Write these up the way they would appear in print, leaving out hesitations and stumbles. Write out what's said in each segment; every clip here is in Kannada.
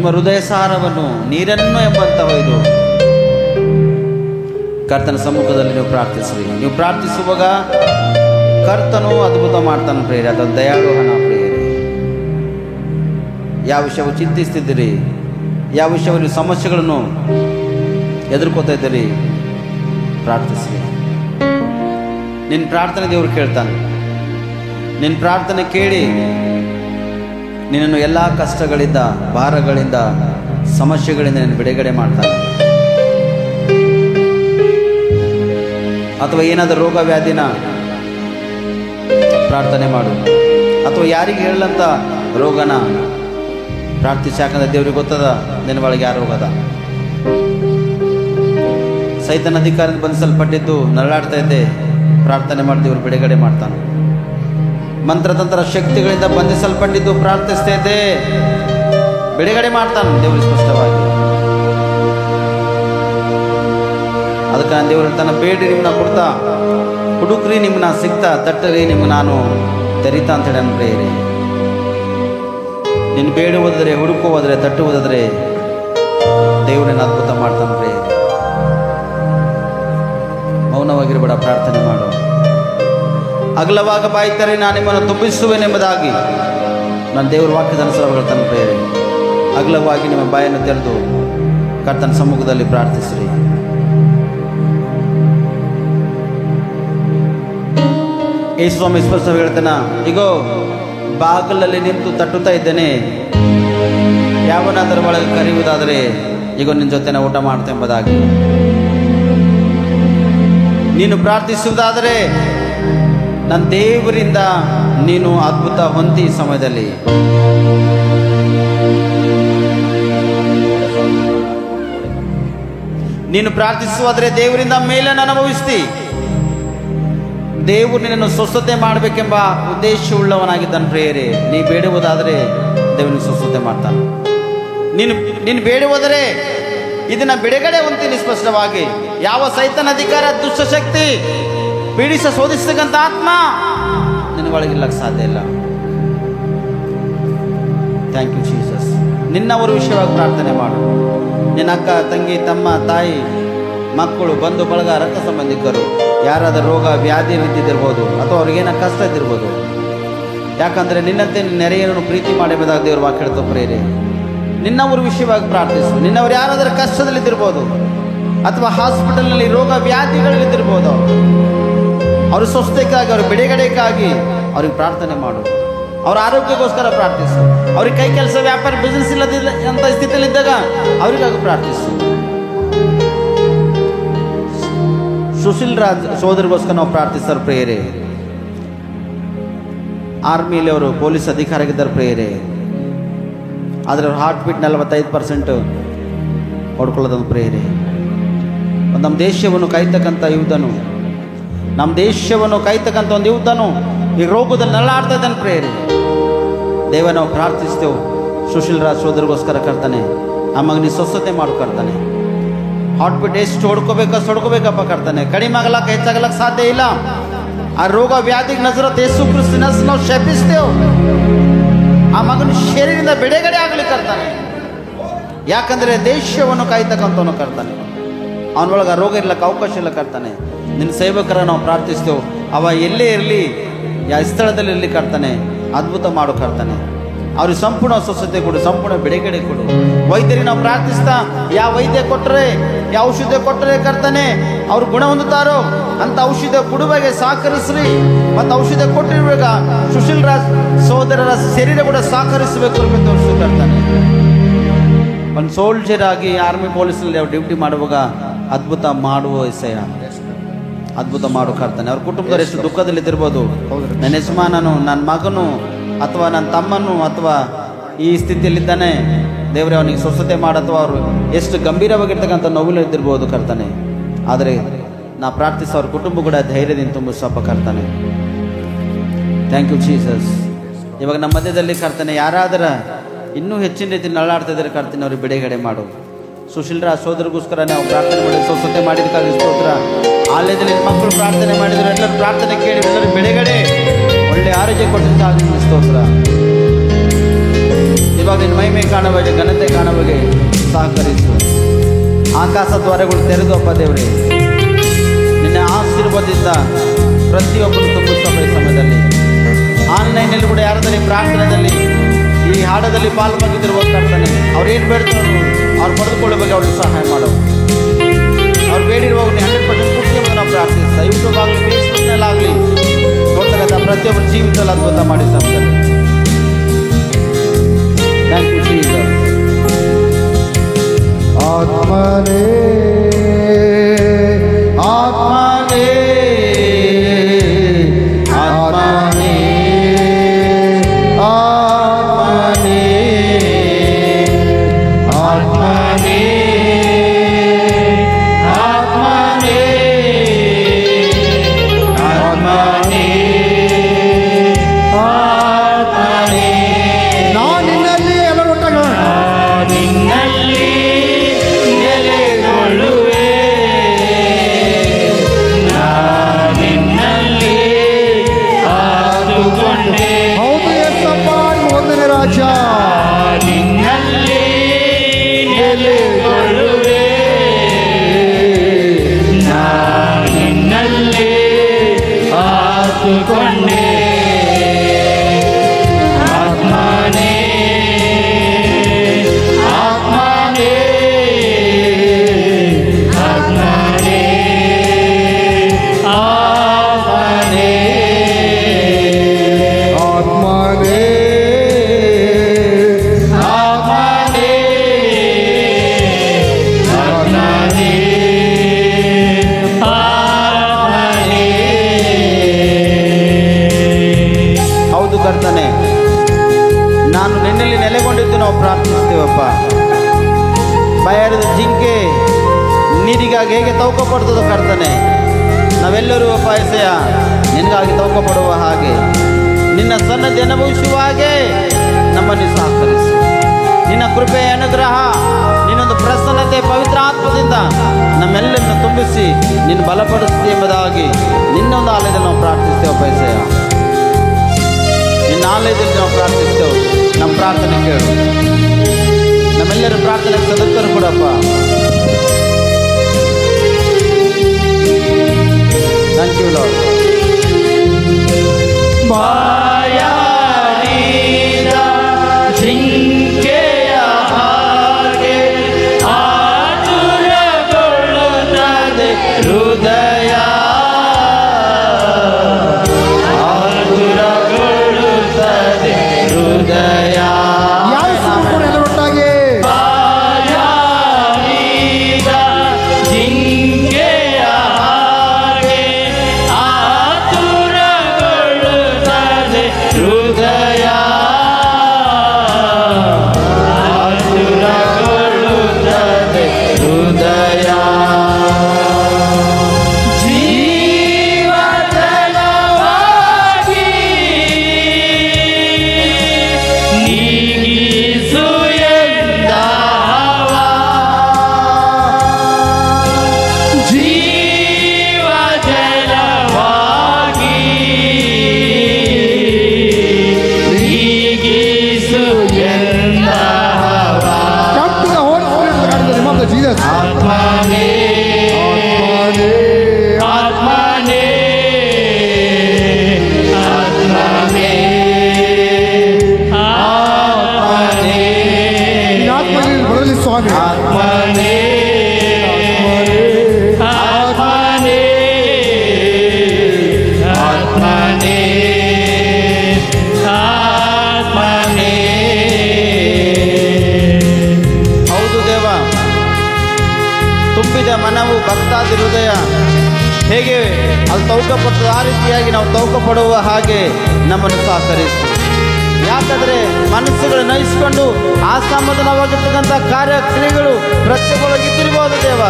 ನಿಮ್ಮ ಹೃದಯ ಸಾರವನ್ನು ನೀರನ್ನು ಎಂಬಂತ ಒಯ್ದು ಕರ್ತನ ಸಮ್ಮುಖದಲ್ಲಿ ನೀವು ಪ್ರಾರ್ಥಿಸ್ರಿ. ನೀವು ಪ್ರಾರ್ಥಿಸುವಾಗ ಕರ್ತನು ಅದ್ಭುತ ಮಾಡ್ತಾನೆ ಪ್ರೇರೆ. ಅದನ್ನು ದಯಾಳು ಹಣ ಪ್ರೇರೆ. ಯಾವ ವಿಷಯವು ಚಿಂತಿಸ್ತಿದ್ದೀರಿ, ಯಾವ ವಿಷಯವು ನೀವು ಸಮಸ್ಯೆಗಳನ್ನು ಎದುರ್ಕೋತಾ ಇದ್ದೀರಿ, ಪ್ರಾರ್ಥಿಸ್ರಿ. ನಿನ್ನ ಪ್ರಾರ್ಥನೆ ದೇವರು ಕೇಳ್ತಾನೆ. ನಿನ್ನ ಪ್ರಾರ್ಥನೆ ಕೇಳಿ ನಿನ್ನನ್ನು ಎಲ್ಲ ಕಷ್ಟಗಳಿಂದ, ಭಾರಗಳಿಂದ, ಸಮಸ್ಯೆಗಳಿಂದ ನಿನ್ನ ಬಿಡುಗಡೆ ಮಾಡ್ತಾನೆ. ಅಥವಾ ಏನಾದರೂ ರೋಗ ವ್ಯಾಧಿನ ಪ್ರಾರ್ಥನೆ ಮಾಡು, ಅಥವಾ ಯಾರಿಗೆ ಹೇಳಂತ ರೋಗನ ಪ್ರಾರ್ಥಿಸಿ. ಯಾಕಂದ್ರೆ ದೇವ್ರಿಗೆ ಗೊತ್ತದ ನಿನ್ನ ಒಳಗೆ ಯಾವ ರೋಗದ. ಸೈತನ ಅಧಿಕಾರದಿಂದ ಬಂಧಿಸಲ್ಪಟ್ಟಿದ್ದು ನರಳಾಡ್ತಾ ಇದ್ದೆ, ಪ್ರಾರ್ಥನೆ ಮಾಡಿ ದೇವರು ಬಿಡುಗಡೆ ಮಾಡ್ತಾನೆ. ಮಂತ್ರತಂತ್ರ ಶಕ್ತಿಗಳಿಂದ ಬಂಧಿಸಲ್ಪಟ್ಟಿದ್ದು ಪ್ರಾರ್ಥಿಸ್ತಾ ಇದ್ದೆ, ಬಿಡುಗಡೆ ಮಾಡ್ತಾನೆ ದೇವರು ಸ್ಪಷ್ಟವಾಗಿ. ಅದಕ್ಕೆ ನಾನು ದೇವರು ಹೇಳ್ತಾನೆ, ಬೇಡಿ ನಿಮ್ಮನ್ನ ಕೊಡ್ತಾ, ಹುಡುಕ್ರಿ ನಿಮ್ಮನ್ನ ಸಿಗ್ತಾ, ತಟ್ಟರಿ ನಿಮ್ಗೆ ನಾನು ತೆರೀತಾ ಅಂತೇಳಿ ನನ್ನ ಪ್ರೇರಿ. ನೀನು ಬೇಡುವುದಾದ್ರೆ, ಹುಡುಕುವುದಾದ್ರೆ, ತಟ್ಟುವುದಾದ್ರೆ ದೇವರನ್ನ ಅದ್ಭುತ ಮಾಡ್ತಾನೆ ಪ್ರೇರಿ. ಮೌನವಾಗಿರಬೇಡ, ಪ್ರಾರ್ಥನೆ ಮಾಡು. ಅಗಲವಾಗ ಬಾಯ್ತಾರೆ ನಾನು ನಿಮ್ಮನ್ನು ತುಂಬಿಸುವೆನೆಂಬುದಾಗಿ ನಾನು ದೇವರ ವಾಕ್ಯದ ಅನುಸಾರ ಹೇಳ್ತಾನೆ ಪ್ರೇರಿ. ಅಗಲವಾಗಿ ನಿಮ್ಮ ಬಾಯನ್ನು ತೆರೆದು ಕರ್ತನ ಸಮ್ಮುಖದಲ್ಲಿ ಪ್ರಾರ್ಥಿಸ್ರಿ. ಯೇಸು ಸ್ವಾಮಿ ಸ್ಪಷ್ಟ ಹೇಳ್ತಾನ, ಈಗೋ ಬಾಗಿಲಲ್ಲಿ ನಿಂತು ತಟ್ಟುತ್ತಾ ಇದ್ದೇನೆ, ಯಾವನಾದರೂ ಒಳಗೆ ಕರೆಯುವುದಾದರೆ ಈಗ ನಿನ್ನ ಜೊತೆನ ಊಟ ಮಾಡ್ತೆ ಎಂಬುದಾಗಿ. ನೀನು ಪ್ರಾರ್ಥಿಸುವುದಾದರೆ ನನ್ನ ದೇವರಿಂದ ನೀನು ಅದ್ಭುತ ಹೊಂದಿ. ಈ ಸಮಯದಲ್ಲಿ ನೀನು ಪ್ರಾರ್ಥಿಸುವಾದರೆ ದೇವರಿಂದ ಮೇಲನ್ನು ಅನುಭವಿಸ್ತಿ. ದೇವರು ನಿನ್ನನ್ನು ಸ್ವಸ್ಥತೆ ಮಾಡಬೇಕೆಂಬ ಉದ್ದೇಶವುಳ್ಳವನಾಗಿದ್ದಾನೆ ಪ್ರೇಯರೇ. ನೀ ಬೇಡುವುದಾದರೆ ದೇವನಿಗೆ ಸ್ವಸ್ಥತೆ ಮಾಡ್ತಾನೆ. ನೀನು ಬೇಡುವುದರೆ ಇದನ್ನ ಬಿಡುಗಡೆ ಹೊಂತೀನಿ ಸ್ಪಷ್ಟವಾಗಿ. ಯಾವ ಸೈತನ ಅಧಿಕಾರ, ದುಷ್ಟಶಕ್ತಿ, ಪೀಡಿಸ ಶೋಧಿಸತಕ್ಕಂಥ ಆತ್ಮ ನಿನಗೊಳಗಿಲ್ಲಕ್ಕೆ ಸಾಧ್ಯ ಇಲ್ಲ. Thank you Jesus. ನಿನ್ನವರ ವಿಷಯವಾಗಿ ಪ್ರಾರ್ಥನೆ ಮಾಡು. ನಿನ್ನ ಅಕ್ಕ, ತಂಗಿ, ತಮ್ಮ, ತಾಯಿ, ಮಕ್ಕಳು, ಬಂಧು ಬಳಗ, ರಕ್ತ ಸಂಬಂಧಿಕರು ಯಾರಾದರೂ ರೋಗ ವ್ಯಾಧಿ ಇದ್ದಿರ್ಬೋದು, ಅಥವಾ ಅವ್ರಿಗೇನ ಕಷ್ಟ ಇದ್ದಿರ್ಬೋದು. ಯಾಕಂದರೆ ನಿನ್ನಂತೆ ನೆರೆಯನ್ನು ಪ್ರೀತಿ ಮಾಡಬೇಕಾದ ದೇವರು ವಾಕ್ಯ ಹೇಳ್ತಾ ಪ್ರೇರೆ. ನಿನ್ನವ್ರ ವಿಷಯವಾಗಿ ಪ್ರಾರ್ಥಿಸು. ನಿನ್ನವ್ರು ಯಾರಾದರೂ ಕಷ್ಟದಲ್ಲಿದ್ದಿರ್ಬೋದು, ಅಥವಾ ಹಾಸ್ಪಿಟಲ್ನಲ್ಲಿ ರೋಗ ವ್ಯಾಧಿಗಳಲ್ಲಿದ್ದಿರ್ಬೋದು. ಅವ್ರ ಸ್ವಸ್ಥತೆಗಾಗಿ, ಅವ್ರ ಬಿಡುಗಡೆಗಾಗಿ ಅವ್ರಿಗೆ ಪ್ರಾರ್ಥನೆ ಮಾಡು. ಅವ್ರ ಆರೋಗ್ಯಕ್ಕೋಸ್ಕರ ಪ್ರಾರ್ಥಿಸು. ಅವ್ರಿಗೆ ಕೈ ಕೆಲಸ, ವ್ಯಾಪಾರ, ಬಿಸ್ನೆಸ್ ಇಲ್ಲದಿಲ್ಲ ಅಂತ ಸ್ಥಿತಿಯಲ್ಲಿದ್ದಾಗ ಅವ್ರಿಗಾಗಿ ಪ್ರಾರ್ಥಿಸು. ಸುಶೀಲ್ ರಾಜ್ ಸೋದರಿಗೋಸ್ಕರ ನಾವು ಪ್ರಾರ್ಥಿಸ್ತಾರೆ ಪ್ರೇಯರೇ. ಆರ್ಮಿಲಿ ಅವರು ಪೊಲೀಸ್ ಅಧಿಕಾರಿಯಾಗಿದ್ದಾರೆ ಪ್ರೇಯರೇ. ಆದರೆ ಅವ್ರ ಹಾರ್ಟ್ ಬೀಟ್ 45% ಹೊಡ್ಕೊಳ್ಳೋದೊಂದು ಪ್ರೇಯರೇ. ನಮ್ಮ ದೇಶವನ್ನು ಕಾಯ್ತಕ್ಕಂಥ ಯುದ್ಧನು, ನಮ್ಮ ದೇಶವನ್ನು ಕಾಯ್ತಕ್ಕಂಥ ಒಂದು ಯುದ್ಧನು ಈ ರೋಗದಲ್ಲಿ ನರಳಾಡ್ತಾ ಇದ್ದಾನೆ ಪ್ರೇಯರೇ. ದೇವ ನಾವು ಪ್ರಾರ್ಥಿಸ್ತೇವೆ. ಸುಶೀಲ್ ರಾಜ್ ಸೋದರಿಗೋಸ್ಕರ ಕರ್ತಾನೆ ಆ ಮಗನಿಗೆ ಸ್ವಸ್ಥತೆ ಮಾಡು ಕರ್ತಾನೆ. ಹಾರ್ಟ್ ಬೀಟ್ ಎಷ್ಟು ಹೊಡ್ಕೋಬೇಕಪ್ಪ ಕರ್ತಾನೆ. ಕಡಿಮೆ ಆಗಲಕ್ಕ, ಹೆಚ್ಚಾಗಲಕ್ಕೆ ಸಾಧ್ಯ ಇಲ್ಲ. ಆ ರೋಗ ವ್ಯಾಧಿಗೆ ನಜರತ್ ಯೇಸು ಕ್ರಿಸ್ತನ ಹೆಸರಲ್ಲಿ ನಾವು ಶಪಿಸ್ತೇವೆ. ಆ ಮಗನ ಶರೀರದಿಂದ ಬಿಡುಗಡೆ ಆಗಲಿಕ್ಕೆ ಕರ್ತಾನೆ. ಯಾಕಂದರೆ ದೇಶವನ್ನು ಕಾಯ್ತಕ್ಕಂಥವನು ಕರ್ತಾನೆ. ಅವನೊಳಗೆ ರೋಗ ಇರ್ಲಕ್ಕೆ ಅವಕಾಶ ಇಲ್ಲ ಕರ್ತಾನೆ. ನಿನ್ನ ಸೇವಕರ ನಾವು ಪ್ರಾರ್ಥಿಸ್ತೇವೆ. ಅವ ಎಲ್ಲೇ ಇರಲಿ, ಯಾವ ಸ್ಥಳದಲ್ಲಿ ಇರಲಿ ಕರ್ತಾನೆ, ಅದ್ಭುತ ಮಾಡು ಕರ್ತಾನೆ. ಅವ್ರಿಗೆ ಸಂಪೂರ್ಣ ಸ್ವಸ್ಥತೆ ಕೊಡು, ಸಂಪೂರ್ಣ ಬಿಡುಗಡೆ ಕೊಡು. ವೈದ್ಯರಿಗೆ ನಾವು ಪ್ರಾರ್ಥಿಸ್ತಾ, ಯಾವ ವೈದ್ಯ ಕೊಟ್ಟರೆ, ಯಾವ ಔಷಧ ಕೊಟ್ಟರೆ ಕರ್ತಾನೆ ಅವ್ರು ಗುಣ ಹೊಂದುತ್ತಾರೋ ಅಂತ ಔಷಧ ಕೊಡುವಾಗೆ ಸಹಕರಿಸ್ರಿ. ಮತ್ತು ಔಷಧ ಕೊಟ್ಟಿರುವಾಗ ಸುಶೀಲ್ ರಾಜ್ ಸೋದರರ ಶರೀರ ಕೂಡ ಸಹಕರಿಸಬೇಕು ಅಂತ ತೋರಿಸಿ ಕರ್ತಾನೆ. ಒಂದು ಸೋಲ್ಜರ್ ಆಗಿ ಆರ್ಮಿ ಪೊಲೀಸಲ್ಲಿ ಅವ್ರು ಡ್ಯೂಟಿ ಮಾಡುವಾಗ ಅದ್ಭುತ ಮಾಡುವ ಎಸೆಯ, ಅದ್ಭುತ ಮಾಡು ಕರ್ತಾನೆ. ಅವ್ರ ಕುಟುಂಬದವ್ರು ಎಷ್ಟು ದುಃಖದಲ್ಲಿದ್ದಿರ್ಬೋದು. ನನ್ನ ಯಜಮಾನನು, ನನ್ನ ಮಗನು, ಅಥವಾ ನನ್ನ ತಮ್ಮನು, ಅಥವಾ ಈ ಸ್ಥಿತಿಯಲ್ಲಿದ್ದಾನೆ, ದೇವರೇ ಅವನಿಗೆ ಸ್ವಸ್ಥತೆ ಮಾಡು. ಅಥವಾ ಅವರು ಎಷ್ಟು ಗಂಭೀರವಾಗಿರ್ತಕ್ಕಂಥ ನೋವಿನ ಇದ್ದಿರ್ಬೋದು ಕರ್ತಾನೆ. ಆದರೆ ನಾ ಪ್ರಾರ್ಥಿಸ ಅವ್ರ ಕುಟುಂಬ ಕೂಡ ಧೈರ್ಯದಿಂದ ತುಂಬಿಸಪ್ಪ ಕರ್ತಾನೆ. Thank you Jesus. ಇವಾಗ ನಮ್ಮ ಮಧ್ಯದಲ್ಲಿ ಕರ್ತಾನೆ ಯಾರಾದರ ಇನ್ನೂ ಹೆಚ್ಚಿನ ರೀತಿ ನರಳಾಡ್ತಾ ಇದ್ದಾರೆ ಕರ್ತಾನೆ, ಅವ್ರಿಗೆ ಬಿಡುಗಡೆ ಮಾಡು. ಸುಶೀಲ್ ರಾಜ್ ಸೋದರಿಗೋಸ್ಕರ ನಾವು ಪ್ರಾರ್ಥನೆ ಮಾಡಿ ಸ್ವಸ್ಥತೆ ಮಾಡಿದಕ್ಕಾಗಿ ಸ್ತೋತ್ರ. ಆಲಯದಲ್ಲಿ ಮಕ್ಕಳು ಪ್ರಾರ್ಥನೆ ಮಾಡಿದ್ರು, ಎಲ್ಲರೂ ಪ್ರಾರ್ಥನೆ ಕೇಳಿ ಎಲ್ಲರೂ ಬಿಡುಗಡೆ, ಒಳ್ಳೆ ಆರೋಗ್ಯ ಕೊಟ್ಟಿದ್ದಾಗಿ ಸ್ತೋತ್ರ. ಇವಾಗ ನಿನ್ನ ಮಹಿಮೆ ಕಾಣುವಾಗೆ, ಘನತೆ ಕಾಣುವಾಗೆ ಸಹಕರಿಸು. ಆಕಾಶ ದ್ವಾರಗಳು ತೆರೆದು ಅಪ್ಪ ದೇವರೇ, ನಿನ್ನ ಆಶೀರ್ವಾದದಿಂದ ಪ್ರತಿಯೊಬ್ಬರು ತುಂಬಿಸುವ ಈ ಸಮಯದಲ್ಲಿ ಆನ್ಲೈನಲ್ಲಿ ಕೂಡ ಯಾರದಲ್ಲಿ ಪ್ರಾರ್ಥನೆಯಲ್ಲಿ ಈ ಹಾಡದಲ್ಲಿ ಪಾಲ್ಗೊಂಡಿರುವ ಕರ್ತನೆ, ಅವ್ರೇನು ಬೇಡ್ತಾರೋ ಅವ್ರು ಪಡೆದುಕೊಳ್ಳಬೇಕು, ಅವ್ರಿಗೆ ಸಹಾಯ ಮಾಡೋ. ಅವ್ರು ಬೇಡಿರುವಾಗ 100% ಪೂರ್ತಿ ನಾವು ಪ್ರಾರ್ಥಿಸ್ತಾ ಯೂಟ್ಯೂಬ್ ಆಗಲಿ ಫೇಸ್ಬುಕ್ನಲ್ಲಾಗಲಿ ಕೊಡ್ತಕ್ಕಂಥ ಪ್ರತಿಯೊಬ್ಬರ ಜೀವಿತದಲ್ಲಿ ಅದ್ಭುತ ಮಾಡಿ ಸಮಯದಲ್ಲಿ. Thank you Jesus. ಆತ್ಮನೇ ಆತ್ಮನೇ ಆತ್ಮನೇ ಆತ್ಮನೇ ಆತ್ಮನೇ ಆತ್ಮನೇ ಆತ್ಮನೇ ಆತ್ಮನೇ. ನಾನು ನಿನ್ನಲ್ಲಿ ಎಲ್ಲರೂ ಒಟ್ಟಾಗೋಣ. ನಿನ್ನಲ್ಲಿ ನೆಲೆಗೊಳ್ಳುವೆ, ನಿನ್ನಲ್ಲಿ ಆದುಕೊಂಡೆ. ಹೌದು ಎಷ್ಟಪ್ಪ, ಒಂದನೇ ರಾಜ. ನಿನ್ನಲ್ಲಿ ನೆಲೆಗೊಳ್ಳುವೆ, ನಿನ್ನಲ್ಲಿ ಆದುಕೊಂಡೆ. ಆತ್ಮನೇ ಆತ್ಮನೇ ಆತ್ಮನೇ ಆತ್ಮನೇ ಆತ್ಮನೇ ಆತ್ಮನೇ ಆತ್ಮನೇ ಆತ್ಮನೇ. ಹೌದು ಕರ್ತನೆ, ನಾನು ನಿನ್ನಲ್ಲಿ ನೆಲೆಗೊಂಡಿದ್ದು ನಾವು ಪ್ರಾರ್ಥಿಸ್ತೇವಪ್ಪ. ಬಾಯಾರಿದ ಜಿಂಕೆ ನೀರಿಗಾಗಿ ಹೇಗೆ ತೌಕ ಪಡ್ತದೋ ಕರ್ತನೆ, ನಾವೆಲ್ಲರೂ ಅಪ್ಪ ಎಸೆಯ ನಿನಗಾಗಿ ತೌಕ ಪಡುವ ಹಾಗೆ, ನಿನ್ನ ಸನ್ನದ್ಧಿ ಅನುಭವಿಸುವ ಹಾಗೆ ನಮ್ಮನ್ನು ಸಹಕರಿಸು. ನಿನ್ನ ಕೃಪೆಯ ಅನುಗ್ರಹ, ನಿನ್ನೊಂದು ಪ್ರಸನ್ನತೆ ಪವಿತ್ರ ಆತ್ಮದಿಂದ ನಮ್ಮೆಲ್ಲರನ್ನು ತುಂಬಿಸಿ ನಿನ್ನ ಬಲಪಡಿಸ್ತಿ ಎಂಬುದಾಗಿ ನಿನ್ನೊಂದು ಆಲಯದಲ್ಲಿ ನಾವು ಪ್ರಾರ್ಥಿಸ್ತೇವಪ್ಪ ಎಸೆಯ. ನಿನ್ನ ಆಲಯದಲ್ಲಿ ನಾವು ಪ್ರಾರ್ಥಿಸ್ತೇವೆ. ನಮ್ಮ ಪ್ರಾರ್ಥನೆ ಕೇಳು. ನಮ್ಮೆಲ್ಲರ ಪ್ರಾರ್ಥನೆ ಸದಸ್ಯರು ಕೊಡಪ್ಪ. Thank you lord. ಬಾಯಾರಿದ ಜಿಂಕೆಯ ಹಾಗೆ ಆತುರಗೊಳ್ಳುತ್ತದೆ ಹೃದಯ, ಆತುರಗೊಳ್ಳುತ್ತದೆ ಹೃದಯ. ಒಟ್ಟಾಗಿ ಬಾಯಾರಿದ ಜಿಂಕೆಯ ಹಾಗೆ ಆತುರಗೊಳ್ಳುತ್ತದೆ ಹೃದಯ, ಆತುರಗೊಳ್ಳುತ್ತದೆ ಹೃದಯ. ಜೀವಜಲವಾಗಿ ನೀಗಿಸು ಎಂದವ, ಜೀವಜಲವಾಗಿ ನೀಗಿಸು ಎಂದವ. ಆತ್ಮನೇ ಆತ್ಮನೇ ಆತ್ಮನೇ ಆತ್ಮನೇ ಬರಲಿ ಸ್ವಾಮಿ. ಆತ್ಮನೇ ಆತ್ಮನೇ ಆತ್ಮನೇ ಆತ್ಮನೇ. ಹೌದು ದೇವ, ತುಂಬಿದ ಮನವು ಭಕ್ತಾದಿ ಹೃದಯ ಹೇಗೆ ಅದು ತೌಕಪಟ್ಟದ ಆ ರೀತಿಯಾಗಿ ನಾವು ತೌಕ ಪಡುವ ಹಾಗೆ ನಮ್ಮನ್ನು ಸಹಕರಿಸಿ. ಯಾಕಂದರೆ ಮನಸ್ಸುಗಳು ನಯಿಸಿಕೊಂಡು ಅಸಮಾಧಾನವಾಗಿರ್ತಕ್ಕಂಥ ಕಾರ್ಯಕ್ರಿಯೆಗಳು ಪ್ರತ್ಯೇಕವಾಗಿದ್ದಿರ್ಬೋದು ದೇವ.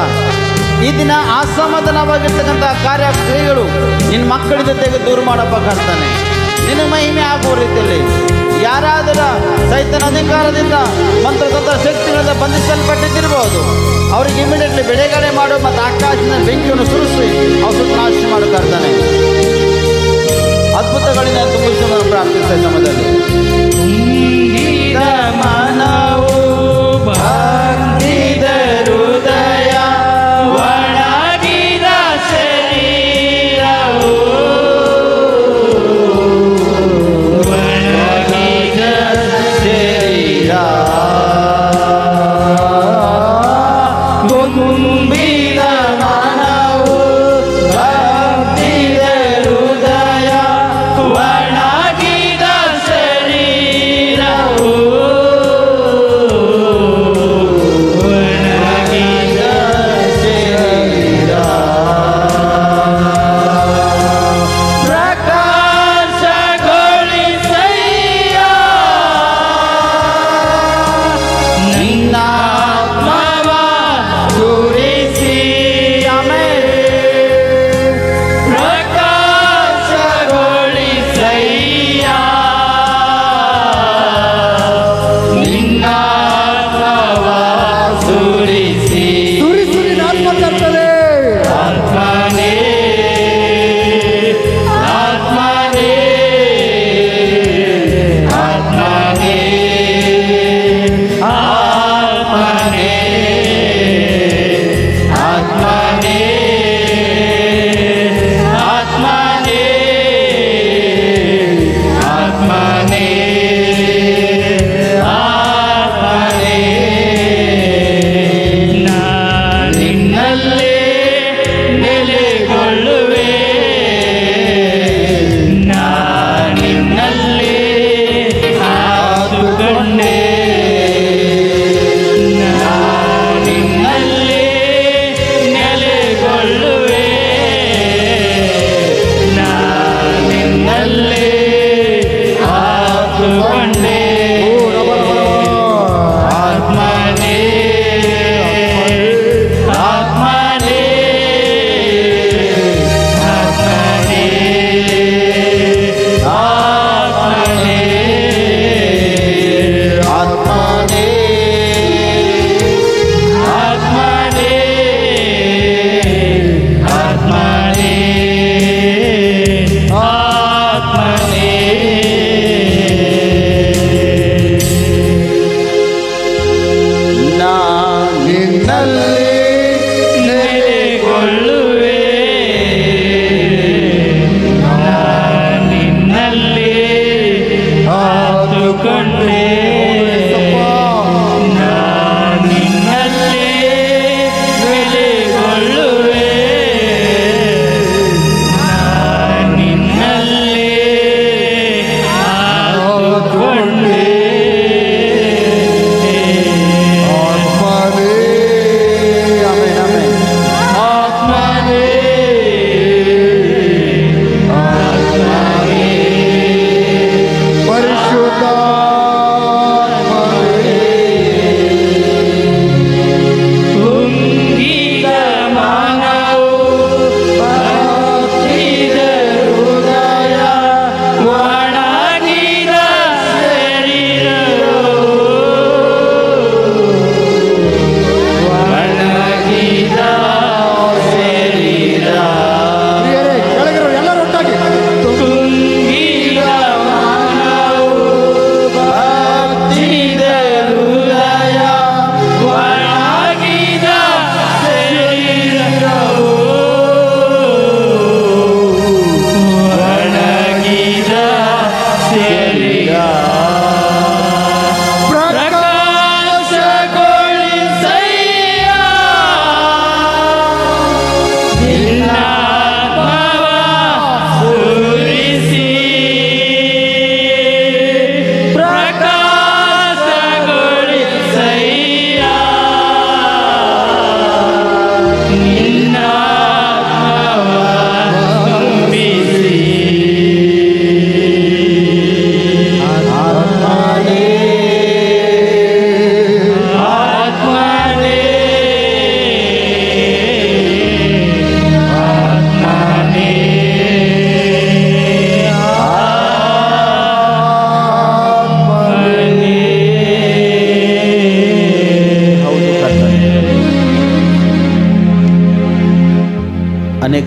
ಈ ದಿನ ಅಸಮಾಧಾನವಾಗಿರ್ತಕ್ಕಂಥ ಕಾರ್ಯಕ್ರಿಯೆಗಳು ನಿನ್ನ ಮಕ್ಕಳ ಜೊತೆಗೆ ದೂರ ಮಾಡಪ್ಪ ಕರ್ತಾನೆ. ನಿನ್ನ ಮಹಿಮೆ ಆಗುವ ರೀತಿಯಲ್ಲಿ ಯಾರಾದರ ಸೈತನ ಅಧಿಕಾರದಿಂದ ಮಂತ್ರತಂತ್ರ ಶಕ್ತಿಗಳಿಂದ ಬಂಧಿಸಲ್ಪಟ್ಟಿದ್ದಿರಬಹುದು, ಅವ್ರಿಗೆ ಇಮಿಡಿಯೇಟ್ಲಿ ಬಿಡುಗಡೆ ಮಾಡು ಮತ್ತು ಆಕಾಶದ ಬೆಂಕಿಯನ್ನು ಸುರಿಸಿ ಅವ್ರು ನಾಶ ಮಾಡು ಕರ್ತಾನೆ. ಅದ್ಭುತಗಳಿಂದ ತುಂಬಿಸುವ ಪ್ರಾರ್ಥಿಸಿದ ಸಮಯದಲ್ಲಿ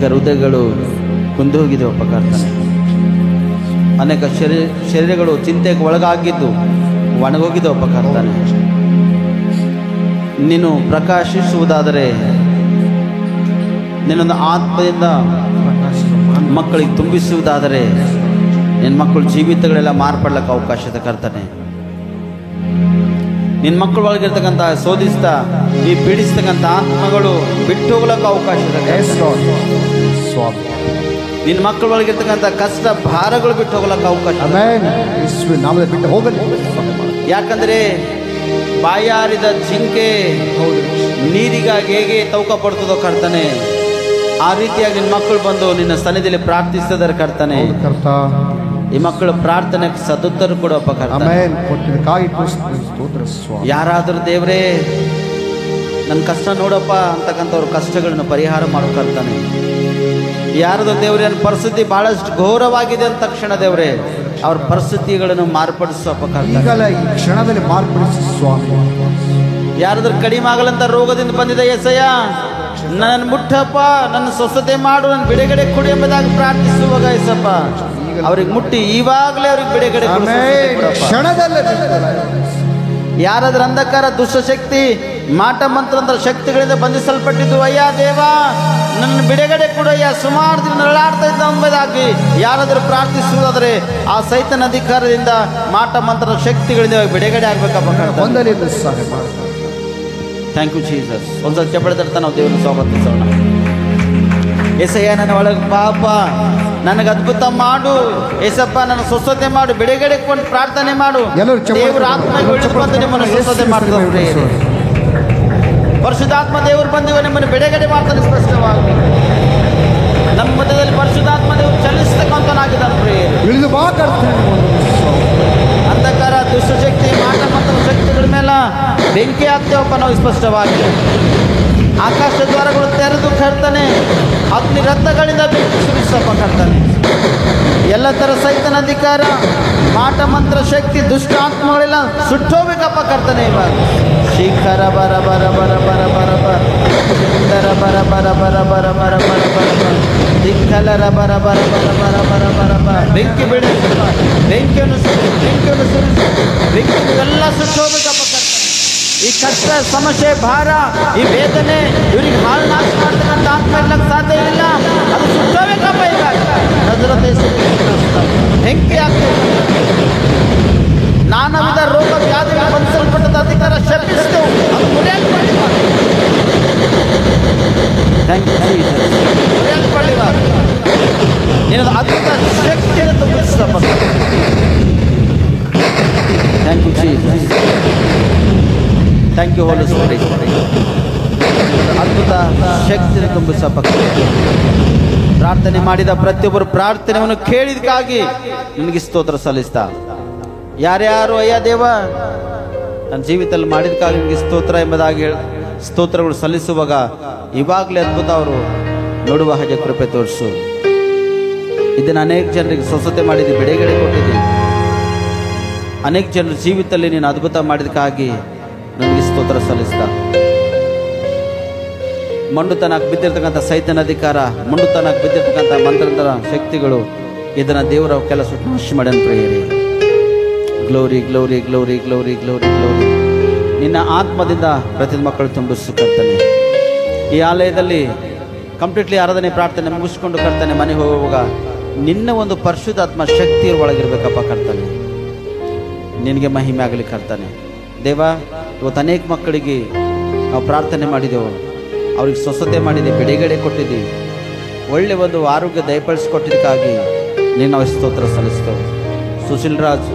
ಅನೇಕ ಹೃದಯಗಳು ಕುಂದೋಗಿದೆವಪ್ಪ ಕರ್ತನೆ. ಅನೇಕ ಶರೀರಗಳು ಚಿಂತೆಗೆ ಒಳಗಾಗಿದ್ದು ಒಣಗೋಗಿದೆವಪ್ಪ ಕರ್ತನೆ. ನೀನು ಪ್ರಕಾಶಿಸುವುದಾದರೆ, ನಿನ್ನೊಂದು ಆತ್ಮದಿಂದ ಮಕ್ಕಳಿಗೆ ತುಂಬಿಸುವುದಾದರೆ ನಿನ್ನ ಮಕ್ಕಳ ಜೀವಿತಗಳೆಲ್ಲ ಮಾರ್ಪಡ್ಲಿಕ್ಕೆ ಅವಕಾಶ ಇದೆ ಕರ್ತನೆ. ನಿನ್ನ ಮಕ್ಕಳ ಒಳಗಿರ್ತಕ್ಕಂಥ ಶೋಧಿಸ್ತಾ ಈ ಪೀಡಿಸ್ತಕ್ಕಂಥ ಆತ್ಮಗಳು ಬಿಟ್ಟು ಹೋಗ್ಲಿಕ್ಕೆ ಅವಕಾಶ ಇದೆ. ನಿನ್ನ ಮಕ್ಕಳ ಒಳಗಿರ್ತಕ್ಕಂಥ ಕಷ್ಟ ಭಾರಗಳು ಬಿಟ್ಟು ಹೋಗ್ಲಿಕ್ಕೆ ಅವಕಾಶ. ಯಾಕಂದ್ರೆ ಬಾಯಾರಿದ ಜಿಂಕೆ ನೀರಿಗಾಗಿ ಹೇಗೆ ತೌಕ ಪಡ್ತದೋ ಕರ್ತನೆ, ಆ ರೀತಿಯಾಗಿ ನಿನ್ನ ಮಕ್ಕಳು ಬಂದು ನಿನ್ನ ಸನ್ನಿಧಿಯಲ್ಲಿ ಪ್ರಾರ್ಥಿಸಿದರೆ ಕರ್ತನೆ, ಈ ಮಕ್ಕಳ ಪ್ರಾರ್ಥನೆಗೆ ಸದುತ್ತರ ಕೊಡಪ್ಪ ಕರ್ತನೆ. ಯಾರಾದರೂ ದೇವರೇ ನನ್ನ ಕಷ್ಟ ನೋಡಪ್ಪ ಅಂತಕ್ಕಂಥವ್ರ ಕಷ್ಟಗಳನ್ನು ಪರಿಹಾರ ಮಾಡೋ ಕರ್ತಾನೆ. ಯಾರದು ದೇವ್ರೆ ನನ್ನ ಪರಿಸ್ಥಿತಿ ಬಹಳಷ್ಟು ಘೋರವಾಗಿದೆ ಅಂದ ತಕ್ಷಣ ದೇವ್ರೆ ಅವ್ರ ಪರಿಸ್ಥಿತಿಗಳನ್ನು ಮಾರ್ಪಡಿಸಪ್ಪ ಕರ್ತಾನೆ. ಈ ಕ್ಷಣದಲ್ಲಿ ಮಾರ್ಪಡಿಸಿ ಸ್ವಾಮಿ. ಯಾರಾದ್ರೂ ಕಡಿಮೆ ಆಗಲಂತ ರೋಗದಿಂದ ಬಂದಿದೆ ಏಸಯ್ಯ, ನನ್ನ ಮುಟ್ಟಪ್ಪ, ನನ್ನ ಸ್ವಸ್ಥತೆ ಮಾಡು, ನನ್ನ ಬಿಡುಗಡೆ ಕೊಡಿ ಎಂಬುದಾಗಿ ಪ್ರಾರ್ಥಿಸುವಾಗ ಏಸಪ್ಪ ಅವ್ರಿಗೆ ಮುಟ್ಟಿ ಇವಾಗಲೇ ಅವ್ರಿಗೆ ಬಿಡುಗಡೆ ಕ್ಷಣದಲ್ಲೇ. ಯಾರಾದ್ರೂ ಅಂಧಕಾರ ದುಷ್ಟಶಕ್ತಿ ಮಾಟ ಮಂತ್ರಂತರ ಶಕ್ತಿಗಳಿಂದ ಬಂಧಿಸಲ್ಪಟ್ಟಿದ್ದು ಅಯ್ಯ ದೇವ ನನ್ನ ಬಿಡುಗಡೆ ಕೊಡಯ್ಯ, ಸುಮಾರು ದಿನ ನರಳಾಡ್ತಾ ಇದ್ದ ಎಂಬುದಾಗಿ ಯಾರಾದರೂ ಪ್ರಾರ್ಥಿಸುವುದಾದರೆ ಆ ಸೈತನ ಅಧಿಕಾರದಿಂದ ಮಾಟ ಮಂತ್ರ ಶಕ್ತಿಗಳಿಂದ ಬಿಡುಗಡೆ ಆಗ್ಬೇಕಪ್ಪ. Thank you Jesus. ಒಂದ್ಸಲ ಚಪ್ಪಳೆ ತರ್ತಾ ನಾವು ದೇವರನ್ನು ಸ್ವಾಗತಿಸೋಣ. ಏಸಯ್ಯ ನನ್ನ ಒಳಗೆ ಪಾಪ ನನಗೆ ಅದ್ಭುತ ಮಾಡು ಏಸಪ್ಪ, ನನ್ನ ಸ್ವಸ್ಥತೆ ಮಾಡು, ಬಿಡುಗಡೆ ಕೊಂಡು ಪ್ರಾರ್ಥನೆ ಮಾಡು. ದೇವರ ಆತ್ಮ ನಿಮ್ಮನ್ನು ಸ್ವಸ್ಥತೆ ಮಾಡ್ತಾರೆ. ಪರಿಶುದ್ಧಾತ್ಮ ದೇವರು ಬಂದಿವ ನಿಮ್ಮನ್ನು ಬಿಡುಗಡೆ ಮಾಡ್ತಾನೆ. ಸ್ಪಷ್ಟವಾಗಿ ನಮ್ಮ ಮಧ್ಯದಲ್ಲಿ ಪರಿಶುದ್ಧಾತ್ಮ ದೇವರು ಚಲಿಸ್ತಕ್ಕಂಥನಾಗಿದ್ದಾನೆ. ಅಂಧಕಾರ ದುಷ್ಟಶಕ್ತಿ ಮಾಟ ಮಂತ್ರ ಶಕ್ತಿಗಳ ಮೇಲೆ ಬೆಂಕಿ ಆಗ್ತೇವಪ್ಪ ನಾವು ಸ್ಪಷ್ಟವಾಗಿ. ಆಕಾಶ ದ್ವಾರಗಳು ತೆರೆದು ಕರ್ತಾನೆ, ಅಗ್ನಿ ರಥಗಳಿಂದ ಬೆಂಕಿ ಸುರಿಸಪ್ಪ ಕರ್ತಾನೆ. ಎಲ್ಲ ಥರ ಸೈತನ ಅಧಿಕಾರ ಮಾಟ ಮಂತ್ರ ಶಕ್ತಿ ದುಷ್ಟ ಆತ್ಮಗಳೆಲ್ಲ ಸುಟ್ಟೋಗ್ಬೇಕಪ್ಪ ಕರ್ತಾನೆ. ಇವಾಗ ಶಿಖರ ಬರ ಬರ ಬರ ಬರ ಬರ ಬರ ಬರ ಬರ ಬರ ಬರ ಬರ ಬರ ಬರ ದಿಕ್ಕಲರ ಬರ ಬರ ಬರ ಬರ ಬರ ಬರ ಬರ ಬೆಂಕಿ ಬಿಡಿ, ಬೆಂಕಿಯನ್ನು ಬೆಂಕಿಯನ್ನು ಸುರಿಸಿ ಬೆಂಕಿ ಎಲ್ಲ ಸುಟ್ಟೋಗ್ಬೇಕಪ್ಪ ಕರ್ತಾನೆ. ಈ ಕಷ್ಟ ಸಮಸ್ಯೆ ಭಾರ ಈ ವೇದನೆ ಇವ್ರಿಗೆ ಹಾಳು ನಾಶ ಮಾಡ್ತಕ್ಕಂಥ ಆತ್ಮ ಇರ್ಲಕ್ಕೆ ಸಾಧ್ಯ ಇಲ್ಲ. ಅದು ಸುಟ್ಟೋಗ್ಬೇಕಪ್ಪ. ಇವಾಗ ಬೆಂಕಿ ಆಗ್ತದೆ. ನಾನಾ ವಿಧ ರೋಗ ವ್ಯಾಧಿಗೆ ಬಂಧಿಸಲ್ಪಟ್ಟದ ಅಧಿಕಾರ ಶಪಿಸಿದೆವು, ಅದು ಮುರಿಯಲ್ಪಡಿವ. ಮುರಿಯಲ್ಪಡಿವ ನಿನ್ನದು ಅದ್ಭುತ ಶಕ್ತಿಯನ್ನು ತುಂಬಿಸಪ್ಪ. Thank you Jesus. Thank you holy spirit. ಅದ್ಭುತ ಶಕ್ತಿಯನ್ನು ತುಂಬಿಸಪ್ಪ. ಪ್ರಾರ್ಥನೆ ಮಾಡಿದ ಪ್ರತಿಯೊಬ್ಬರು ಪ್ರಾರ್ಥನೆಯನ್ನು ಕೇಳಿದಕ್ಕಾಗಿ ನಿನಗೆ ಸ್ತೋತ್ರ ಸಲ್ಲಿಸ್ತಾ, ಯಾರ್ಯಾರು ಅಯ್ಯ ದೇವ ನನ್ನ ಜೀವಿತದಲ್ಲಿ ಮಾಡಿದಕ್ಕಾಗಿ ನಿನಗೆ ಸ್ತೋತ್ರ ಎಂಬುದಾಗಿ ಸ್ತೋತ್ರಗಳು ಸಲ್ಲಿಸುವಾಗ ಇವಾಗಲೇ ಅದ್ಭುತ ಅವರು ನೋಡುವ ಹಾಗೆ ಕೃಪೆ ತೋರಿಸು. ಇದನ್ನು ಅನೇಕ ಜನರಿಗೆ ಸ್ವಸ್ಥತೆ ಮಾಡಿದ್ದಿ, ಬಿಡುಗಡೆ ಕೊಟ್ಟಿದ್ದಿ. ಅನೇಕ ಜನರ ಜೀವಿತದಲ್ಲಿ ನೀನು ಅದ್ಭುತ ಮಾಡಿದಕ್ಕಾಗಿ ನನಗೆ ಸ್ತೋತ್ರ ಸಲ್ಲಿಸ್ತಾ, ಮಂಡುತನಕ್ಕೆ ಬಿದ್ದಿರ್ತಕ್ಕಂಥ ಸೈತನ ಅಧಿಕಾರ, ಮಂಡುತನಕ್ಕೆ ಬಿದ್ದಿರ್ತಕ್ಕಂಥ ಮಂತ್ರಂತರ ಶಕ್ತಿಗಳು ಇದನ್ನು ದೇವರ ಕೆಲಸ ನಾಶ ಮಾಡನ್ ಪ್ರೇಯರಿ. Glory glory glory glory glory glory. ನಿನ್ನ ಆತ್ಮದಿಂದ ಪ್ರತಿ ಮಕ್ಕಳು ತುಂಬಿಸು ಕರ್ತನೆ. ಈ ಆಲಯದಲ್ಲಿ ಕಂಪ್ಲೀಟ್ಲಿ ಆರಾಧನೆ ಪ್ರಾರ್ಥನೆ ಮುಗಿಸ್ಕೊಂಡು ಕರ್ತನೆ ಮನೆಗೆ ಹೋಗುವಾಗ ನಿನ್ನ ಒಂದು ಪರಿಶುದ್ಧಾತ್ಮ ಶಕ್ತಿ ಒಳಗಿರ್ಬೇಕಪ್ಪ ಕರ್ತನೆ. ನಿನಗೆ ಮಹಿಮೆ ಆಗಲಿ ಕರ್ತನೆ. ದೇವ ಇವತ್ತು ಅನೇಕ ಮಕ್ಕಳಿಗೆ ನಾವು ಪ್ರಾರ್ಥನೆ ಮಾಡಿದೆವು, ಅವ್ರಿಗೆ ಸ್ವಸ್ಥತೆ ಮಾಡಿದ್ದೀವಿ, ಬಿಡುಗಡೆ ಕೊಟ್ಟಿದ್ದೀವಿ, ಒಳ್ಳೆ ಒಂದು ಆರೋಗ್ಯ ದಯಪಡಿಸ್ಕೊಟ್ಟಿದ್ದಕ್ಕಾಗಿ ನೀನು ನಾವು ಸ್ತೋತ್ರ ಸಲ್ಲಿಸ್ತೇವೆ. ಸುಶೀಲ್ ರಾಜ್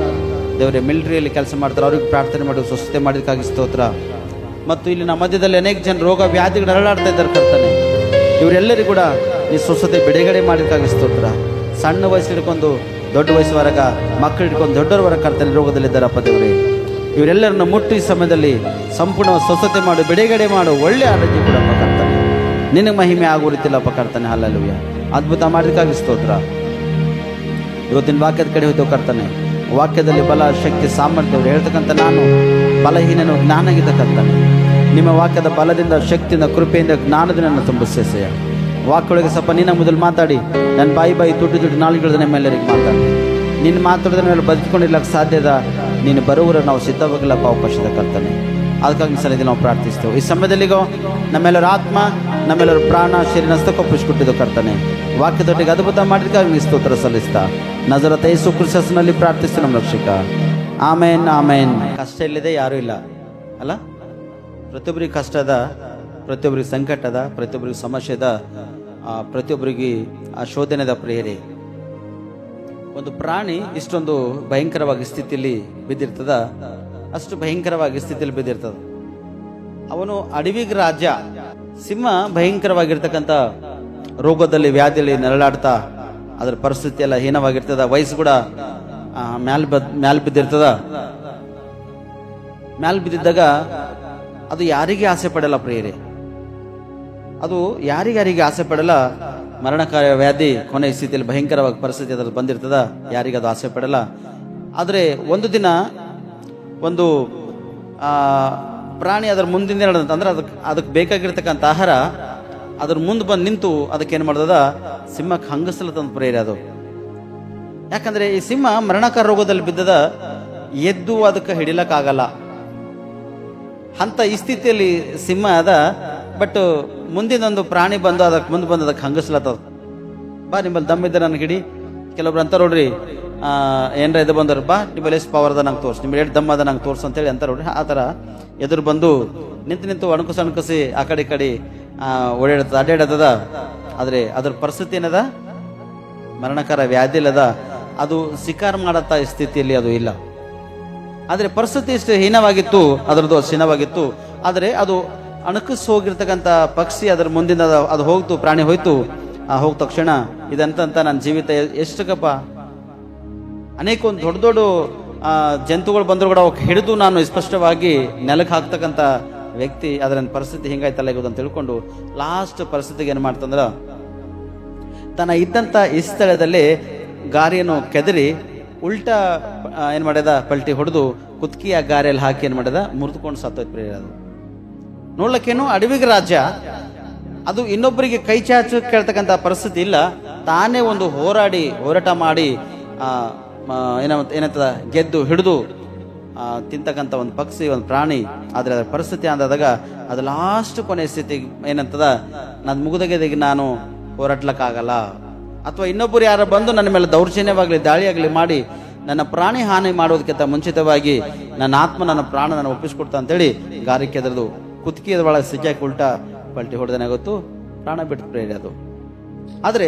ದೇವರೇ ಮಿಲಿಟರಿಯಲ್ಲಿ ಕೆಲಸ ಮಾಡ್ತಾರೆ, ಅವ್ರಿಗೆ ಪ್ರಾರ್ಥನೆ ಮಾಡಿ ಸ್ವಸ್ಥತೆ ಮಾಡಿದಕ್ಕಾಗಿ ಸ್ತೋತ್ರ. ಮತ್ತು ಇಲ್ಲಿ ನಮ್ಮ ಮಧ್ಯದಲ್ಲಿ ಅನೇಕ ಜನ ರೋಗ ವ್ಯಾಧಿಗಳು ಹರಳಾಡ್ತಾ ಇದ್ದಾರೆ ಕರ್ತನೆ. ಇವರೆಲ್ಲರಿಗೂ ಕೂಡ ನೀ ಸ್ವಸ್ಥತೆ ಬಿಡುಗಡೆ ಮಾಡಿದಕ್ಕಾಗಿ ಸ್ತೋತ್ರ. ಸಣ್ಣ ವಯಸ್ಸು ಹಿಡ್ಕೊಂಡು ದೊಡ್ಡ ವಯಸ್ಸುವರೆಗ ಮಕ್ಕಳು ಹಿಡ್ಕೊಂಡು ದೊಡ್ಡವರವರೆಗೆ ಕರ್ತನೆ ರೋಗದಲ್ಲಿದ್ದಾರಪ್ಪ ದೇವರೇ. ಇವರೆಲ್ಲರನ್ನು ಮುಟ್ಟಿ ಸಮಯದಲ್ಲಿ ಸಂಪೂರ್ಣ ಸ್ವಸ್ಥತೆ ಮಾಡು, ಬಿಡುಗಡೆ ಮಾಡು, ಒಳ್ಳೆ ಆರೋಗ್ಯ ಕೊಡಪ್ಪ ಕರ್ತನೆ. ನಿನಗೆ ಮಹಿಮೆ ಆಗೋ ರೀತಿಲ್ಲಪ್ಪ ಕರ್ತನೆ. ಹಲ್ಲೆಲೂಯ. ಅದ್ಭುತ ಮಾಡಿದಕ್ಕಾಗಿ ಸ್ತೋತ್ರ. ಇವತ್ತಿನ ವಾಕ್ಯದ ಕಡೆ ಹೋಯ್ತು ಕರ್ತನೆ. ವಾಕ್ಯದಲ್ಲಿ ಬಲ ಶಕ್ತಿ ಸಾಮರ್ಥ್ಯವರು ಹೇಳ್ತಕ್ಕಂಥ ನಾನು ಬಲಹೀನನು ಜ್ಞಾನಗಿದ್ದ ಕರ್ತನೆ. ನಿಮ್ಮ ವಾಕ್ಯದ ಬಲದಿಂದ ಶಕ್ತಿಯಿಂದ ಕೃಪೆಯಿಂದ ಜ್ಞಾನದಿಂದ ತುಂಬಿಸೇಸಯ್ಯ. ವಾಕ್ಯೊಳಗೆ ಸ್ವಲ್ಪ ನಿನ್ನ ಮೊದಲು ಮಾತಾಡಿ. ನನ್ನ ಬಾಯಿ ತುಟಿ ನಾಳುಗಳು ನಮ್ಮೆಲ್ಲರಿಗೆ ಮಾತಾಡಿ. ನಿನ್ನ ಮಾತಾಡಿದ್ರೆ ಮೇಲೆ ಬದುಕೊಂಡಿರ್ಲಕ್ಕೆ ಸಾಧ್ಯದ. ನೀನು ಬರುವರ ನಾವು ಸಿದ್ಧವಾಗಲಕ್ಕ ಅವಕಾಶದ ಕರ್ತನೆ. ಅದಕ್ಕಾಗಿ ಸಲ ನಾವು ಪ್ರಾರ್ಥಿಸ್ತೇವೆ. ಈ ಸಮಯದಲ್ಲಿಗೋ ನಮ್ಮೆಲ್ಲರ ಆತ್ಮ, ನಮ್ಮೆಲ್ಲರ ಪ್ರಾಣ, ಶರೀರ ಹಸ್ತಕ್ಕೊಪ್ಪಿಸಿಕೊಟ್ಟಿದ್ದು ಕರ್ತನೆ. ವಾಕ್ಯದೊಟ್ಟಿಗೆ ಅದ್ಭುತ ಮಾಡಿದಕ್ಕಾಗಿ ಸ್ತೋತ್ರ ಸಲ್ಲಿಸ್ತಾ ನಜರೇತ ಯೇಸು ಕ್ರಿಸ್ತನಲ್ಲಿ ಪ್ರಾರ್ಥಿಸ್ತು ನಮ್ಮ ರಕ್ಷಕ. ಆಮೇನ್ ಆಮೇನ್. ಕಷ್ಟ ಇಲ್ಲದೆ ಯಾರೂ ಇಲ್ಲ ಅಲ್ಲ. ಪ್ರತಿಯೊಬ್ಬರಿಗೆ ಕಷ್ಟ ಅದ, ಪ್ರತಿಯೊಬ್ಬರಿಗೆ ಸಂಕಟ ಅದ, ಪ್ರತಿಯೊಬ್ಬರಿಗೆ ಸಮಸ್ಯೆ ಅದ, ಪ್ರತಿಯೊಬ್ಬರಿಗೆ ಆ ಶೋಧನೆದ ಪ್ರಿಯರೇ. ಒಂದು ಪ್ರಾಣಿ ಇಷ್ಟೊಂದು ಭಯಂಕರವಾಗಿ ಸ್ಥಿತಿಯಲ್ಲಿ ಬಿದ್ದಿರ್ತದ, ಅಷ್ಟು ಭಯಂಕರವಾಗಿ ಸ್ಥಿತಿಯಲ್ಲಿ ಬಿದ್ದಿರ್ತದ. ಅವನು ಅಡವಿಗೆ ರಾಜ. ಸಿಂಹ ಭಯಂಕರವಾಗಿರ್ತಕ್ಕಂಥ ರೋಗದಲ್ಲಿ, ವ್ಯಾಧಿಯಲ್ಲಿ ನರಳಾಡ್ತಾ ಅದರ ಪರಿಸ್ಥಿತಿ ಎಲ್ಲ ಹೀನವಾಗಿರ್ತದ. ವಯಸ್ಸು ಕೂಡ ಮ್ಯಾಲ್ ಬಿದ್ದಿರ್ತದ. ಮ್ಯಾಲ್ ಬಿದ್ದಿದ್ದಾಗ ಅದು ಯಾರಿಗೆ ಆಸೆ ಪಡಲ್ಲ ಪ್ರಿಯರೇ. ಅದು ಯಾರಿಗಾರಿಗೆ ಆಸೆ ಪಡಲ್ಲ. ಮರಣಕಾರಿ ವ್ಯಾಧಿ ಕೊನೆ ಸ್ಥಿತಿಯಲ್ಲಿ ಭಯಂಕರವಾಗಿ ಪರಿಸ್ಥಿತಿ ಅದ್ರಲ್ಲಿ ಬಂದಿರ್ತದ. ಯಾರಿಗೆ ಅದು ಆಸೆ ಪಡಲ್ಲ. ಆದರೆ ಒಂದು ದಿನ ಒಂದು ಪ್ರಾಣಿ ಅದರ ಮುಂದಿನ ಅಂದ್ರೆ ಅದಕ್ಕೆ ಬೇಕಾಗಿರ್ತಕ್ಕಂಥ ಆಹಾರ ಅದ್ರ ಮುಂದೆ ಬಂದು ನಿಂತು ಅದಕ್ಕೆ ಏನು ಮಾಡ್ದದ, ಸಿಂಹಕ್ಕೆ ಹಂಗಸ್ಲತ್ತಂತ ಪ್ರೇರೆ ಅದು. ಯಾಕಂದ್ರೆ ಈ ಸಿಂಹ ಮರಣಕಾರ ರೋಗದಲ್ಲಿ ಬಿದ್ದದ, ಎದ್ದು ಅದಕ್ಕೆ ಹಿಡಿಲಕ್ಕಾಗಲ್ಲ ಅಂತ ಈ ಸ್ಥಿತಿಯಲ್ಲಿ ಸಿಂಹ ಅದ. ಬಟ್ ಮುಂದಿನೊಂದು ಪ್ರಾಣಿ ಬಂದು ಅದಕ್ಕೆ ಮುಂದೆ ಬಂದು ಅದಕ್ಕೆ ಹಂಗಸ್ಲತ್ತದ. ಬಾ ನಿಮ್ಮಲ್ಲಿ ದಮ್ಮಿದ್ದ ನನಗೆ ಹಿಡಿ. ಕೆಲವೊಬ್ರು ಅಂತಾರ ನೋಡ್ರಿ, ಏನ್ರ ಇದು ಬಂದವ್ರು, ಬಾ ನಿಮ್ಮಲ್ಲಿ ಎಷ್ಟು ಪವರ್ ಅದ ನಂಗೆ ತೋರ್ಸು, ನಿಮ್ಗೆ ಎಷ್ಟು ದಮ್ಮ ಅದ ನಂಗೆ ತೋರ್ಸು ಅಂತೇಳಿ ಅಂತಾರ ನೋಡ್ರಿ. ಆ ಥರ ಎದುರು ಬಂದು ನಿಂತು ಅಣಕಸಿ ಆ ಕಡೆ ಈ ಕಡೆ ಅಡ್ಡಾಡದ. ಆದ್ರೆ ಅದ್ರ ಪರಿಸ್ಥಿತಿ ಏನದ, ಮರಣಕರ ವ್ಯಾಧಿ ಇಲ್ಲದ. ಅದು ಶಿಕಾರ ಮಾಡತ್ತ ಸ್ಥಿತಿಯಲ್ಲಿ ಅದು ಇಲ್ಲ. ಆದ್ರೆ ಪರಿಸ್ಥಿತಿ ಇಷ್ಟು ಹೀನವಾಗಿತ್ತು, ಅದರದ್ದು ಹೀನವಾಗಿತ್ತು. ಆದ್ರೆ ಅದು ಅಣಕಸ್ ಹೋಗಿರ್ತಕ್ಕಂಥ ಪಕ್ಷಿ ಅದರ ಮುಂದಿನ ಅದು ಹೋಗ್ತು, ಪ್ರಾಣಿ ಹೋಯ್ತು. ಹೋದ ತಕ್ಷಣ ಇದಂತ ನನ್ನ ಜೀವಿತ ಎಷ್ಟಕ್ಕಪ್ಪ, ಅನೇಕ ಒಂದು ದೊಡ್ಡ ದೊಡ್ಡ ಜಂತುಗಳು ಬಂದ್ರು ಕೂಡ ಅವಕ್ಕೆ ಹಿಡಿದು ನಾನು ಸ್ಪಷ್ಟವಾಗಿ ನೆಲಕ್ಕೆ ಹಾಕ್ತಕ್ಕಂಥ ವ್ಯಕ್ತಿ. ಅದರ ಪರಿಸ್ಥಿತಿ ಹಿಂಗಾಯ್ತಲ್ಲ ಇಗೋದು ಅಂತ ತಿಳ್ಕೊಂಡು ಲಾಸ್ಟ್ ಪರಿಸ್ಥಿತಿಗೆ ಏನು ಮಾಡ್ತಂದ್ರ, ತನ್ನ ಇದ್ದಂಥ ಈ ಸ್ಥಳದಲ್ಲಿ ಗಾರಿಯನ್ನು ಕೆದರಿ ಉಲ್ಟಾ ಏನ್ ಮಾಡ್ಯದ, ಪಲ್ಟಿ ಹೊಡೆದು ಕುತ್ಕಿ ಆ ಗಾರಿಯಲ್ಲಿ ಹಾಕಿ ಏನ್ ಮಾಡ್ಯದ, ಮುರಿದುಕೊಂಡು ಸತ್ತೋಯ್ತು ಪ್ರಿಯ. ಅದು ನೋಡ್ಲಕ್ಕೇನು ಅಡವಿಗೆ ರಾಜ್ಯ, ಅದು ಇನ್ನೊಬ್ಬರಿಗೆ ಕೈ ಚಾಚು ಕೇಳ್ತಕ್ಕಂಥ ಪರಿಸ್ಥಿತಿ ಇಲ್ಲ. ತಾನೇ ಒಂದು ಹೋರಾಟ ಮಾಡಿ ಏನಂತದ ಗೆದ್ದು ಹಿಡಿದು ತಿಂತಕ್ಕಂಥ ಒಂದು ಪಕ್ಷಿ, ಒಂದು ಪ್ರಾಣಿ. ಆದ್ರೆ ಅದರ ಪರಿಸ್ಥಿತಿ ಅಂದಾಗ ಅದು ಲಾಸ್ಟ್ ಕೊನೆ ಸ್ಥಿತಿ ಏನಂತದ, ನಾನು ಮುಗಿದಗೆದಿಗೆ ನಾನು ಹೋರಾಡ್ಲಕ್ಕಾಗಲ್ಲ, ಅಥವಾ ಇನ್ನೊಬ್ಬರು ಯಾರು ಬಂದು ನನ್ನ ಮೇಲೆ ದೌರ್ಜನ್ಯವಾಗಲಿ ದಾಳಿಯಾಗಲಿ ಮಾಡಿ ನನ್ನ ಪ್ರಾಣಿ ಹಾನಿ ಮಾಡೋದಕ್ಕಿಂತ ಮುಂಚಿತವಾಗಿ ನನ್ನ ಆತ್ಮ ನನ್ನ ಪ್ರಾಣ ನಾನು ಒಪ್ಪಿಸ್ಕೊಡ್ತಾ ಅಂತೇಳಿ ಗಾರಿಕೆ ಅದರದು ಕುತ್ತಿಗೆದ ಒಳಗೆ ಸಿಕ್ಕಾಕಿ ಉಲ್ಟಾ ಪಲ್ಟಿ ಹೊಡೆದನೇ ಗೊತ್ತು, ಪ್ರಾಣ ಬಿಟ್ಟು ಪ್ರೇರಿ ಅದು. ಆದ್ರೆ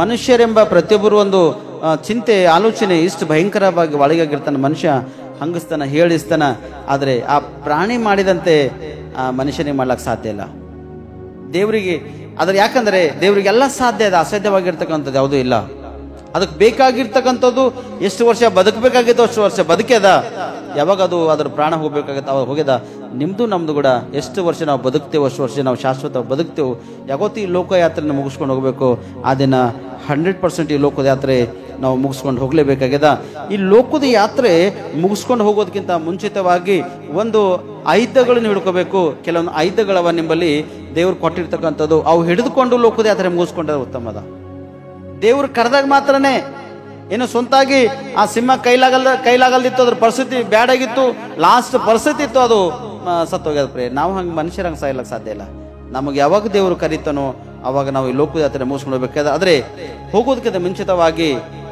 ಮನುಷ್ಯರೆಂಬ ಪ್ರತಿಯೊಬ್ಬರು ಒಂದು ಚಿಂತೆ ಆಲೋಚನೆ ಇಷ್ಟು ಭಯಂಕರವಾಗಿ ಒಳಗಾಗಿರ್ತಾನೆ. ಮನುಷ್ಯ ಹಂಗಸ್ತಾನ, ಹೇಳಿಸ್ತಾನ. ಆದ್ರೆ ಆ ಪ್ರಾಣಿ ಮಾಡಿದಂತೆ ಆ ಮನುಷ್ಯನಿಗೆ ಮಾಡ್ಲಕ್ಕೆ ಸಾಧ್ಯ ಇಲ್ಲ ದೇವರಿಗೆ. ಅದ್ರ ಯಾಕಂದ್ರೆ ದೇವರಿಗೆಲ್ಲ ಸಾಧ್ಯ ಇದೆ, ಅಸಾಧ್ಯವಾಗಿರ್ತಕ್ಕಂಥದ್ದು ಯಾವುದೂ ಇಲ್ಲ. ಅದಕ್ಕೆ ಬೇಕಾಗಿರ್ತಕ್ಕಂಥದ್ದು ಎಷ್ಟು ವರ್ಷ ಬದುಕಬೇಕಾಗಿತ್ತು ಅಷ್ಟು ವರ್ಷ ಬದುಕ್ಯದ. ಯಾವಾಗ ಅದು ಅದ್ರ ಪ್ರಾಣ ಹೋಗ್ಬೇಕಾಗತ್ತೆ ಅವಾಗ ಹೋಗ್ಯದ. ನಿಮ್ದು ನಮ್ದು ಕೂಡ ಎಷ್ಟು ವರ್ಷ ನಾವು ಬದುಕ್ತೇವೆ ಅಷ್ಟು ವರ್ಷ ನಾವು ಶಾಶ್ವತ ಬದುಕ್ತೇವೆ. ಯಾವತ್ತೂ ಈ ಲೋಕಯಾತ್ರೆನ ಮುಗಿಸ್ಕೊಂಡು ಹೋಗ್ಬೇಕು. ಆ ದಿನ 100% ಈ ಲೋಕದ ಯಾತ್ರೆ ನಾವು ಮುಗಿಸ್ಕೊಂಡು ಹೋಗ್ಲೇಬೇಕಾಗ್ಯದ. ಈ ಲೋಕದ ಯಾತ್ರೆ ಮುಗಿಸ್ಕೊಂಡು ಹೋಗೋದಕ್ಕಿಂತ ಮುಂಚಿತವಾಗಿ ಒಂದು ಆಯುಧಗಳನ್ನು ಹಿಡ್ಕೋಬೇಕು. ಕೆಲವೊಂದು ಆಯುಧಗಳವ ನಿಮ್ಮಲ್ಲಿ ದೇವ್ರು ಕೊಟ್ಟಿರ್ತಕ್ಕಂಥದ್ದು, ಅವು ಹಿಡಿದುಕೊಂಡು ಲೋಕದ ಯಾತ್ರೆ ಮುಗಿಸ್ಕೊಂಡ್ರೆ ಉತ್ತಮದ. ದೇವ್ರು ಕರೆದಾಗ ಮಾತ್ರನೇ. ಏನು ಸ್ವಂತಾಗಿ ಆ ಸಿಂಹ ಕೈಲಾಗಲ್ದಿತ್ತು, ಅದ್ರ ಪರಿಸ್ಥಿತಿ ಬ್ಯಾಡಾಗಿತ್ತು, ಲಾಸ್ಟ್ ಪರಿಸ್ಥಿತಿ ಇತ್ತು, ಅದು ಸತ್ತೋಗ್ಯದ ಪ್ರಿಯ. ನಾವು ಹಂಗೆ ಮನುಷ್ಯರಂಗೆ ಸಾಯ್ಲಕ್ಕೆ ಸಾಧ್ಯ ಇಲ್ಲ. ನಮಗೆ ಯಾವಾಗ ದೇವರು ಕರೀತಾನೋ ಅವಾಗ ನಾವು ಈ ಲೋಕದ ಯಾತ್ರೆ ಮುಗಿಸ್ಕೊಂಡು ಹೋಗ್ಬೇಕಾದ. ಆದರೆ ಹೋಗೋದಕ್ಕಿಂತ ಮುಂಚಿತವಾಗಿ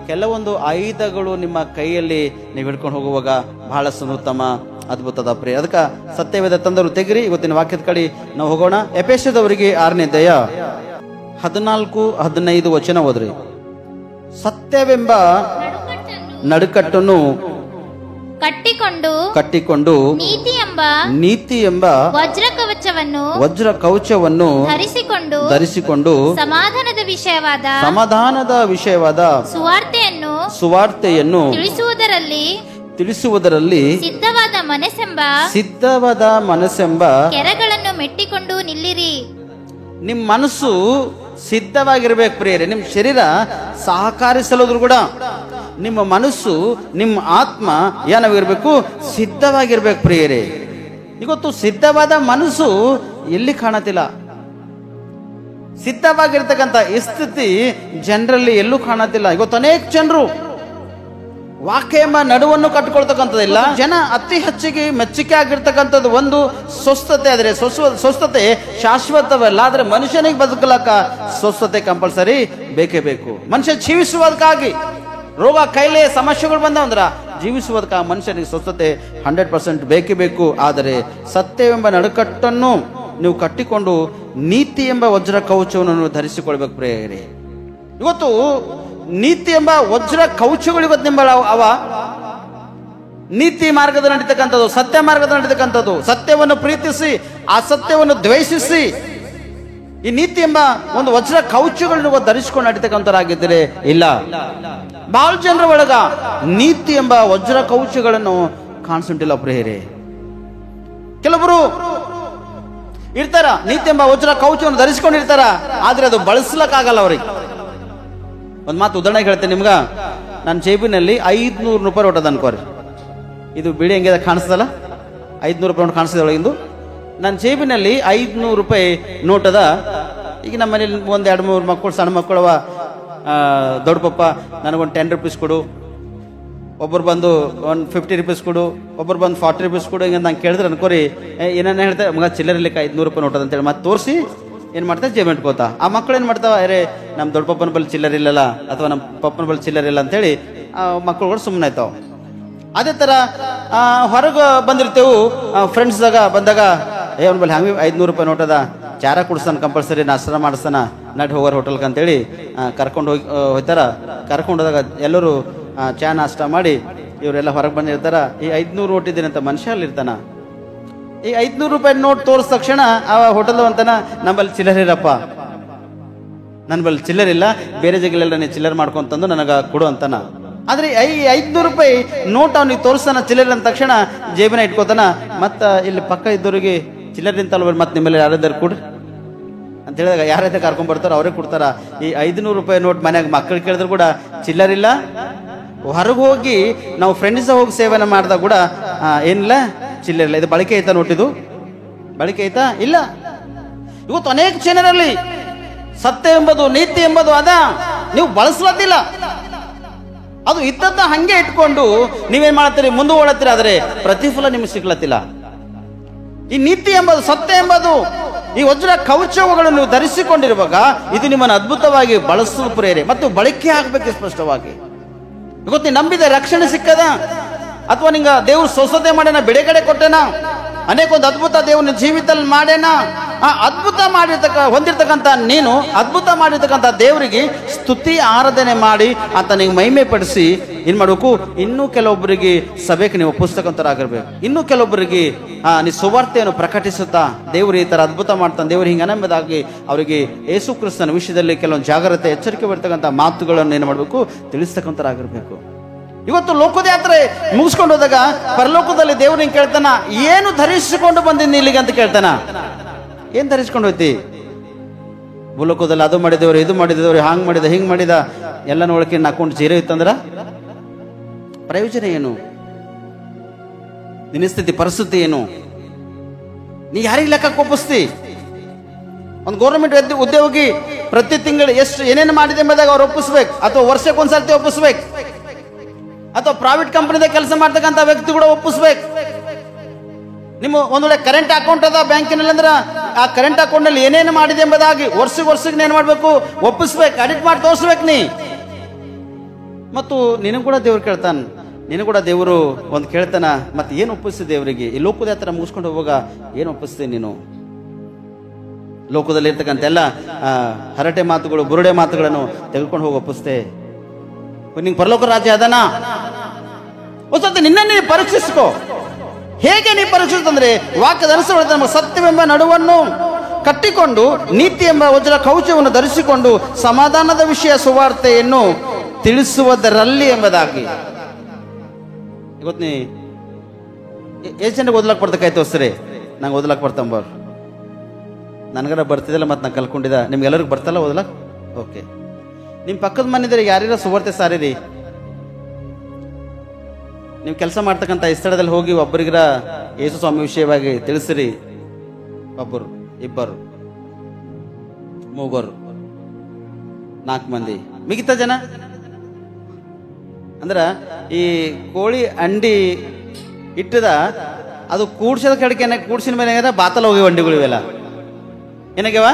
ಕೆಲವೊಂದು ಆಯುಧಗಳು ನಿಮ್ಮ ಕೈಯಲ್ಲಿ ನೀವು ಹಿಡ್ಕೊಂಡು ಹೋಗುವಾಗ ಬಹಳಷ್ಟು ಉತ್ತಮ ಅದ್ಭುತದ ಪ್ರಿಯ. ಅದಕ್ಕೆ ಸತ್ಯವೇದ ತಂದರು ತೆಗಿರಿ. ಇವತ್ತಿನ ವಾಕ್ಯದ ಕಡೆ ನಾವು ಹೋಗೋಣ. ಎಫೆಸದವರಿಗೆ 6ನೇ ಅಧ್ಯಾಯ 14-15 ವಚನ ಓದ್ರಿ. ಸತ್ಯವೆಂಬ ನಡುಕಟ್ಟನ್ನು ಕಟ್ಟಿಕೊಂಡು ನೀತಿ ಎಂಬ ವಜ್ರ ಕವಚವನ್ನು ಧರಿಸಿಕೊಂಡು ಸಮಾಧಾನದ ವಿಷಯವಾದ ಸುವಾರ್ತೆಯನ್ನು ತಿಳಿಸುವುದರಲ್ಲಿ ಸಿದ್ಧವಾದ ಮನಸ್ಸೆಂಬ ಕೆರಗಳನ್ನು ಮೆಟ್ಟಿಕೊಂಡು ನಿಲ್ಲಿರಿ. ನಿಮ್ಮ ಮನಸ್ಸು ಸಿದ್ಧವಾಗಿರ್ಬೇಕು ಪ್ರಿಯರೇ. ನಿಮ್ಮ ಶರೀರ ಸಹಕರಿಸಲೋದ್ರು ಕೂಡ ನಿಮ್ಮ ಮನಸ್ಸು, ನಿಮ್ಮ ಆತ್ಮ ಏನಾಗಿರ್ಬೇಕು, ಸಿದ್ಧವಾಗಿರ್ಬೇಕು ಪ್ರಿಯರೇ. ಇವತ್ತು ಸಿದ್ಧವಾದ ಮನಸ್ಸು ಎಲ್ಲಿ ಕಾಣತಿಲ್ಲ. ಸಿದ್ಧವಾಗಿರ್ತಕ್ಕಂಥ ಈ ಸ್ಥಿತಿ ಜನರಲ್ಲಿ ಎಲ್ಲೂ ಕಾಣುತ್ತಿಲ್ಲ. ಇವತ್ತು ಅನೇಕ ಜನರು ವಾಕ್ಯ ಎಂಬ ನಡುವನ್ನು ಕಟ್ಟಿಕೊಳ್ತಕ್ಕಂಥದ್ದಿಲ್ಲ. ಜನ ಅತಿ ಹೆಚ್ಚಿಗೆ ಮೆಚ್ಚುಗೆ ಆಗಿರ್ತಕ್ಕಂಥದ್ದು ಒಂದು ಸ್ವಸ್ಥತೆ. ಆದರೆ ಸ್ವಸ್ಥತೆ ಶಾಶ್ವತವಲ್ಲ. ಆದರೆ ಮನುಷ್ಯನಿಗೆ ಬದುಕಲಕ್ಕ ಸ್ವಸ್ಥತೆ ಕಂಪಲ್ಸರಿ ಬೇಕೇ ಬೇಕು. ಮನುಷ್ಯ ಜೀವಿಸುವುದಕ್ಕಾಗಿ ರೋಗ ಕಾಯಿಲೆ ಸಮಸ್ಯೆಗಳು ಬಂದವಂದ್ರ ಜೀವಿಸುವುದಕ್ಕಾಗಿ ಮನುಷ್ಯನಿಗೆ ಸ್ವಸ್ಥತೆ 100% ಬೇಕೇ ಬೇಕು. ಆದರೆ ಸತ್ಯವೆಂಬ ನಡುಕಟ್ಟನ್ನು ನೀವು ಕಟ್ಟಿಕೊಂಡು ನೀತಿ ಎಂಬ ವಜ್ರ ಕವಚವನ್ನು ಧರಿಸಿಕೊಳ್ಬೇಕು ಪ್ರಿಯರೇ. ಇವತ್ತು ನೀತಿ ಎಂಬ ವಜ್ರ ಕವಚಗಳು ಇವತ್ತು ನಿಂಬ ಅವ ನೀತಿ ಮಾರ್ಗದ ನಡೀತಕ್ಕಂಥದ್ದು, ಸತ್ಯ ಮಾರ್ಗದ ನಡೀತಕ್ಕಂಥದ್ದು, ಸತ್ಯವನ್ನು ಪ್ರೀತಿಸಿ ಆ ಸತ್ಯವನ್ನು ದ್ವೇಷಿಸಿ ಈ ನೀತಿ ಎಂಬ ಒಂದು ವಜ್ರ ಕವಚಗಳನ್ನು ಧರಿಸಿಕೊಂಡು ನಡೀತಕ್ಕಂಥವರಾಗಿದ್ದರೆ ಇಲ್ಲ. ಬಹಳ ಜನರ ಒಳಗ ನೀತಿ ಎಂಬ ವಜ್ರ ಕವಚಗಳನ್ನು ಕಾಣಿಸುಂಟಿಲ್ಲ ಪ್ರಿಯರೇ. ಕೆಲವರು ಇರ್ತಾರ, ನೀತಿ ಎಂಬ ವಜ್ರ ಕವಚವನ್ನು ಧರಿಸಿಕೊಂಡಿರ್ತಾರ, ಆದ್ರೆ ಅದು ಬಳಸ್ಲಕ್ಕಾಗಲ್ಲ ಅವ್ರಿಗೆ. ಒಂದು ಮಾತು ಉದಾಹರಣೆ ಹೇಳ್ತೇನೆ ನಿಮ್ಗ. ನನ್ನ ಜೇಬಿನಲ್ಲಿ 500 ರೂಪಾಯಿ ನೋಟ್ ಅದ ಅನ್ಕೋರಿ. ಇದು ಬಿಡಿ ಹೆಂಗಿದೆ ಕಾಣಿಸ್ತಲ್ಲ, 500 ರೂಪಾಯಿ ನೋಟ್ ಕಾಣಿಸ್ತದೆ ಒಳಗಿಂದು. ನನ್ನ ಜೇಬಿನಲ್ಲಿ 500 ರೂಪಾಯಿ ನೋಟ್ ಅದ. ಈಗ ನಮ್ಮ ಮನೇಲಿ 1-2-3 ಮಕ್ಕಳು, ಸಣ್ಣ ಮಕ್ಕಳವ, ದೊಡ್ಡ ಪಪ್ಪ ನನಗೊಂದು 10 ರೂಪೀಸ್ ಕೊಡು, ಒಬ್ಬರು ಬಂದು ಒಂದು 50 ರೂಪೀಸ್ ಕೊಡು, ಒಬ್ಬರು ಬಂದು 40 ರೂಪೀಸ್ ಕೊಡು. ಹಿಂಗೆ ನಂಗೆ ಕೇಳಿದ್ರೆ ಅನ್ಕೋರಿ ಏನೇನು ಹೇಳ್ತಾರೆ, ಮಗ ಚಿಲ್ಲರಿಲಿಕ್ಕೆ 500 ರೂಪಾಯಿ ನೋಟ್ ಅಂತೇಳಿ ಮತ್ತೆ ತೋರಿಸಿ ಏನು ಮಾಡ್ತಾರೆ, ಜೇಬ್ ಇಟ್ಕೋತಾ. ಆ ಮಕ್ಕಳು ಏನು ಮಾಡ್ತಾವ, ಅರೆ ನಮ್ಮ ದೊಡ್ಡ ಪಪ್ಪನ ಬಳಿ ಚಿಲ್ಲರ್ ಇಲ್ಲಲ್ಲ, ಅಥವಾ ನಮ್ಮ ಪಪ್ಪನ ಬಳಿ ಚಿಲ್ಲರ್ ಇಲ್ಲ ಅಂತೇಳಿ ಮಕ್ಕಳುಗಳು ಸುಮ್ಮನೆ ಆಯ್ತಾವ. ಅದೇ ಥರ ಹೊರಗೆ ಬಂದಿರ್ತೇವು, ಫ್ರೆಂಡ್ಸ್ದಾಗ ಬಂದಾಗ ಅವ್ನ ಬಳಿ ಹಂಗೆ 500 ರೂಪಾಯಿ ನೋಟ್ ಅದ, ಚಾರ ಕುಡಿಸ್ತಾನೆ ಕಂಪಲ್ಸರಿ, ನಾಷ್ಟ ಮಾಡಿಸ್ತಾನ, ನಟ್ ಹೋಗೋರು ಹೋಟೆಲ್ಗೆ ಅಂತೇಳಿ ಕರ್ಕೊಂಡು ಹೋಗ್ತಾರ. ಕರ್ಕೊಂಡು ಹೋದಾಗ ಎಲ್ಲರೂ ಚಾ ನಾಷ್ಟ ಮಾಡಿ ಇವರೆಲ್ಲ ಹೊರಗೆ ಬಂದಿರ್ತಾರ. ಈ 500 ನೋಟ್ ಇದ್ದೀನಿ ಅಂತ ಮನುಷ್ಯ ಅಲ್ಲಿರ್ತಾನ. ಈ 500 ರೂಪಾಯಿ ನೋಟ್ ತೋರಿಸ ತಕ್ಷಣ ಆ ಹೋಟೆಲ್ ಅಂತಾನ, ನಮ್ಮಲ್ಲಿ ಚಿಲ್ಲರ್ ಇರಪ್ಪ, ನನ್ನ ಬಳಿ ಚಿಲ್ಲರ್ ಇಲ್ಲ, ಬೇರೆ ಜಾಗಲೆಲ್ಲ ನೀನು ಚಿಲ್ಲರ್ ಮಾಡ್ಕೊಂತಂದು ನನಗೆ ಕೊಡು ಅಂತಾನ. ಆದ್ರೆ 500 ರೂಪಾಯಿ ನೋಟ್ ಅವ್ನಿಗೆ ತೋರಿಸ್ತಾನ ಚಿಲ್ಲರ್ ಅಂದ ತಕ್ಷಣ ಜೇಬಿನ ಇಟ್ಕೋತಾನ. ಮತ್ತ ಇಲ್ಲಿ ಪಕ್ಕ ಇದ್ದವ್ರಿಗೆ ಚಿಲ್ಲರ್ ನಿಂತಲ್ವ, ಮತ್ತೆ ನಿಮ್ಮಲ್ಲಿ ಯಾರಾದ್ರೂ ಕೊಡ್ರಿ ಅಂತ ಹೇಳಿದಾಗ ಯಾರೈತೆ ಕರ್ಕೊಂಡ್ ಬರ್ತಾರೋ ಅವರೇ ಕೊಡ್ತಾರ. ಈ 500 ರೂಪಾಯಿ ನೋಟ್ ಮನ್ಯಾಗ ಮಕ್ಕಳು ಕೇಳಿದ್ರು ಕೂಡ ಚಿಲ್ಲರ್ ಇಲ್ಲ. ಹೊರಗೆ ಹೋಗಿ ನಾವು ಫ್ರೆಂಡ್ಸ್ ಹೋಗಿ ಸೇವನೆ ಮಾಡಿದಾಗ ಕೂಡ ಏನಿಲ್ಲ, ಚಿಲ್ಲರ್ ಇಲ್ಲ. ಇದು ಬಳಕೆ ಐತಾ ನೋಟಿದು? ಬಳಕೆ ಐತಾ? ಇಲ್ಲ. ಇವತ್ತು ಅನೇಕ ಜನರಲ್ಲಿ ಸತ್ಯ ಎಂಬುದು, ನೀತಿ ಎಂಬುದು ಅದ ನೀವು ಬಳಸ್ಲತ್ತಿಲ್ಲ. ಅದು ಇದ್ದದ್ದ ಹಂಗೆ ಇಟ್ಕೊಂಡು ನೀವೇನ್ ಮಾಡ್ತೀರಿ, ಮುಂದುವಳತ್ತೀರಿ. ಆದರೆ ಪ್ರತಿಫಲ ನಿಮ್ಗೆ ಸಿಗ್ಲತ್ತಿಲ್ಲ. ಈ ನೀತಿ ಎಂಬುದು, ಸತ್ಯ ಎಂಬುದು, ಈ ವಜ್ರ ಕವಚಗಳನ್ನು ನೀವು ಧರಿಸಿಕೊಂಡಿರುವಾಗ ಇದು ನಿಮ್ಮನ್ನು ಅದ್ಭುತವಾಗಿ ಬಳಸುವ ಪ್ರೇರೆ ಮತ್ತು ಬಳಕೆ ಆಗ್ಬೇಕು ಸ್ಪಷ್ಟವಾಗಿ. ಇವತ್ತು ನಂಬಿದ ರಕ್ಷಣೆ ಸಿಕ್ಕದ, ಅಥವಾ ನಿಂಗ ದೇವ್ರು ಸ್ವಸ್ಥತೆ ಮಾಡ್ಯಾನ, ಬಿಡುಗಡೆ ಕೊಟ್ಟೇನ, ಅನೇಕ ಒಂದು ಅದ್ಭುತ ದೇವ್ರನ್ನ ಜೀವಿತದಲ್ಲಿ ಮಾಡ್ಯಾನ. ಆ ಅದ್ಭುತ ಹೊಂದಿರ್ತಕ್ಕಂಥ ನೀನು ಅದ್ಭುತ ಮಾಡಿರ್ತಕ್ಕಂಥ ದೇವರಿಗೆ ಸ್ತುತಿ ಆರಾಧನೆ ಮಾಡಿ ಆತನಿಗೆ ಮಹಿಮೆ ಪಡಿಸಿ ಏನ್ ಮಾಡ್ಬೇಕು, ಇನ್ನೂ ಕೆಲವೊಬ್ಬರಿಗೆ ಸಭೆಗೆ ನೀವು ಪುಸ್ತಕಂತರಾಗಿರ್ಬೇಕು. ಇನ್ನೂ ಕೆಲವೊಬ್ಬರಿಗೆ ನೀ ಸುವಾರ್ತೆಯನ್ನು ಪ್ರಕಟಿಸುತ್ತಾ ದೇವರು ಈ ತರ ಅದ್ಭುತ ಮಾಡ್ತಾನೆ, ದೇವರು ಹಿಂಗೆ ಅನಂಬದಾಗಿ ಅವರಿಗೆ ಯೇಸು ಕ್ರಿಸ್ತನ ವಿಷಯದಲ್ಲಿ ಕೆಲವೊಂದು ಜಾಗ್ರತೆ, ಎಚ್ಚರಿಕೆ ಬರ್ತಕ್ಕಂಥ ಮಾತುಗಳನ್ನು ಏನು ಮಾಡಬೇಕು, ತಿಳಿಸ್ತಕ್ಕಂಥರಾಗಿರ್ಬೇಕು. ಇವತ್ತು ಲೋಕದ ಯಾತ್ರೆ ಮುಗಿಸ್ಕೊಂಡು ಹೋದಾಗ ಪರಲೋಕದಲ್ಲಿ ದೇವ್ರು ಹಿಂಗೆ ಕೇಳ್ತಾನ, ಏನು ಧರಿಸಿಕೊಂಡು ಬಂದಿನಿ ಇಲ್ಲಿಗೆ ಅಂತ ಕೇಳ್ತಾನ. ಏನ್ ಧರಿಸ್ಕೊಂಡು ಹೋಯ್ತಿ? ಭೂಲೋಕದಲ್ಲಿ ಅದು ಮಾಡಿದವ್ರು, ಇದು ಮಾಡಿದವ್ರು, ಹಾಂಗ್ ಮಾಡಿದ, ಹಿಂಗ್ ಮಾಡಿದ, ಎಲ್ಲ ನೋಡಕ್ಕೆ ಅಕೌಂಟ್ ಜೀರೋ ಇತ್ತಂದ್ರ ಪ್ರಯೋಜನ ಏನು? ನಿನ್ನ ಸ್ಥಿತಿ ಪರಿಸ್ಥಿತಿ ಏನು? ನೀ ಯಾರಿಗೆ ಲೆಕ್ಕಕ್ಕೆ ಒಪ್ಪಿಸ್ತಿ? ಒಂದು ಗೌರ್ಮೆಂಟ್ ಉದ್ಯೋಗಿ ಪ್ರತಿ ತಿಂಗಳು ಎಷ್ಟು ಏನೇನು ಮಾಡಿದೆ ಎಂಬುದಾಗ ಅವ್ರು ಒಪ್ಪಿಸ್ಬೇಕು, ಅಥವಾ ವರ್ಷಕ್ಕೊಂದ್ಸರ್ತಿ ಒಪ್ಪಿಸ್ಬೇಕು, ಅಥವಾ ಪ್ರೈವೇಟ್ ಕಂಪನಿದಾಗ ಕೆಲಸ ಮಾಡ್ತಕ್ಕಂಥ ವ್ಯಕ್ತಿ ಕೂಡ ಒಪ್ಪಿಸ್ಬೇಕು. ನಿಮ್ಮ ಒಂದು ವೇಳೆ ಕರೆಂಟ್ ಅಕೌಂಟ್ ಅದ ಬ್ಯಾಂಕಿನಲ್ಲಿ ಅಂದ್ರೆ ಆ ಕರೆಂಟ್ ಅಕೌಂಟ್ ನಲ್ಲಿ ಏನೇನು ಮಾಡಿದೆ ಎಂಬುದಾಗಿ ವರ್ಷಕ್ಕೆ ಏನ್ ಮಾಡ್ಬೇಕು, ಒಪ್ಪಿಸ್ಬೇಕು, ಅಡಿಟ್ ಮಾಡಿ ತೋರಿಸ್ಬೇಕು ನೀ. ಮತ್ತು ನಿನಗೂ ಕೂಡ ದೇವ್ರು ಕೇಳ್ತಾನ, ನಿನಗೂ ಕೂಡ ದೇವರು ಒಂದು ಕೇಳ್ತಾನ, ಮತ್ತೆ ಏನು ಒಪ್ಪಿಸ್ತಿ ದೇವರಿಗೆ? ಈ ಲೋಕದ ಯಾತ್ರೆ ಮುಗಿಸ್ಕೊಂಡು ಹೋಗುವಾಗ ಏನು ಒಪ್ಪಿಸ್ತೀನಿ ನೀನು? ಲೋಕದಲ್ಲಿ ಇರ್ತಕ್ಕಂಥ ಎಲ್ಲ ಹರಟೆ ಮಾತುಗಳು, ಬುರುಡೆ ಮಾತುಗಳನ್ನು ತೆಗೆದುಕೊಂಡು ಹೋಗಿ ಒಪ್ಪಿಸ್ತೆ? ನಿಂಗೆ ಪರಲೋಕ ರಾಜ್ಯ ಅದನಾ? ಒಂದ್ಸತಿ ನಿನ್ನೇ ಪರೀಕ್ಷಿಸ್ಕೋ. ಹೇಗೆ ನೀ ಪರೀಕ್ಷಿಸ್ತಂದ್ರೆ ವಾಕ್ಯದ ಅನುಸರಿಸಿ ನಮ್ಮ ಸತ್ಯವೆಂಬ ನಡುವನ್ನು ಕಟ್ಟಿಕೊಂಡು ನೀತಿ ಎಂಬ ವಜ್ರ ಕವಚವನ್ನು ಧರಿಸಿಕೊಂಡು ಸಮಾಧಾನದ ವಿಷಯ ಸುವಾರ್ತೆಯನ್ನು ತಿಳಿಸುವುದರಲ್ಲಿ ಎಂಬುದಾಗಿ. ಇವತ್ತು ನೀ ಎಷ್ಟು ಜನಕ್ಕೆ ಓದ್ಲಕ್ಕೆ ಬರ್ತಕಾಯ್ತು ಸರಿ? ನಂಗೆ ಓದ್ಲಕ್ಕೆ ಬರ್ತಂಬರ್, ನನಗರ ಬರ್ತಿದ್ದಲ್ಲ, ಮತ್ತೆ ನಾನು ಕಲ್ಕೊಂಡಿದ್ದ. ನಿಮ್ಗೆಲ್ಲರಿಗೂ ಬರ್ತಲ್ಲ ಓದ್ಲಕ್? ಓಕೆ. ನಿಮ್ಮ ಪಕ್ಕದ ಮನೆದ್ರೆ ಯಾರ್ಯಾರ ಸುವಾರ್ತೆ ಸಾರಿರಿ. ನೀವು ಕೆಲಸ ಮಾಡ್ತಕ್ಕಂಥ ಈ ಸ್ಥಳದಲ್ಲಿ ಹೋಗಿ ಒಬ್ಬರಿಗರ ಯೇಸು ಸ್ವಾಮಿ ವಿಷಯವಾಗಿ ತಿಳಿಸಿರಿ. ಒಬ್ಬರು ಇಬ್ಬರು ಮೂಗೋರು 4 ಮಂದಿ, ಮಿಗಿತ ಜನ ಅಂದ್ರ ಈ ಕೋಳಿ ಅಂಡಿ ಇಟ್ಟದ ಅದು ಕೂಡ್ಸದ ಕಡೆಗೆ ಕೂಡ್ಸಿನ ಮೇಲೆ ಏನಾರ ಬಾತಲ್ ಹೋಗ್ಯಾವ ಅಂಡಿಗಳು ಇವೆಲ್ಲ ಏನಾಗ್ಯಾವ,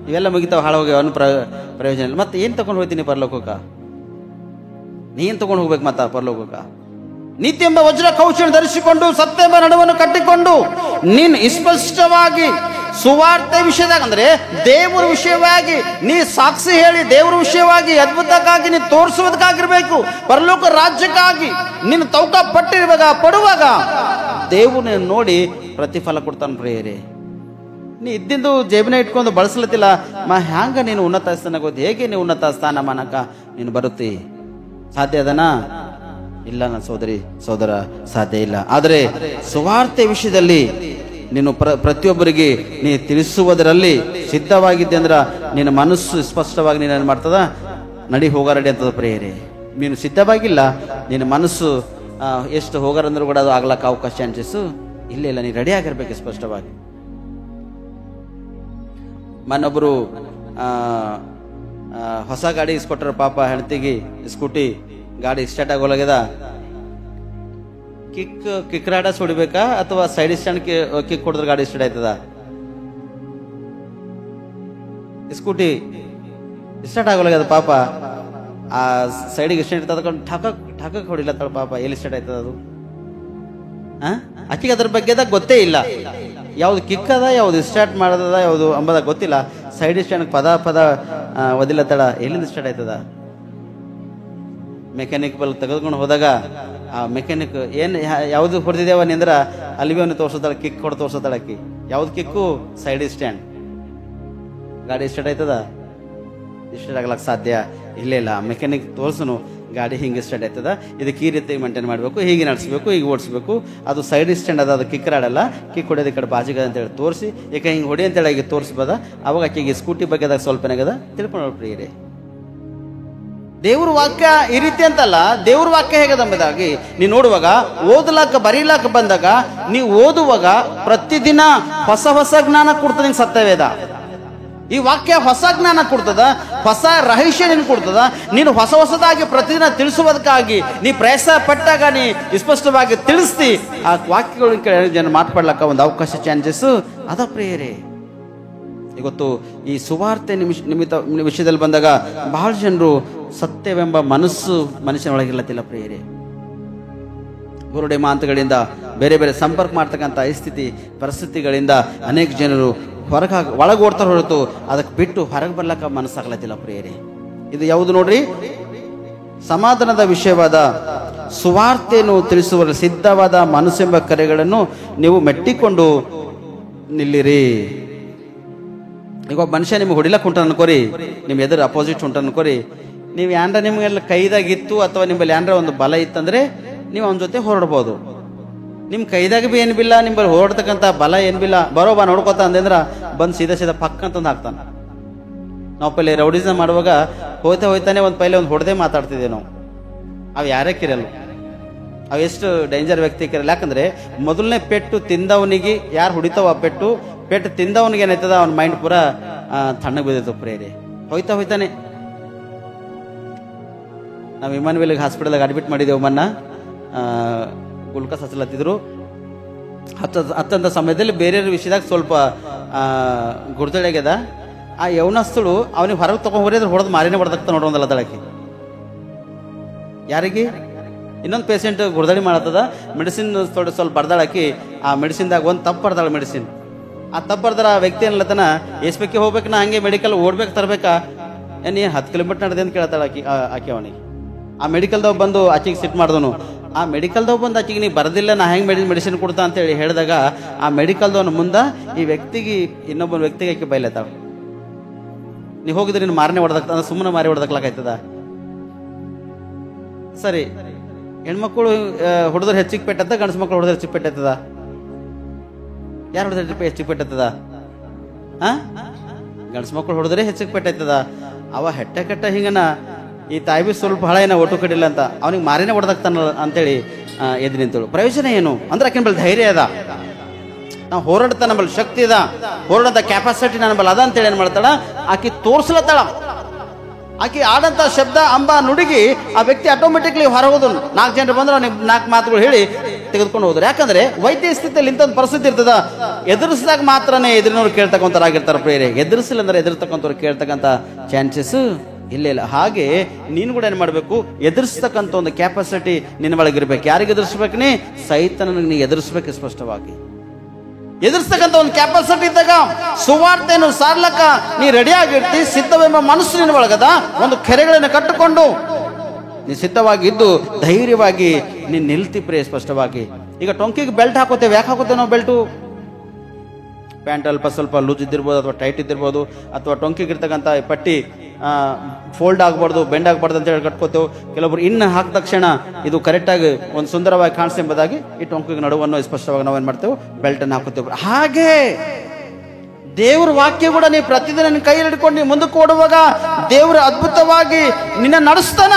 ಇವೆಲ್ಲ ಮುಗಿತಾವ, ಹಾಳು ಹೋಗ್ಯಾವ, ಅನ್ನೋ ಪ್ರಯೋಜನ ಇಲ್ಲ. ಮತ್ತೆ ಏನ್ ತಗೊಂಡು ಹೋಗ್ತೀನಿ ಪರಲೋಕಕ್ಕ? ನೀನ್ ತಗೊಂಡು ಹೋಗ್ಬೇಕು ಮತ್ತ ಪರಲೋಕಕ್ಕ? ನೀತಿ ಎಂಬ ವಜ್ರ ಕೌಶಲ ಧರಿಸಿಕೊಂಡು ಸತ್ಯ ಎಂಬ ನಡುವನ್ನು ಕಟ್ಟಿಕೊಂಡು ನೀನ್ ಸ್ಪಷ್ಟವಾಗಿ ಸುವಾರ್ತೆ ವಿಷಯದಾಗ ಅಂದ್ರೆ ದೇವರ ವಿಷಯವಾಗಿ ನೀ ಸಾಕ್ಷಿ ಹೇಳಿ ದೇವರ ವಿಷಯವಾಗಿ ಅದ್ಭುತಕ್ಕಾಗಿ ನೀ ತೋರಿಸುವುದಕ್ಕಾಗಿರ್ಬೇಕು. ಪರಲೋಕ ರಾಜ್ಯಕ್ಕಾಗಿ ನೀನು ತೌಕ ಪಡುವಾಗ ದೇವ್ರನ್ನ ನೋಡಿ ಪ್ರತಿಫಲ ಕೊಡ್ತಾನೆ ಪ್ರಿಯರೇ. ನೀ ಇದ್ದಿಂದು ಜೇಬಿನ ಇಟ್ಕೊಂಡು ಬಳಸ್ಲತ್ತಿಲ್ಲ ಹ್ಯಾಂಗ ನೀನು ಉನ್ನತ ಸ್ಥಾನ ಗೊತ್ತು? ಹೇಗೆ ನೀವು ಉನ್ನತ ಸ್ಥಾನಮಾನಕ ನೀನು ಬರುತ್ತಿ? ಸಾಧ್ಯ ಅದನಾ? ಇಲ್ಲ ನನ್ನ ಸೋದರ ಸಾಧ್ಯ ಇಲ್ಲ. ಆದರೆ ಸುವಾರ್ತೆ ವಿಷಯದಲ್ಲಿ ನೀನು ಪ್ರತಿಯೊಬ್ಬರಿಗೆ ನೀ ತಿಳಿಸುವುದರಲ್ಲಿ ಸಿದ್ಧವಾಗಿದ್ದೆ ಅಂದ್ರ ನಿನ್ನ ಮನಸ್ಸು ಸ್ಪಷ್ಟವಾಗಿ ನೀನು ಏನು ಮಾಡ್ತದ? ನಡಿ ಹೋಗಾರಡಿ ಅಂತದ ಪ್ರೇಯರೇ. ನೀನು ಸಿದ್ಧವಾಗಿಲ್ಲ, ನಿನ್ನ ಮನಸ್ಸು ಎಷ್ಟು ಹೋಗಾರಂದ್ರೂ ಕೂಡ ಅದು ಆಗ್ಲಕ್ಕ ಅವಕಾಶ ಚಾನ್ಸಸ್ ಇಲ್ಲ. ನೀನು ರೆಡಿ ಆಗಿರ್ಬೇಕು ಸ್ಪಷ್ಟವಾಗಿ. ಮೊನ್ನೊಬ್ರು ಹೊಸ ಗಾಡಿ ಇಸ್ಕೊಟ್ರ ಪಾಪ ಹೆಂಡತಿಗೆ, ಸ್ಕೂಟಿ ಗಾಡಿ ಸ್ಟಾರ್ಟ್ ಆಗೋಲಾಗ್ಯದ. ಕಿಕ್ ರಾಡಸ್ ಹೊಡಿಬೇಕಾ ಅಥವಾ ಸೈಡ್ ಸ್ಟ್ಯಾಂಡ್ ಕಿಕ್ ಹೊಡೆದ್ರೆ ಗಾಡಿ ಸ್ಟಾರ್ಟ್ ಆಯ್ತದ? ಸ್ಕೂಟಿ ಸ್ಟಾರ್ಟ್ ಆಗೋಲಾಗ್ಯದ ಪಾಪ. ಆ ಸೈಡಿಗೆ ಸ್ಟ್ಯಾಂಡ್ ತಗೊಂಡು ಠಾಕಕ್ ಹೊಡಿಲತ್ತಾಳ ಪಾಪ. ಎಲ್ಲಿ ಸ್ಟಾರ್ಟ್ ಆಯ್ತದ ಅದು? ಆಕಿಗೆ ಅದ್ರ ಬಗ್ಗೆ ಗೊತ್ತೇ ಇಲ್ಲ. ಯಾವ್ದು ಕಿಕ್ ಅದ, ಯಾವ್ದು ಸ್ಟಾರ್ಟ್ ಮಾಡೋದ, ಯಾವ್ದು ಅಂಬದ ಗೊತ್ತಿಲ್ಲ. ಸೈಡ್ ಸ್ಟ್ಯಾಂಡ್ ಪದ ಒದಿಲತ್ತಾಳ, ಎಲ್ಲಿಂದ ಸ್ಟಾರ್ಟ್ ಆಯ್ತದ? ಮೆಕ್ಯಾನಿಕ್ ಬಲ್ ತೆಗೆದುಕೊಂಡು ಹೋದಾಗ ಆ ಮೆಕ್ಯಾನಿಕ್ ಏನ್ ಯಾವ್ದು ಹೊಡೆದಿದ್ದೇವ ನಿಂದ್ರ ಅಲ್ಲಿವೇ ತೋರ್ಸತಾಳ, ಕಿಕ್ ಹೊಡೆ ತೋರ್ಸತಾಳ ಆಕಿ. ಯಾವ್ದು ಕಿಕ್ಕು? Side stand. ಗಾಡಿ ಸ್ಟಾರ್ಟ್ ಆಯ್ತದ? ಸ್ಟಾರ್ಟ್ ಆಗ್ಲಕ್ ಸಾಧ್ಯ ಇಲ್ಲ. ಮೆಕ್ಯಾನಿಕ್ ತೋರ್ಸನು ಗಾಡಿ ಹಿಂಗೆ ಸ್ಟಾರ್ಟ್ ಆಯ್ತದ, ಇದಕ್ಕೆ ಈ ರೀತಿ ಮೇಂಟೈನ್ ಮಾಡಬೇಕು, ಹೀಗೆ ನಡೆಸಬೇಕು, ಹೀಗೆ ಓಡಿಸ್ಬೇಕು. ಅದು ಸೈಡ್ ಸ್ಟ್ಯಾಂಡ್ ಅದ, ಅದು ಕಿಕ್ ರಾಡಲ್ಲ. ಕಿಕ್ ಹೊಡೆಯೋದು ಈ ಕಡೆ ಬಾಜಿಗ ಅಂತೇಳಿ ತೋರಿಸಿ, ಈಗ ಹಿಂಗೆ ಹೊಡಿ ಅಂತೇಳಿ ಆಗಿ ತೋರಿಸ್ಬೋದ. ಅವಾಗ ಆಕೆಗೆ ಸ್ಕೂಟಿ ಬಗ್ಗೆದಾಗ ಸ್ವಲ್ಪ ಏನಾಗದ ತಿಳ್ಕೊಂಡು ಪ್ರಿಯರೇ. ದೇವ್ರ ವಾಕ್ಯ ಈ ರೀತಿ ಅಂತಲ್ಲ, ದೇವ್ರ ವಾಕ್ಯ ಹೇಗದಂಬುದಾಗಿ ನೀ ನೋಡುವಾಗ, ಓದಲಾಕ ಬರೀಲಾಕ ಬಂದಾಗ ನೀವು ಓದುವಾಗ ಪ್ರತಿದಿನ ಹೊಸ ಹೊಸ ಜ್ಞಾನ ಕೊಡ್ತದ. ನಿಂಗೆ ಸತ್ಯವೇದ ಈ ವಾಕ್ಯ ಹೊಸ ಜ್ಞಾನ ಕೊಡ್ತದ, ಹೊಸ ರಹಸ್ಯ ನಿನ್ ಕೊಡ್ತದ. ನೀನು ಹೊಸದಾಗಿ ಪ್ರತಿದಿನ ತಿಳಿಸುವುದಕ್ಕಾಗಿ ನೀ ಪ್ರಯತ್ನ ಪಟ್ಟಾಗ ನೀ ಸ್ಪಷ್ಟವಾಗಿ ತಿಳಿಸ್ತಿ. ಆ ವಾಕ್ಯಗಳು ಜನ ಮಾತಾಡ್ಲಕ್ಕ ಒಂದು ಅವಕಾಶ ಚಾನ್ಸಸ್ ಅದ ಪ್ರಿಯರೇ. ಇವತ್ತು ಈ ಸುವಾರ್ತೆ ನಿಮಿತ್ತ ವಿಷಯದಲ್ಲಿ ಬಂದಾಗ ಬಹಳ ಜನರು ಸತ್ಯವೆಂಬ ಮನಸ್ಸು ಮನುಷ್ಯನೊಳಗಿಲ್ಲತ್ತಿಲ್ಲ ಪ್ರಿಯರೇ. ಬುರುಡೆ ಮಾತುಗಳಿಂದ, ಬೇರೆ ಬೇರೆ ಸಂಪರ್ಕ ಮಾಡ್ತಕ್ಕಂಥ ಸ್ಥಿತಿ ಪರಿಸ್ಥಿತಿಗಳಿಂದ ಅನೇಕ ಜನರು ಒಳಗೆ ಓಡ್ತಾರೆ ಹೊರತು ಅದಕ್ಕೆ ಬಿಟ್ಟು ಹೊರಗೆ ಬರ್ಲಕ್ಕ ಮನಸ್ಸಾಗ್ಲತ್ತಿಲ್ಲ ಪ್ರಿಯರೇ. ಇದು ಯಾವುದು ನೋಡ್ರಿ? ಸಮಾಧಾನದ ವಿಷಯವಾದ ಸುವಾರ್ತೆಯನ್ನು ತಿಳಿಸುವ ಸಿದ್ಧವಾದ ಮನಸ್ಸೆಂಬ ಕರೆಗಳನ್ನು ನೀವು ಮೆಟ್ಟಿಕೊಂಡು ನಿಲ್ಲಿರಿ. ಈಗ ಒಬ್ಬ ಮನುಷ್ಯ ನಿಮ್ಗೆ ಹೊಡಿಲಕ್ಕೆ ಉಂಟ ಅನ್ಕೋರಿ, ನಿಮ್ ಎದುರು ಅಪೋಸಿಟ್ ಉಂಟ ಅನ್ಕೋರಿ. ನೀವು ಯಾಂಡ್ರ ನಿಮ್ಗೆಲ್ಲ ಕೈದಾಗಿತ್ತು ಅಥವಾ ನಿಮ್ಮಲ್ಲಿ ಯಾಂಡ್ರ ಒಂದು ಬಲ ಇತ್ತಂದ್ರೆ ನೀವು ಅವನ ಜೊತೆ ಹೊರಡ್ಬೋದು. ನಿಮ್ ಕೈದಾಗ ಬಿ ಏನ್ ಬಿಲ್ಲ, ನಿಮ್ಮಲ್ಲಿ ಹೊರಡ್ತಕ್ಕಂಥ ಬಲ ಏನ್ ಬಿಲ್ಲ, ಬರೋಬಾ ನೋಡ್ಕೋತ ಅಂದ್ರ ಬಂದ್ ಸೀದಾ ಪಕ್ಕ ಅಂತಂದು ಹಾಕ್ತಾನ. ನಾವು ಪೈಲೆ ರೌಡಿಸಮ್ ಮಾಡುವಾಗ ಹೋಯ್ತಾನೆ ಒಂದು ಹೊಡೆದೇ ಮಾತಾಡ್ತಿದ್ದೆ ನಾವು. ಅವು ಯಾರೇ ಕಿರಲ್ಲ, ಅವು ಎಷ್ಟು ಡೇಂಜರ್ ವ್ಯಕ್ತಿ ಕಿರಲ್ಲ. ಯಾಕಂದ್ರೆ ಮೊದಲನೇ ಪೆಟ್ಟು ತಿಂದವನಿಗೆ ಯಾರು ಹೊಡಿತಾವ ಆ ಪೆಟ್ಟು ತಿಂದವನಿಗೆ ಏನಾಯ್ತದ, ಅವನ ಮೈಂಡ್ ಪೂರ ತಣ್ಣಗೆ ಬಿದ್ದೈತೆ ಪ್ರೇರೆ. ಹೋಯ್ತಾನೆ. ನಾವು ಇಮಾನ್ವೇಲಿಗೆ ಹಾಸ್ಪಿಟಲ್ಗೆ ಅಡ್ಮಿಟ್ ಮಾಡಿದೆವು. ಮೊನ್ನ ಗುಲ್ಕಸ್ ಹಚ್ಚಲತ್ತಿದ್ರು. ಹತ್ತಂತ ಸಮಯದಲ್ಲಿ ಬೇರೆಯವ್ರ ವಿಷಯದಾಗ ಸ್ವಲ್ಪ ಗುರ್ದಳೆಗ್ಯದ. ಆ ಯೌನಸ್ಥಳು ಅವನಿಗೆ ಹೊರಗೆ ತಗೊಂಡ್ ಹೋದ್ರೆ ಹೊಡೆದು ಮಾರಿನೇ ಹೊಡೆದಾಗ್ತಾ ನೋಡೋದಲ್ಲ ದಳಕ್ಕೆ. ಯಾರಿಗೆ? ಇನ್ನೊಂದು ಪೇಷಂಟ್ ಗುರ್ದಳಿ ಮಾಡತ್ತದ, ಮೆಡಿಸಿನ್ ಸ್ವಲ್ಪ ಬರ್ದಾಳಕಿ. ಆ ಮೆಡಿಸಿನ್ದಾಗ ಒಂದು ತಪ್ಪು ಬರ್ದಾಳ ಮೆಡಿಸಿನ್. ಆ ತಪ್ಪು ಬರ್ದಾರ ಆ ವ್ಯಕ್ತಿ ಏನ್ಲತನ ಎಸ್ಬೇಕೆ ಹೋಗ್ಬೇಕು, ನಾ ಹಂಗೆ ಮೆಡಿಕಲ್ ಓಡ್ಬೇಕು ತರಬೇಕಾ, ಏನ್ 10 ಕಿಲೋಮೀಟರ್ ನಡೆದೆ ಅಂತ ಕೇಳ್ತಾಳ ಆಕೆ ಅವನಿಗೆ. ಆ ಮೆಡಿಕಲ್ದವ್ ಬಂದು ಆಕೆಗೆ ಸಿಟ್ ಮಾಡಿದನು. ಆ ಮೆಡಿಕಲ್ದವ್ ಬಂದು ಆಕೆಗೆ ನೀ ಬರ್ದಿಲ್ಲ, ನಾ ಹೆಂಗೆ ಮೆಡಿಸಿನ್ ಕೊಡ್ತಾ ಅಂತೇಳಿ ಹೇಳಿದಾಗ ಆ ಮೆಡಿಕಲ್ದವನ ಮುಂದೆ ಈ ವ್ಯಕ್ತಿಗೆ ಇನ್ನೊಬ್ಬ ವ್ಯಕ್ತಿಗೆ ಆಕೆ ಬೈಲತ್ತಾಳ. ನೀ ಹೋಗಿದ್ರೆ ನೀನು ಮಾರನೆ ಹೊಡೆದಾಗ್ತದ, ಸುಮ್ಮನೆ ಮಾರಿ ಹೊಡೆದಾಕ್ಲಾಕಾಯ್ತದ. ಸರಿ, ಹೆಣ್ಮಕ್ಳು ಹೊಡೆದ್ರೆ ಹೆಚ್ಚಿಗೆ ಪೆಟ್ಟದ, ಗಂಡಸ ಮಕ್ಳು ಹೊಡೆದ್ರೆ ಹೆಚ್ಚಿಗೆ ಪೆಟ್ಟದ? ಯಾರು ಹೊಡೆದ್ರೆ ಹೆಚ್ಚಿಗೆ ಪೆಟ್ಟದ? ಗಂಡಸ ಮಕ್ಳು ಹೊಡೆದ್ರೆ ಹೆಚ್ಚಿಗೆ ಪೆಟ್ಟದ. ಅವ ಹೆಟ್ಟ ಹಿಂಗನ ಈ ತಾಯಿ ಬಿ ಸ್ವಲ್ಪ ಹಳ ಏನ ಒಟ್ಟು ಕಡಿಲ್ಲ ಅಂತ ಅವನಿಗೆ ಮಾರಿನೇ ಹೊಡೆದಾಗ್ತಾನ ಅಂತೇಳಿ ಎದ್ದು ನಿಂತಳು. ಪ್ರಯೋಜನ ಏನು ಅಂದ್ರೆ ಆಕಿನ ಬಳಿ ಧೈರ್ಯ ಅದ. ನಾವು ಹೋರಾಡ್ತಾ ನಮ್ಮಲ್ಲಿ ಶಕ್ತಿ ಅದ, ಹೋರಾಡೋದ ಕೆಪಾಸಿಟಿ ನಮ್ಮಲ್ಲಿ ಅದ ಅಂತೇಳಿ ಏನು ಮಾಡ್ತಾಳ ಆಕಿ ತೋರಿಸ್ಲತ್ತಾಳ. ಆಕಿ ಆಡಂತ ಶಬ್ದ ಅಂಬ ನುಡುಗಿ ಆ ವ್ಯಕ್ತಿ ಆಟೋಮೆಟಿಕ್ಲಿ ಹೊರಗೋದು. 4 ಜನರು ಬಂದ್ರೆ ಅವ್ನಿಗೆ 4 ಮಾತುಗಳು ಹೇಳಿ ತೆಗೆದುಕೊಂಡು ಹೋದ್ರು. ಯಾಕಂದ್ರೆ ವೈದ್ಯ ಸ್ಥಿತಿಯಲ್ಲಿ ಇಂಥದ್ದು ಪರಿಸ್ಥಿತಿ ಇರ್ತದ, ಎದುರಿಸಿದಾಗ ಮಾತ್ರನೇ ಎದುರಿನವ್ರು ಕೇಳ್ತಕ್ಕಂಥವ್ರಾಗಿರ್ತಾರೆ ಪ್ರೇರೆ. ಎದುರಿಸಿಲ್ಲ ಅಂದ್ರೆ ಎದುರ್ತಕ್ಕಂಥವ್ರು ಕೇಳ್ತಕ್ಕಂಥ ಚಾನ್ಸಸ್ ಇಲ್ಲ. ಹಾಗೆ ನೀನು ಕೂಡ ಏನು ಮಾಡಬೇಕು, ಎದುರಿಸ್ತಕ್ಕಂಥ ಒಂದು ಕೆಪಾಸಿಟಿ ನಿನ್ನ ಒಳಗಿರ್ಬೇಕು. ಯಾರಿಗೆ ಎದುರಿಸ್ಬೇಕು? ನೀ ಸೈತನನಿಗೆ ನೀ ಎದುರಿಸ್ಬೇಕು. ಸ್ಪಷ್ಟವಾಗಿ ಎದುರಿಸ್ತಕ್ಕಂಥ ಒಂದು ಕೆಪಾಸಿಟಿ ಇದ್ದಾಗ ಸುವಾರ್ತೆಯನ್ನು ಸಾರ್ಲಕ್ಕ ನೀ ರೆಡಿಯಾಗಿರ್ತಿ. ಸಿದ್ಧವೆಂಬ ಮನಸ್ಸು ನಿನ್ನ ಒಳಗದ. ಒಂದು ಕೆರೆಗಳನ್ನು ಕಟ್ಟಿಕೊಂಡು ನೀ ಸಿದ್ಧವಾಗಿದ್ದು ಧೈರ್ಯವಾಗಿ ನೀನು ನಿಲ್ತಿ ಪ್ರಿಯ. ಸ್ಪಷ್ಟವಾಗಿ ಈಗ ಟೊಂಕಿಗೆ ಬೆಲ್ಟ್ ಹಾಕೋತೇವೆ. ಯಾಕೆ ಹಾಕೋತೇವೆ ನಾವು ಬೆಲ್ಟು? ಪ್ಯಾಂಟ್ ಅಲ್ಪ ಸ್ವಲ್ಪ ಲೂಸ್ ಇದ್ದಿರ್ಬೋದು, ಅಥವಾ ಟೈಟ್ ಇದ್ದಿರ್ಬೋದು, ಅಥವಾ ಟೊಂಕಿಗೆ ಇರ್ತಕ್ಕಂಥ ಪಟ್ಟಿ ಫೋಲ್ಡ್ ಆಗಬಾರ್ದು, ಬೆಂಡ್ ಆಗಬಾರ್ದು ಅಂತ ಹೇಳಿ ಕಟ್ಕೋತೇವೆ. ಕೆಲವೊಬ್ರು ಇನ್ನು ಹಾಕಿದ ತಕ್ಷಣ ಇದು ಕರೆಕ್ಟಾಗಿ ಒಂದು ಸುಂದರವಾಗಿ ಕಾಣಿಸ್ ಎಂಬುದಾಗಿ ಈ ಟೊಂಕಿಗೆ ನಡುವನ್ನು ಸ್ಪಷ್ಟವಾಗಿ ನಾವೇನು ಮಾಡ್ತೇವೆ, ಬೆಲ್ಟನ್ನು ಹಾಕೋತೇವೆ. ಹಾಗೆ ದೇವ್ರ ವಾಕ್ಯ ಕೂಡ ನೀವು ಪ್ರತಿದಿನ ನಿನ್ನ ಕೈಯಲ್ಲಿ ಹಿಡ್ಕೊಂಡು ನೀವು ಮುಂದಕ್ಕೆ ಓಡುವಾಗ ದೇವ್ರ ಅದ್ಭುತವಾಗಿ ನಿನ್ನ ನಡೆಸ್ತಾನ.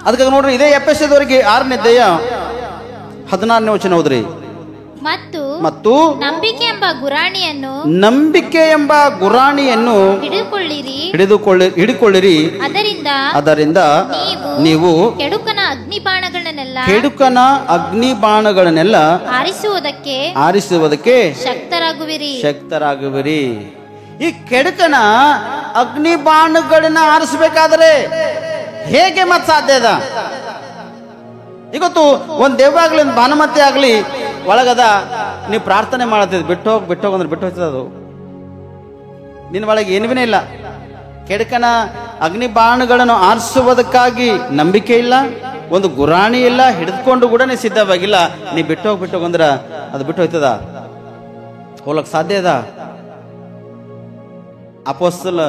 ಅದಕ್ಕೆ ನೋಡ್ರಿ, ಇದೇ ಎಫೆಸದವರಿಗೆ 6ನೇ ಅಧ್ಯಾಯ 16ನೇ ವಚನ ಹೋದ್ರಿ. ಮತ್ತು ನಂಬಿಕೆ ಎಂಬ ಗುರಾಣಿಯನ್ನು ಹಿಡಿದುಕೊಳ್ಳಿರಿ. ಅದರಿಂದ ನೀವು ಕೆಡುಕನ ಅಗ್ನಿಬಾಣಗಳನ್ನೆಲ್ಲ ಆರಿಸುವುದಕ್ಕೆ ಶಕ್ತರಾಗುವಿರಿ. ಈ ಕೆಡುಕನ ಅಗ್ನಿಬಾಣಗಳನ್ನ ಆರಿಸಬೇಕಾದ್ರೆ ಹೇಗೆ ಮತ್ ಸಾಧ್ಯ ಅದ? ಇವತ್ತು ಒಂದು ದೆವ್ವ ಆಗ್ಲಿ, ಒಂದು ಭಾನುಮತಿ ಆಗ್ಲಿ ಒಳಗದ, ನೀವು ಪ್ರಾರ್ಥನೆ ಮಾಡತ್ತಿದ್ ಬಿಟ್ಟು ಹೋಗ್ ಅಂದ್ರೆ ಬಿಟ್ಟು ಹೋಗ್ತದ. ಅದು ನಿನ್ನ ಒಳಗೆ ಏನುವೇ ಇಲ್ಲ. ಕೆಡಕನ ಅಗ್ನಿ ಬಾಣಗಳನ್ನು ಆರಿಸುವುದಕ್ಕಾಗಿ ನಂಬಿಕೆ ಇಲ್ಲ, ಒಂದು ಗುರಾಣಿ ಇಲ್ಲ, ಹಿಡಿದುಕೊಂಡು ಕೂಡ ನೀ ಸಿದ್ಧವಾಗಿಲ್ಲ. ನೀ ಬಿಟ್ಟು ಹೋಗಂದ್ರ ಅದು ಬಿಟ್ಟು ಹೋಯ್ತದ? ಹೋಗ್ಲಕ್ ಸಾಧ್ಯ ಅದ? ಅಪೊಸ್ತಲ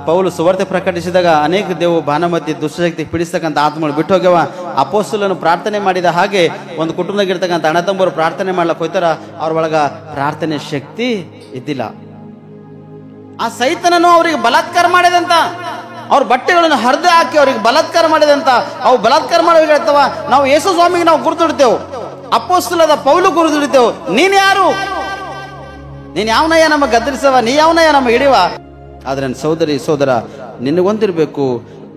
ಪೌಲು ಸುವಾರ್ತೆ ಪ್ರಕಟಿಸಿದಾಗ ಅನೇಕ ದೇವು ಭಾನುಮತಿ ದುಷ್ಟಶಕ್ತಿ ಪೀಡಿಸ್ತಕ್ಕಂಥ ಆತ್ಮಗಳು ಬಿಟ್ಟು ಹೋಗ್ಯವ. ಅಪೊಸ್ತಲನು ಪ್ರಾರ್ಥನೆ ಮಾಡಿದ ಹಾಗೆ ಒಂದು ಕುಟುಂಬದಾಗಿರ್ತಕ್ಕಂಥ ಅಣ್ಣ ತಮ್ಮರು ಪ್ರಾರ್ಥನೆ ಮಾಡ್ಲಕ್ಕೆ ಹೋಯ್ತಾರ, ಅವ್ರ ಒಳಗ ಪ್ರಾರ್ಥನೆ ಶಕ್ತಿ ಇದ್ದಿಲ್ಲ. ಆ ಸೈತನನು ಅವರಿಗೆ ಬಲಾತ್ಕಾರ ಮಾಡಿದಂತ, ಅವ್ರ ಬಟ್ಟೆಗಳನ್ನು ಹರಿದು ಹಾಕಿ ಅವ್ರಿಗೆ ಬಲಾತ್ಕಾರ ಮಾಡಿದಂತ, ಅವು ಬಲಾತ್ಕಾರ ಮಾಡೋ ಹೇಳ್ತಾವ. ನಾವು ಯೇಸು ಸ್ವಾಮಿಗೆ ನಾವು ಗುರುತಿಡ್ತೇವೆ, ಅಪೊಸ್ತಲದ ಪೌಲು ಗುರುತಿಡ್ತೇವೆ. ನೀನ್ ಯಾರು? ನೀನ್ ಯಾವನಯ್ಯ ನಮಗೆ ಗದ್ದರಿಸವ? ನೀ ಯಾವನಯ್ಯ ನಮಗೆ ಹಿಡಿವ? ಆದ್ರೆ ನನ್ನ ಸೋದರ, ನಿನಗೊಂದಿರ್ಬೇಕು,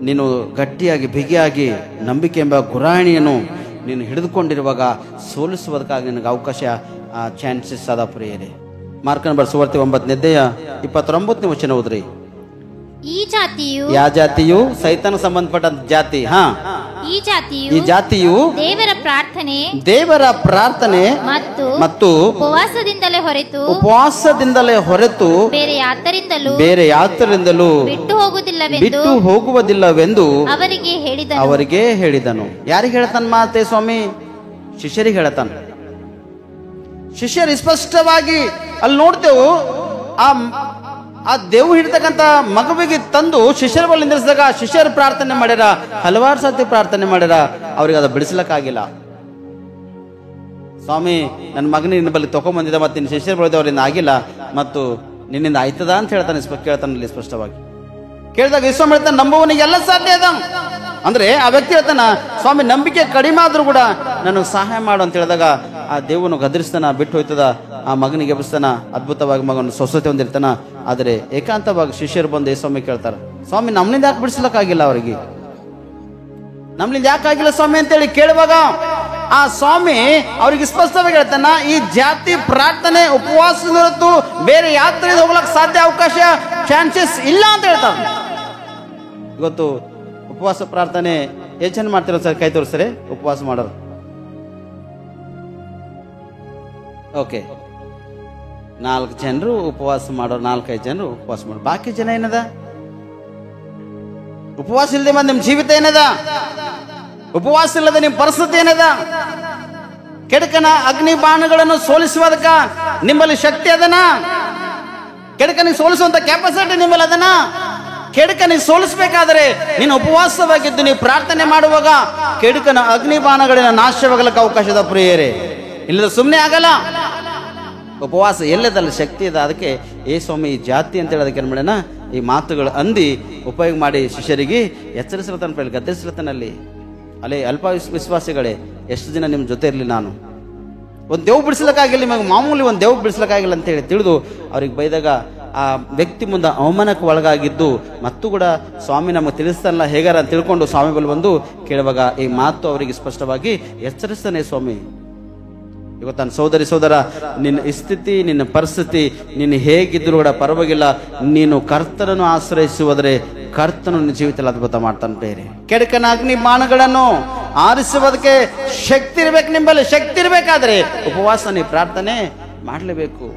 ನೀನು ಗಟ್ಟಿಯಾಗಿ ಬಿಗಿಯಾಗಿ ನಂಬಿಕೆ ಎಂಬ ಗುರಾಣಿಯನ್ನು ನೀನು ಹಿಡಿದುಕೊಂಡಿರುವಾಗ ಸೋಲಿಸುವುದಕ್ಕಾಗಿ ನಿನಗೆ ಅವಕಾಶ, ಚಾನ್ಸಸ್ ಅದ ಪ್ರಿಯರೇ. ಮಾರ್ಕನ ಸುವಾರ್ತೆ 9ನೇ ಅಧ್ಯಾಯ 29ನೇ ವಚನ ಓದ್ರಿ. ಯಾವ ಜಾತಿಯು? ಸೈತಾನ ಸಂಬಂಧಪಟ್ಟ ಜಾತಿ. ಈ ಜಾತಿಯು ದೇವರ ಪ್ರಾರ್ಥನೆ ಮತ್ತು ಉಪವಾಸದಿಂದಲೇ ಹೊರತು ಬೇರೆ ಯಾತರಿಂದಲೂ ಬಿಟ್ಟು ಹೋಗುವುದಿಲ್ಲವೆಂದು ಅವರಿಗೆ ಹೇಳಿದನು. ಯಾರಿಗೆ ಹೇಳ್ತಾನ ಮಾತೆ ಸ್ವಾಮಿ? ಶಿಷ್ಯರಿಗೆ ಹೇಳ್ತಾನ. ಶಿಷ್ಯರು ಸ್ಪಷ್ಟವಾಗಿ ಅಲ್ಲಿ ನೋಡ್ತೇವು, ಆ ದೇವು ಹಿಡ್ತಕ್ಕಂಥ ಮಗುವಿಗೆ ತಂದು ಶಿಷ್ಯರ ಬಳಿ ನಿಲ್ಲಿಸಿದಾಗ ಶಿಷ್ಯರು ಪ್ರಾರ್ಥನೆ ಮಾಡ್ಯಾರ, ಹಲವಾರು ಸರ್ತಿ ಪ್ರಾರ್ಥನೆ ಮಾಡ್ಯಾರ, ಅವ್ರಿಗೆ ಅದು ಬಿಡಿಸ್ಲಕ್ಕಾಗಿಲ್ಲ. ಸ್ವಾಮಿ, ನನ್ನ ಮಗನ ನಿನ್ನ ಬಳಿ ತಗೊಂಡ್ಬಂದಿದ್ದ, ಮತ್ತೆ ನಿನ್ನ ಶಿಷ್ಯರ ಬಳಿದ ಅವರಿಂದ ಆಗಿಲ್ಲ, ಮತ್ತು ನಿನ್ನಿಂದ ಆಯ್ತದ ಅಂತ ಹೇಳ್ತಾನೆ, ಕೇಳ್ತಾನಲ್ಲಿ ಸ್ಪಷ್ಟವಾಗಿ. ಕೇಳಿದಾಗ ವಿಶ್ವ ಹೇಳ್ತಾನೆ, ನಂಬುವನಿಗೆ ಎಲ್ಲ ಸಾಧ್ಯ ಅದ. ಅಂದ್ರೆ ಆ ವ್ಯಕ್ತಿ ಹೇಳ್ತಾನ, ಸ್ವಾಮಿ ನಂಬಿಕೆ ಕಡಿಮೆ ಆದ್ರೂ ಕೂಡ ನನಗೆ ಸಹಾಯ ಮಾಡು ಅಂತ ಹೇಳಿದಾಗ ಆ ದೇವನು ಗದರಿಸ್ತಾನ, ಬಿಟ್ಟು ಹೋಯ್ತದ. ಆ ಮಗನಿಗೆ ಎಬ್ಬಿಸ್ತಾನ, ಅದ್ಭುತವಾಗಿ ಮಗನ ಸ್ವಸ್ಥತೆ ಹೊಂದಿರ್ತಾನ. ಆದರೆ ಏಕಾಂತವಾಗಿ ಶಿಷ್ಯರು ಬಂದು ಸ್ವಾಮಿ ಕೇಳ್ತಾರ, ಸ್ವಾಮಿ ನಮ್ನಿಂದ ಯಾಕೆ ಬಿಡಿಸ್ಲಕ್ಕಾಗಿಲ್ಲ? ಅವರಿಗೆ ನಮ್ಲಿಂದ ಯಾಕಾಗಿಲ್ಲ ಸ್ವಾಮಿ ಅಂತೇಳಿ ಕೇಳುವಾಗ ಆ ಸ್ವಾಮಿ ಅವ್ರಿಗೆ ಸ್ಪಷ್ಟವಾಗಿ ಹೇಳ್ತಾನ, ಈ ಜಾತಿ ಪ್ರಾರ್ಥನೆ ಉಪವಾಸದ ಹೊರತು ಬೇರೆ ಯಾತ್ರೆಗೆ ಹೋಗ್ಲಕ್ ಸಾಧ್ಯ, ಅವಕಾಶ, ಚಾನ್ಸಸ್ ಇಲ್ಲ ಅಂತ ಹೇಳ್ತಾರ. ಇವತ್ತು ಉಪವಾಸ ಪ್ರಾರ್ಥನೆ ಎಷ್ಟು ಜನ ಮಾಡ್ತಿರೋ ಸರ್? ಕೈ ತೋರಿಸ್ತಾರೆ. ಉಪವಾಸ ಮಾಡೋರು ಓಕೆ, 4 ಜನರು ಉಪವಾಸ ಮಾಡೋರು, 4-5 ಜನರು ಉಪವಾಸ ಮಾಡೋರು. ಬಾಕಿ ಜನ ಏನದ? ಉಪವಾಸ ಇಲ್ಲದೆ ಬಂದ ನಿಮ್ ಜೀವಿತ ಏನದ? ಉಪವಾಸ ಇಲ್ಲದೆ ನಿಮ್ ಪರಿಸ್ಥಿತಿ ಏನದ? ಕೆಡಕನ ಅಗ್ನಿ ಬಾಣಗಳನ್ನು ಸೋಲಿಸುವುದಕ್ಕ ನಿಮ್ಮಲ್ಲಿ ಶಕ್ತಿ ಅದನ? ಕೆಡಕನಿಗೆ ಸೋಲಿಸುವಂತ ಕೆಪಾಸಿಟಿ ನಿಮ್ಮಲ್ಲಿ ಅದನ? ಕೆಡಕನಿಗೆ ಸೋಲಿಸಬೇಕಾದ್ರೆ ನೀನು ಉಪವಾಸವಾಗಿದ್ದು ನೀವು ಪ್ರಾರ್ಥನೆ ಮಾಡುವಾಗ ಕೆಡಕನ ಅಗ್ನಿ ಬಾಣಗಳಿನ ನಾಶವಾಗಲಿಕ್ಕೆ ಅವಕಾಶದ ಪ್ರಿಯರೇ. ಇಲ್ಲದ ಸುಮ್ಮನೆ ಆಗಲ್ಲ. ಉಪವಾಸ ಎಲ್ಲದಲ್ಲ ಶಕ್ತಿ ಇದೆ. ಅದಕ್ಕೆ ಸ್ವಾಮಿ ಈ ಜಾತಿ ಅಂತ ಹೇಳೋದಕ್ಕೆ ಏನು ಮಾಡೋಣ, ಈ ಮಾತುಗಳು ಅಂದಿ ಉಪಯೋಗ ಮಾಡಿ ಶಿಷ್ಯರಿಗೆ ಎಚ್ಚರಿಸಲತ್ತಾನ, ಗದ್ದರಿಸಲತ್ತಾನಲ್ಲಿ. ಅಲ್ಲೇ ಅಲ್ಪ ವಿಶ್ವಾಸಿಗಳೇ, ಎಷ್ಟು ದಿನ ನಿಮ್ಮ ಜೊತೆ ಇರಲಿ ನಾನು? ಒಂದು ದೇವ್ ಬಿಡಿಸ್ಲಿಕ್ಕಾಗಿಲ್ಲ, ನಿಮಗೆ ಮಾಮೂಲಿ ಒಂದು ದೇವ್ ಬಿಡಿಸ್ಲಿಕ್ಕಾಗಿಲ್ಲ ಅಂತೇಳಿ ತಿಳಿದು ಅವ್ರಿಗೆ ಬೈದಾಗ ಆ ವ್ಯಕ್ತಿ ಮುಂದೆ ಅವಮಾನಕ್ಕೆ ಒಳಗಾಗಿದ್ದು ಮತ್ತು ಕೂಡ ಸ್ವಾಮಿ ನಮಗೆ ತಿಳಿಸ್ತಾನಲ್ಲ ಹೇಗಾರ ಅಂತ ತಿಳ್ಕೊಂಡು ಸ್ವಾಮಿ ಬಳಿ ಬಂದು ಕೇಳುವಾಗ ಈ ಮಾತು ಅವರಿಗೆ ಸ್ಪಷ್ಟವಾಗಿ ಎಚ್ಚರಿಸ್ತಾನೆ ಸ್ವಾಮಿ. ಇವತ್ತು ನನ್ನ ಸೋದರ, ನಿನ್ನ ಸ್ಥಿತಿ, ನಿನ್ನ ಪರಿಸ್ಥಿತಿ, ನೀನು ಹೇಗಿದ್ರು ಕೂಡ ಪರವಾಗಿಲ್ಲ, ನೀನು ಕರ್ತನನ್ನು ಆಶ್ರಯಿಸುವುದರೆ ಕರ್ತನು ನಿನ್ನ ಜೀವಿತದಲ್ಲಿ ಅದ್ಭುತ ಮಾಡ್ತಾನೆ. ಬೇರೆ ಕೆಡಕನ ಅಗ್ನಿ ಬಾಣಗಳನ್ನು ಆರಿಸುವುದಕ್ಕೆ ಶಕ್ತಿ ಇರ್ಬೇಕು, ನಿಂಬಲ್ಲಿ ಶಕ್ತಿ ಇರಬೇಕಾದ್ರೆ ಉಪವಾಸ ನೀವು ಪ್ರಾರ್ಥನೆ ಮಾಡಲೇಬೇಕು.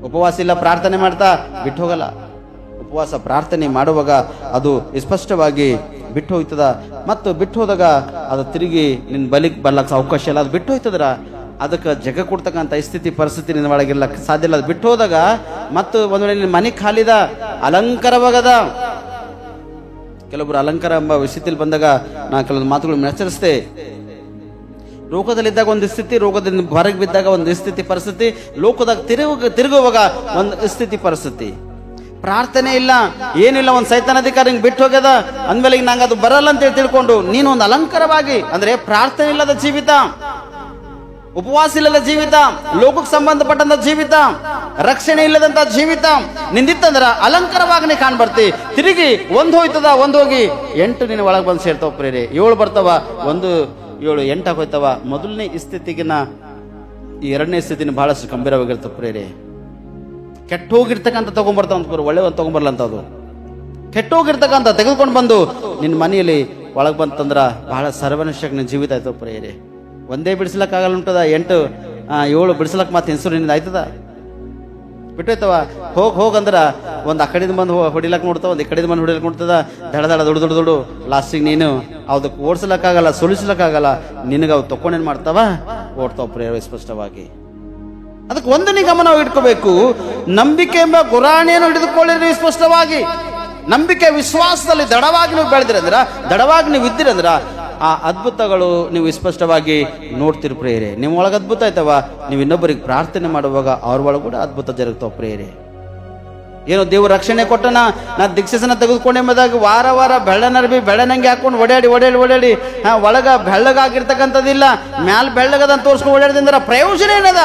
ಉಪವಾಸ ಇಲ್ಲ ಪ್ರಾರ್ಥನೆ ಮಾಡ್ತಾ ಬಿಟ್ಟು ಹೋಗಲ್ಲ. ಉಪವಾಸ ಪ್ರಾರ್ಥನೆ ಮಾಡುವಾಗ ಅದು ಸ್ಪಷ್ಟವಾಗಿ ಬಿಟ್ಟು ಹೋಗ್ತದ. ಮತ್ತು ಬಿಟ್ಟು ಹೋದಾಗ ಅದು ತಿರುಗಿ ನಿನ್ನ ಬಲಿಗೆ ಬರ್ಲಕ್ಕೆ ಅವಕಾಶ ಇಲ್ಲ. ಅದು ಬಿಟ್ಟು ಹೋಯ್ತದ್ರ ಅದಕ್ಕೆ ಜಗ ಕೊಡ್ತಕ್ಕಂಥ ಸ್ಥಿತಿ ಪರಿಸ್ಥಿತಿ ನಿನ್ನ ಒಳಗಿರ್ಲಕ್ಕೆ ಸಾಧ್ಯ ಇಲ್ಲ. ಅದು ಬಿಟ್ಟು ಹೋದಾಗ ಮತ್ತು ಒಂದು ವೇಳೆ ನಿನ್ನ ಮನೆ ಖಾಲಿದ, ಅಲಂಕಾರವಾಗದ, ಕೆಲವೊಬ್ರು ಅಲಂಕಾರ ಎಂಬ ವಿಷಯದಲ್ಲಿ ಬಂದಾಗ ನಾ ಕೆಲವೊಂದು ಮಾತುಗಳನ್ನು ಎಚ್ಚರಿಸ್ತೆ. ರೋಗದಲ್ಲಿದ್ದಾಗ ಒಂದು ಸ್ಥಿತಿ, ರೋಗದಿಂದ ಹೊರಗೆ ಬಿದ್ದಾಗ ಒಂದು ಸ್ಥಿತಿ ಪರಿಸ್ಥಿತಿ, ಲೋಕದಾಗ ತಿರುಗುವಾಗ ಒಂದು ಸ್ಥಿತಿ ಪರಿಸ್ಥಿತಿ. ಪ್ರಾರ್ಥನೆ ಇಲ್ಲ, ಏನಿಲ್ಲ, ಒಂದು ಸೈತಾನ ಅಧಿಕಾರ ಹಿಂಗೆ ಬಿಟ್ಟು ಹೋಗ್ಯದ ಅಂದ್ಮೇಲೆ ಈಗ ನಂಗೆ ಅದು ಬರಲ್ಲ ಅಂತೇಳಿ ತಿಳ್ಕೊಂಡು ನೀನು ಒಂದು ಅಲಂಕಾರವಾಗಿ, ಅಂದ್ರೆ ಪ್ರಾರ್ಥನೆ ಇಲ್ಲದ ಜೀವಿತ, ಉಪವಾಸ ಇಲ್ಲದ ಜೀವಿತ, ಲೋಕಕ್ಕೆ ಸಂಬಂಧಪಟ್ಟಂತ ಜೀವಿತ, ರಕ್ಷಣೆ ಇಲ್ಲದಂತ ಜೀವಿತ ನಿಂದಿತ್ತಂದ್ರ ಅಲಂಕಾರವಾಗಿ ನೀ ಕಾಣ್ಬರ್ತಿ. ತಿರುಗಿ ಒಂದು ಹೋಯ್ತದ, ಒಂದು ಹೋಗಿ 8 ನಿನ್ನ ಒಳಗೆ ಬಂದು ಸೇರ್ತಾವ ಪ್ರೇರೆ. 7 ಬರ್ತಾವ, 1 7 8 ಹೋಯ್ತಾವ. ಮೊದಲನೇ ಸ್ಥಿತಿಗಿನ ಈ ಎರಡನೇ ಸ್ಥಿತಿನ ಬಹಳಷ್ಟು ಗಂಭೀರವಾಗಿರ್ತವೆ ಪ್ರೇರೆ. ಕೆಟ್ಟ ಹೋಗಿರ್ತಕ್ಕಂಥ ತಗೊಂಡ್ಬರ್ತಾವ ಅಂತ, ಒಳ್ಳೆ ಒಂದು ತಗೊಂಡ್ಬರ್ಲ ಅಂತ. ಅದು ಕೆಟ್ಟೋಗಿರ್ತಕ್ಕಂಥ ತೆಗೆದುಕೊಂಡು ಬಂದು ನಿನ್ನ ಮನೆಯಲ್ಲಿ ಒಳಗೆ ಬಂತಂದ್ರ ಬಹಳ ಸರ್ವನಾಶಕ್ಕೆ ನಿನ್ನ ಜೀವಿತ ಆಯ್ತವ ಪ್ರೇರೆ. ಒಂದೇ ಬಿಡಿಸ್ಲಕ್ಕಾಗಲ್ಲ ಉಂಟದ, 8 7 ಬಿಡಿಸ್ಲಕ್ ಮತ್ತೆ ಹೆಸರು ಆಯ್ತದ, ಬಿಟ್ಟೋಯ್ತವ. ಹೋಗಂದ್ರ ಒಂದು ಆ ಕಡೆಯಿಂದ ಬಂದು ಹೊಡಿಲಕ್ ನೋಡ್ತಾವ, ಒಂದು ಈ ಕಡೆಯಿಂದ ಬಂದು ಹೊಡಿಲಕ್ ನೋಡ್ತದ. ದಡ ದುಡ್ಡು ಲಾಸ್ಟಿಗೆ ನೀನು ಅದಕ್ಕೆ ಓಡಿಸ್ಲಕ್ಕಾಗಲ್ಲ, ಸೋಲಿಸ್ಲಕ್ಕಾಗಲ್ಲ, ನಿನಗೆ ಅವು ತಕೊಂಡೇನ್ ಮಾಡ್ತಾವ, ಓಡ್ತಾವ ಪ್ರೇರ. ಸ್ಪಷ್ಟವಾಗಿ ಅದಕ್ಕೆ ಒಂದು ನೀ ಗಮನ ಇಟ್ಕೋಬೇಕು, ನಂಬಿಕೆ ಎಂಬ ಗುರಾಣಿಯನ್ನು ಹಿಡಿದುಕೊಳ್ಳಿರಿ. ಸ್ಪಷ್ಟವಾಗಿ ನಂಬಿಕೆ ವಿಶ್ವಾಸದಲ್ಲಿ ದೃಢವಾಗಿ ನೀವು ಬೆಳೆದಿರಂದ್ರ, ದೃಢವಾಗಿ ನೀವು ಇದ್ದಿರಂದ್ರ ಆ ಅದ್ಭುತಗಳು ನೀವು ಸ್ಪಷ್ಟವಾಗಿ ನೋಡ್ತಿರ್ ಪ್ರೇರೆ. ನಿಮ್ಮ ಒಳಗೆ ಅದ್ಭುತ ಆಯ್ತವ, ನೀವು ಇನ್ನೊಬ್ಬರಿಗೆ ಪ್ರಾರ್ಥನೆ ಮಾಡುವಾಗ ಅವ್ರ ಒಳಗೆ ಕೂಡ ಅದ್ಭುತ ಜರುಗ್ತಾವ ಪ್ರೇರೆ. ಏನೋ ದೇವ್ರ ರಕ್ಷಣೆ ಕೊಟ್ಟನ, ನಾ ದೀಕ್ಷೆಸನ ತೆಗೆದುಕೊಂಡೆಂಬುದಾಗಿ ವಾರ ಬೆಳ್ಳನಂಗೆ ಹಾಕೊಂಡು ಓಡಾಡಿ ಒಳಗ ಬೆಳ್ಳಗಾಗಿರ್ತಕ್ಕಂಥದ್ದಿಲ್ಲ, ಮ್ಯಾಲ ಬೆಳ್ಳಗದಂತ ತೋರಿಸ್ಕೊಂಡು ಓಡಾಡಿದ್ರ ಪ್ರಯೋಜನ ಏನದ?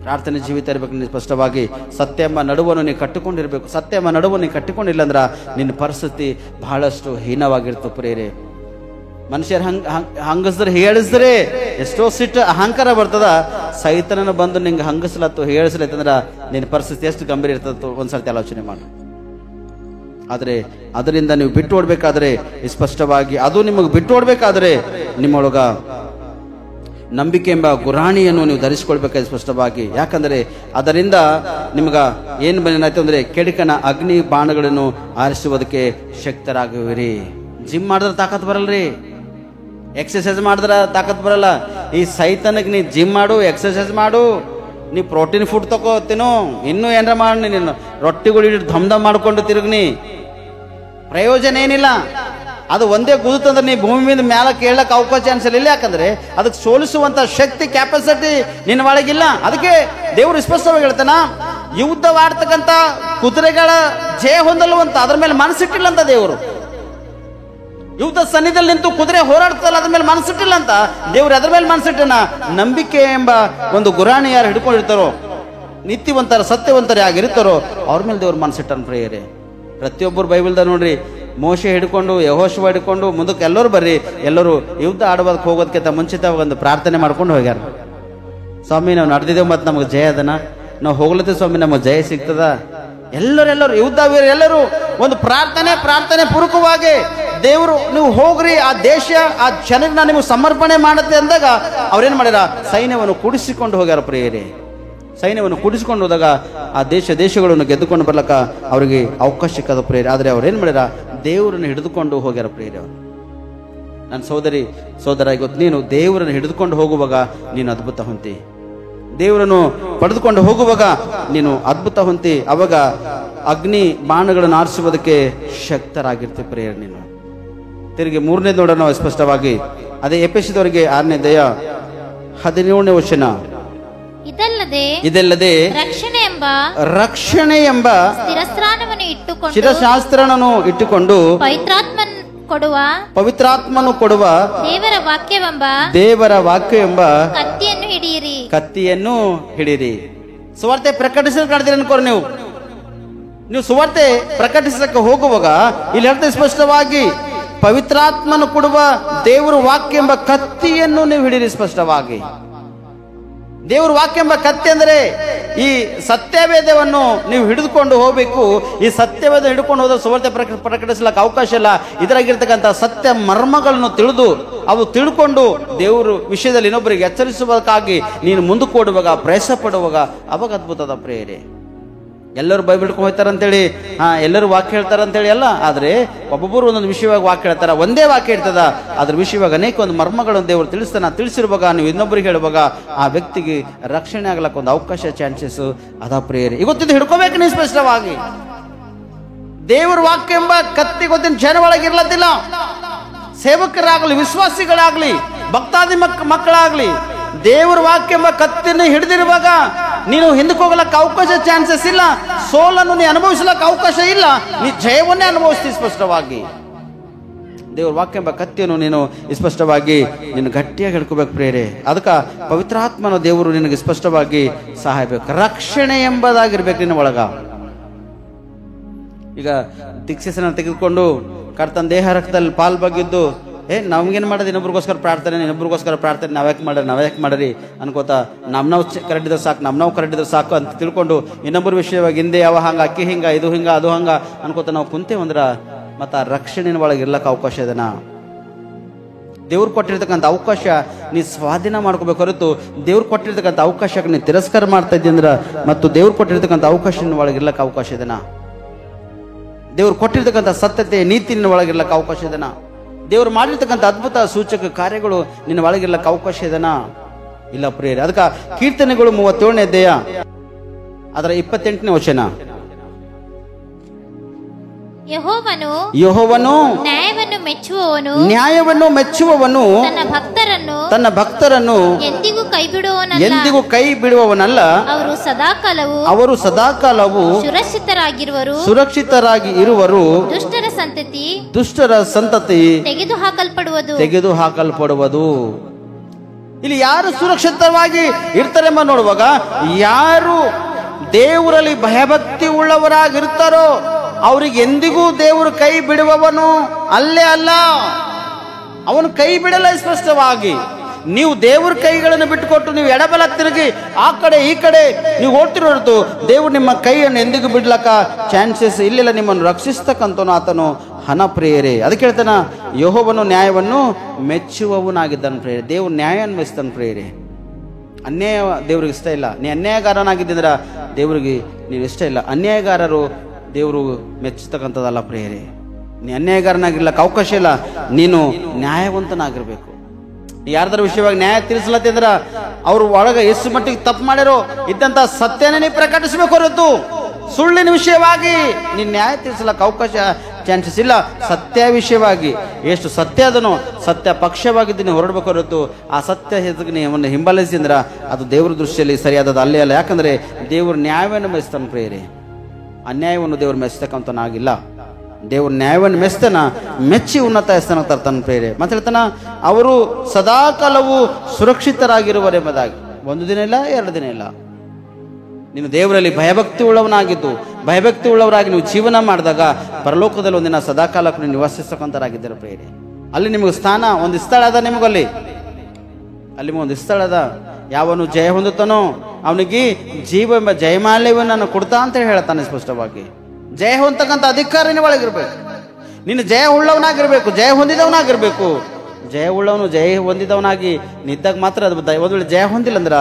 ಪ್ರಾರ್ಥನೆ ಜೀವಿತ ಇರಬೇಕು. ನೀನು ಸ್ಪಷ್ಟವಾಗಿ ಸತ್ಯ ಎಂಬ ನಡುವನ್ನು ನೀನು ಕಟ್ಟಿಕೊಂಡಿರ್ಬೇಕು. ಸತ್ಯ ಎಂಬ ನಡುವನ್ನು ನೀನು ಕಟ್ಟಿಕೊಂಡಿಲ್ಲ ಅಂದ್ರ ನಿನ್ನ ಪರಿಸ್ಥಿತಿ ಬಹಳಷ್ಟು ಹೀನವಾಗಿರ್ತು ಪ್ರೇರೆ. ಮನುಷ್ಯರು ಹಂಗಸಿದ್ರೆ ಹೇಳಿಸಿದ್ರೆ ಎಷ್ಟೋ ಸಿಟ್ಟು ಅಹಂಕಾರ ಬರ್ತದ. ಸೈತನನ್ನು ಬಂದು ನಿಂಗೆ ಹಂಗಸ್ಲತ್ತು ಹೇಳಿಸ್ಲತ್ತಂದ್ರ ನಿನ್ನ ಪರಿಸ್ಥಿತಿ ಎಷ್ಟು ಗಂಭೀರ ಇರ್ತದ ಒಂದ್ಸರ್ತಿ ಆಲೋಚನೆ ಮಾಡಿ. ಆದರೆ ಅದರಿಂದ ನೀವು ಬಿಟ್ಟು ಓಡ್ಬೇಕಾದ್ರೆ ಸ್ಪಷ್ಟವಾಗಿ ಅದು ನಿಮಗೆ ಬಿಟ್ಟು ಓಡ್ಬೇಕಾದ್ರೆ ನಿಮ್ಮೊಳಗ ನಂಬಿಕೆ ಎಂಬ ಗುರಾಣಿಯನ್ನು ನೀವು ಧರಿಸಿಕೊಳ್ಬೇಕಾದ್ರೆ ಸ್ಪಷ್ಟವಾಗಿ. ಯಾಕಂದರೆ ಅದರಿಂದ ನಿಮ್ಗ ಏನು ಏನಾಯ್ತು ಅಂದ್ರೆ ಕೆಡಕನ ಅಗ್ನಿ ಬಾಣಗಳನ್ನು ಆರಿಸುವುದಕ್ಕೆ ಶಕ್ತರಾಗುವಿರಿ. ಜಿಮ್ ಮಾಡಿದ್ರೆ ತಾಕತ್ ಬರಲ್ರಿ, ಎಕ್ಸರ್ಸೈಸ್ ಮಾಡಿದ್ರೆ ತಾಕತ್ ಬರಲ್ಲ. ಈ ಸೈತನಕ್ಕೆ ನೀ ಜಿಮ್ ಮಾಡು, ಎಕ್ಸರ್ಸೈಸ್ ಮಾಡು, ನೀ ಪ್ರೋಟೀನ್ ಫುಡ್ ತಗೋತೀನೋ, ಇನ್ನೂ ಏನಾರ ಮಾಡಿ, ನೀನು ರೊಟ್ಟಿಗಳು ಧಮ್ ಮಾಡ್ಕೊಂಡು ತಿರುಗ್ನಿ, ಪ್ರಯೋಜನ ಏನಿಲ್ಲ. ಅದು ಒಂದೇ ಗುರುತಂದ್ರೆ ನೀ ಭೂಮಿ మీద ಮ್ಯಾಲ ಕೇಳಕ್ ಅವಕಾಶ ಅನ್ಸಲಿಲ್ಲ. ಯಾಕಂದ್ರೆ ಅದಕ್ಕೆ ಸೋಲಿಸುವಂತ ಶಕ್ತಿ ಕೆಪಾಸಿಟಿ ನಿನ್ನ ಒಳಗಿಲ್ಲ. ಅದಕ್ಕೆ ದೇವರು ಸ್ಪಷ್ಟವಾಗಿ ಹೇಳ್ತಾನ, ಯುದ್ಧವಾಡ್ತಕ್ಕಂಥ ಕುದುರೆಗಳ ಜಯ ಹೊಂದಲುವಂತ ಅದ್ರ ಮೇಲೆ ಮನಸ್ಸಿಟ್ಟಿಲ್ಲ ಅಂತ ದೇವರು. ಯುದ್ಧ ಸನ್ನಿಧಿಯಲ್ಲಿ ನಿಂತು ಕುದುರೆ ಹೋರಾಡ್ತಲ್ಲ, ಅದ್ರ ಮೇಲೆ ಮನಸ್ಸಿಟ್ಟಿಲ್ಲ ಅಂತ ದೇವ್ರು ಅದ್ರ ಮೇಲೆ ಮನಸ್ಸಿಟ್ಟನ. ನಂಬಿಕೆ ಎಂಬ ಒಂದು ಗುರಾಣಿ ಯಾರು ಹಿಡ್ಕೊಂಡಿರ್ತಾರೋ, ನೀತಿವಂತರ ಸತ್ಯವಂತರು ಯಾಗಿರ್ತಾರೋ ಅವ್ರ ಮೇಲೆ ದೇವ್ರ ಮನಸ್ಸಿಟ್ಟನ ಪ್ರೇಯರೇ. ಪ್ರತಿಯೊಬ್ಬರು ಬೈಬಲ್ದ ನೋಡ್ರಿ, ಮೋಶೆ ಹಿಡ್ಕೊಂಡು ಯೆಹೋಶುವ ಹಿಡ್ಕೊಂಡು ಮುಂದಕ್ಕೆ ಎಲ್ಲರೂ ಬರ್ರಿ, ಎಲ್ಲರೂ ಯುದ್ಧ ಆಡುವುದಕ್ಕೆ ಹೋಗೋದಕ್ಕಿಂತ ಮುಂಚಿತವಾಗಿ ಒಂದು ಪ್ರಾರ್ಥನೆ ಮಾಡ್ಕೊಂಡು ಹೋಗ್ಯಾರ. ಸ್ವಾಮಿ ನಾವು ನಡೆದಿದ್ದೇವೆ ಮತ್ತು ನಮಗೆ ಜಯ ಅದನ, ನಾವು ಹೋಗ್ಲತ್ತೀವಿ ಸ್ವಾಮಿ, ನಮಗೆ ಜಯ ಸಿಗ್ತದ. ಎಲ್ಲರೂ ಯುದ್ಧ ವೀರ ಎಲ್ಲರೂ ಒಂದು ಪ್ರಾರ್ಥನೆ ಪೂರ್ವಕವಾಗಿ ದೇವರು ನೀವು ಹೋಗ್ರಿ, ಆ ದೇಶ ಆ ಜನಕ್ಕೆ ನಾನು ನಿಮಗೆ ಸಮರ್ಪಣೆ ಮಾಡುತ್ತೆ ಅಂದಾಗ ಅವ್ರೇನ್ ಮಾಡ್ಯಾರ, ಸೈನ್ಯವನ್ನು ಕೂಡಿಸಿಕೊಂಡು ಹೋಗ್ಯಾರ ಪ್ರಿಯರೇ. ಸೈನ್ಯವನ್ನು ಕೂಡಿಸಿಕೊಂಡು ಹೋದಾಗ ಆ ದೇಶಗಳನ್ನು ಗೆದ್ದುಕೊಂಡು ಬರ್ಲಕ್ಕ ಅವರಿಗೆ ಅವಕಾಶ ಸಿಕ್ಕದ ಪ್ರೇರೆ. ಆದರೆ ಅವ್ರೇನ್ ಮಾಡ್ಯಾರ, ದೇವರನ್ನು ಹಿಡಿದುಕೊಂಡು ಹೋಗ್ಯಾರ ಪ್ರೇರೆ. ನನ್ನ ಸೋದರ ಇವತ್ತು ನೀನು ದೇವರನ್ನು ಹಿಡಿದುಕೊಂಡು ಹೋಗುವಾಗ ನೀನು ಅದ್ಭುತ ಹೊಂತಿ, ದೇವರನ್ನು ಪಡೆದುಕೊಂಡು ಹೋಗುವಾಗ ನೀನು ಅದ್ಭುತ ಹೊಂತಿ. ಅವಾಗ ಅಗ್ನಿ ಬಾಣಗಳನ್ನು ಆರಿಸುವುದಕ್ಕೆ ಶಕ್ತರಾಗಿರ್ತೀವಿ ಪ್ರೇರೆ. ನೀನು ತಿರುಗಿ 3ನೇ ನೋಡೋಣ ನಾವು ಸ್ಪಷ್ಟವಾಗಿ. ಅದೇ ಎಫೆಸದವರಿಗೆ 6ನೇ ಅಧ್ಯಾಯ 17ನೇ ವಚನ. ಇದಲ್ಲದೆ ರಕ್ಷಣೆ ಎಂಬ ಶಿರಶಾಸ್ತ್ರವನ್ನು ಇಟ್ಟುಕೊಂಡು ಪವಿತ್ರಾತ್ಮನು ಕೊಡುವ ದೇವರ ವಾಕ್ಯ ಎಂಬ ಕತ್ತಿಯನ್ನು ಹಿಡಿಯಿರಿ. ಸುವಾರ್ತೆ ಪ್ರಕಟಿಸಲು ಕಾಣ್ತೀರಿ ಅನ್ಕೋರಿ. ನೀವು ಸುವಾರ್ತೆ ಪ್ರಕಟಿಸಕ್ಕೆ ಹೋಗುವಾಗ ಇಲ್ಲಿ ಹೇಳ್ತಾ ಸ್ಪಷ್ಟವಾಗಿ ಪವಿತ್ರಾತ್ಮನು ಕೊಡುವ ದೇವರ ವಾಕ್ಯ ಎಂಬ ಕತ್ತಿಯನ್ನು ನೀವು ಹಿಡಿಯಿರಿ. ಸ್ಪಷ್ಟವಾಗಿ ದೇವರ ವಾಕ್ಯ ಎಂಬ ಕತ್ತಿ ಅಂದರೆ ಈ ಸತ್ಯವೇದವನ್ನು ನೀವು ಹಿಡಿದುಕೊಂಡು ಹೋಗಬೇಕು. ಈ ಸತ್ಯವೇದ ಹಿಡ್ಕೊಂಡು ಹೋದ ಸುವಾರ್ತೆ ಪ್ರಕಟಿಸಲಿಕ್ಕೆ ಅವಕಾಶ ಇಲ್ಲ. ಇದರಾಗಿರ್ತಕ್ಕಂಥ ಸತ್ಯ ಮರ್ಮಗಳನ್ನು ತಿಳಿದು ಅವು ತಿಳ್ಕೊಂಡು ದೇವರು ವಿಷಯದಲ್ಲಿ ಇನ್ನೊಬ್ಬರಿಗೆ ಎಚ್ಚರಿಸುವುದಕ್ಕಾಗಿ ನೀನು ಮುಂದಕ್ಕೆ ಓಡುವಾಗ ಪ್ರಯಾಸ ಪಡುವಾಗ ಅವಾಗ ಅದ್ಭುತದ ಪ್ರೇರೆ. ಎಲ್ಲರೂ ಬೈಬಲ್ ಹಿಡ್ಕೊಂಡು ಹೋಗ್ತಾರಂತೇಳಿ ಎಲ್ಲರೂ ವಾಕ್ಯ ಹೇಳ್ತಾರಂತೇಳಿ ಅಲ್ಲ. ಆದರೆ ಒಬ್ಬೊಬ್ಬರು ಒಂದೊಂದು ವಿಷಯವಾಗಿ ವಾಕ್ಯ ಹೇಳ್ತಾರ. ಒಂದೇ ವಾಕ್ಯ ಇರ್ತದ, ಅದ್ರ ವಿಷಯವಾಗಿ ಅನೇಕ ಒಂದು ಮರ್ಮಗಳನ್ನು ದೇವರು ತಿಳಿಸಿರುವಾಗ ನೀವು ಇನ್ನೊಬ್ಬರಿಗೆ ಹೇಳುವಾಗ ಆ ವ್ಯಕ್ತಿಗೆ ರಕ್ಷಣೆ ಆಗ್ಲಕ್ಕ ಒಂದು ಅವಕಾಶ ಚಾನ್ಸಸ್ ಅದ ಪ್ರೇಯರ್. ಇವತ್ತಿದ್ದು ಹಿಡ್ಕೋಬೇಕು ನೀವು ಸ್ಪಷ್ಟವಾಗಿ. ದೇವರ ವಾಕ್ಯ ಎಂಬ ಕತ್ತಿ ಗೊತ್ತಿನ ಜನ ಒಳಗೆ ಇರ್ಲತ್ತಿಲ್ಲ. ಸೇವಕರಾಗ್ಲಿ, ವಿಶ್ವಾಸಿಗಳಾಗ್ಲಿ, ಭಕ್ತಾದಿ ಮಕ್ಕಳಾಗ್ಲಿ ದೇವರ ವಾಕ್ಯ ಎಂಬ ಕತ್ತಿಯನ್ನು ಹಿಡಿದಿರುವಾಗ ನೀನು ಹಿಂದಕ್ಕೆ ಹೋಗ್ಲಕ್ಕೆ ಅವಕಾಶ ಚಾನ್ಸಸ್ ಇಲ್ಲ. ಸೋಲನ್ನು ನೀ ಅನುಭವಿಸ್ಲಕ್ಕೆ ಅವಕಾಶ ಇಲ್ಲ. ನೀ ಜಯವನ್ನೇ ಅನುಭವಿಸ್ತೀವಿ ಸ್ಪಷ್ಟವಾಗಿ. ದೇವ್ರ ವಾಕ್ಯ ಎಂಬ ಕತ್ತಿಯನ್ನು ನೀನು ಸ್ಪಷ್ಟವಾಗಿ ನೀನು ಗಟ್ಟಿಯಾಗಿ ಹಿಡ್ಕೋಬೇಕು ಪ್ರೇರೆ. ಅದಕ್ಕೆ ಪವಿತ್ರಾತ್ಮನ ದೇವರು ನಿನಗೆ ಸ್ಪಷ್ಟವಾಗಿ ಸಹಾಯ ಬೇಕು. ರಕ್ಷಣೆ ಎಂಬುದಾಗಿರ್ಬೇಕು ನಿನ್ನ ಒಳಗ. ಈಗ ದೀಕ್ಷೆಸನ ತೆಗೆದುಕೊಂಡು ಕರ್ತನ ದೇಹ ರಕ್ತದಲ್ಲಿ ಪಾಲ್ ಬಗ್ಗಿದ್ದು ನಮ್ಗೇನು ಮಾಡೋದು, ಇನ್ನೊಬ್ರಿಗೋಸ್ಕರ ಪ್ರಾರ್ಥನೆ ನಾವ್ಯಾಕೆ ಮಾಡ್ರಿ ಅನ್ಕೋತಾ ನಾವು ಕರೆಕ್ಟಿದ್ರೆ ಸಾಕು, ನಾವು ಕರೆಕ್ಟಿದ್ರೆ ಸಾಕು ಅಂತ ತಿಳ್ಕೊಂಡು ಇನ್ನೊಬ್ಬರ ವಿಷಯವಾಗಿ ಹಿಂದೆ ಯಾವ ಹಂಗ ಅಕ್ಕಿ ಹಿಂಗ ಇದು ಹಿಂಗ ಅದು ಹಂಗ ಅನ್ಕೋತ ನಾವು ಕುಂತೇವಂದ್ರ ಮತ್ತು ಆ ರಕ್ಷಣೆಯ ಒಳಗೆ ಇರ್ಲಕ್ಕೆ ಅವಕಾಶ ಇದೆನಾ? ದೇವ್ರು ಕೊಟ್ಟಿರ್ತಕ್ಕಂಥ ಅವಕಾಶ ನೀ ಸ್ವಾಧೀನ ಮಾಡ್ಕೋಬೇಕು ಹೊರತು ದೇವ್ರು ಕೊಟ್ಟಿರ್ತಕ್ಕಂಥ ಅವಕಾಶಕ್ಕೆ ನೀನು ತಿರಸ್ಕಾರ ಮಾಡ್ತಾ ಇದ್ದಿ ಅಂದ್ರೆ ಮತ್ತು ದೇವ್ರು ಕೊಟ್ಟಿರ್ತಕ್ಕಂಥ ಅವಕಾಶ ಒಳಗೆ ಇರ್ಲಕ್ಕೆ ಅವಕಾಶ ಇದೆನಾ? ದೇವ್ರು ಕೊಟ್ಟಿರ್ತಕ್ಕಂಥ ಸತ್ಯತೆ ನೀತಿ ನಿನ್ನ ಒಳಗಿರ್ಲಕ್ಕೆ ಅವಕಾಶ ಇದೆನಾ? ದೇವರು ಮಾಡಿರ್ತಕ್ಕಂಥ ಅದ್ಭುತ ಸೂಚಕ ಕಾರ್ಯಗಳು ನಿನ್ನ ಒಳಗಿರ್ಲಕ್ಕೆ ಅವಕಾಶ ಇದೆನಾ? ಇಲ್ಲ ಪ್ರಿಯರೇ. ಅದಕ್ಕೆ ಕೀರ್ತನೆಗಳು 37ನೇ ಅಧ್ಯಾಯ ಅದರ 28ನೇ ವಚನ, ಯೆಹೋವನು ನ್ಯಾಯವನ್ನು ಮೆಚ್ಚುವವನು ತನ್ನ ಭಕ್ತರನ್ನು ಎಂದಿಗೂ ಕೈ ಬಿಡುವವನಲ್ಲ. ಅವರು ಸದಾಕಾಲವು ಸುರಕ್ಷಿತರಾಗಿ ಇರುವರು. ದುಷ್ಟರ ಸಂತತಿ ತೆಗೆದು ಹಾಕಲ್ಪಡುವುದು. ಇಲ್ಲಿ ಯಾರು ಸುರಕ್ಷಿತವಾಗಿ ಇರ್ತಾರೆಂಬ ನೋಡುವಾಗ ಯಾರು ದೇವರಲ್ಲಿ ಭಯಭಕ್ತಿ ಉಳ್ಳವರಾಗಿರ್ತಾರೋ ಅವ್ರಿಗೆ ಎಂದಿಗೂ ದೇವರು ಕೈ ಬಿಡುವವನು ಅಲ್ಲೇ ಅಲ್ಲ. ಅವನು ಕೈ ಬಿಡಲ್ಲ. ಸ್ಪಷ್ಟವಾಗಿ ನೀವು ದೇವ್ರ ಕೈಗಳನ್ನು ಬಿಟ್ಟುಕೊಟ್ಟು ನೀವು ಎಡಬಲ ತಿರುಗಿ ಆ ಕಡೆ ಈ ಕಡೆ ನೀವು ಓಡ್ತಿರೋದು ದೇವ್ರು ನಿಮ್ಮ ಕೈಯನ್ನು ಎಂದಿಗೂ ಬಿಡ್ಲಕ್ಕ ಚಾನ್ಸಸ್ ಇಲ್ಲಿಲ್ಲ. ನಿಮ್ಮನ್ನು ರಕ್ಷಿಸ್ತಕ್ಕಂಥನು ಆತನು ಹಣ ಪ್ರಿಯರೇ. ಅದಕ್ಕೆ ಹೇಳ್ತಾನ ಯೆಹೋವನು ನ್ಯಾಯವನ್ನು ಮೆಚ್ಚುವವನಾಗಿದ್ದಾನೆ ಪ್ರಿಯರೇ. ದೇವ್ರು ನ್ಯಾಯವನ್ನು ಮೆಚ್ತಾನೆ ಪ್ರಿಯರೇ. ಅನ್ಯಾಯ ದೇವ್ರಿಗೆ ಇಷ್ಟ ಇಲ್ಲ. ನೀ ಅನ್ಯಾಯಗಾರನಾಗಿದ್ದಂದ್ರೆ ದೇವ್ರಿಗೆ ನೀವು ಇಷ್ಟ ಇಲ್ಲ. ಅನ್ಯಾಯಗಾರರು ದೇವರು ಮೆಚ್ಚತಕ್ಕಂಥದ್ದಲ್ಲ ಪ್ರಿಯರೇ. ನೀ ಅನ್ಯಾಯಗಾರನಾಗಿರ್ಲಕ್ಕೆ ಅವಕಾಶ ಇಲ್ಲ. ನೀನು ನ್ಯಾಯವಂತನಾಗಿರ್ಬೇಕು. ಯಾರ್ದಾರ ವಿಷಯವಾಗಿ ನ್ಯಾಯ ತೀರಿಸ್ಲತ್ತಿದ್ರ ಅವ್ರ ಒಳಗೆ ಎಷ್ಟು ಮಟ್ಟಿಗೆ ತಪ್ಪು ಮಾಡ್ಯಾರೋ ಇದ್ದಂಥ ಸತ್ಯನೇ ನೀವು ಪ್ರಕಟಿಸಬೇಕು ಹೊರತು ಸುಳ್ಳಿನ ವಿಷಯವಾಗಿ ನೀನು ನ್ಯಾಯ ತೀರಿಸ್ಲಕ್ಕೆ ಅವಕಾಶ ಚಾನ್ಸಸ್ ಇಲ್ಲ. ಸತ್ಯ ವಿಷಯವಾಗಿ ಎಷ್ಟು ಸತ್ಯ ಅದನ್ನು ಸತ್ಯ ಪಕ್ಷವಾಗಿದ್ದು ನೀವು ಹೊರಡ್ಬೇಕು ಹೊರತು ಆ ಸತ್ಯ ನೀವು ಹಿಂಬಾಲಿಸಿದ್ರೆ ಅದು ದೇವ್ರ ದೃಷ್ಟಿಯಲ್ಲಿ ಸರಿಯಾದದ್ದು ಅಲ್ಲೇ ಅಲ್ಲ. ಯಾಕಂದ್ರೆ ದೇವ್ರ ನ್ಯಾಯವನ್ನು ಮೆಚ್ತಾನೆ ಪ್ರಿಯರೇ. ಅನ್ಯಾಯವನ್ನು ದೇವರು ಮೆಚ್ಚತಕ್ಕಂಥನಾಗಿಲ್ಲ. ದೇವ್ರ ನ್ಯಾಯವನ್ನು ಮೆಚ್ಚಿ ಉನ್ನತ ಸ್ಥಾನ ತರ್ತಾನೆ ಪ್ರೇರೆ. ಮತ್ತೆ ಹೇಳ್ತಾನ ಅವರು ಸದಾಕಾಲವು ಸುರಕ್ಷಿತರಾಗಿರುವರೆಂಬುದಾಗಿ. ಒಂದು ದಿನ ಇಲ್ಲ, 2 ದಿನ ಇಲ್ಲ. ನೀನು ದೇವರಲ್ಲಿ ಭಯಭಕ್ತಿ ಉಳ್ಳವರಾಗಿ ನೀವು ಜೀವನ ಮಾಡಿದಾಗ ಪರಲೋಕದಲ್ಲಿ ಒಂದಿನ ಸದಾಕಾಲಕ್ಕೂ ನೀವು ನಿವಾಸಿಸ್ತಕ್ಕಂಥರಾಗಿದ್ದಾರೆ ಪ್ರೇರೆ. ಅಲ್ಲಿ ನಿಮಗೆ ಸ್ಥಾನ ಒಂದು ಸ್ಥಳ ಅದ. ನಿಮಗಲ್ಲಿ ಒಂದು ಸ್ಥಳ ಅದ. ಯಾವನು ಜಯ ಹೊಂದುತ್ತಾನೋ ಅವನಿಗೆ ಜೀವ ಎಂಬ ಜಯಮಾಲ್ಯವನ್ನು ನಾನು ಕೊಡ್ತಾ ಅಂತ ಹೇಳ್ತಾನೆ ಸ್ಪಷ್ಟವಾಗಿ. ಜಯ ಹೊಂದತಕ್ಕಂಥ ಅಧಿಕಾರಿನ ಒಳಗಿರ್ಬೇಕು. ನೀನು ಜಯ ಉಳ್ಳವನಾಗಿರ್ಬೇಕು, ಜಯ ಹೊಂದಿದವನಾಗಿರ್ಬೇಕು. ಜಯ ಉಳ್ಳವನು ಜಯ ಹೊಂದಿದವನಾಗಿ ನಿದ್ದಾಗ ಮಾತ್ರ ಅದು ಒಂದು ವೇಳೆ ಜಯ ಹೊಂದಿಲ್ಲ ಅಂದ್ರೆ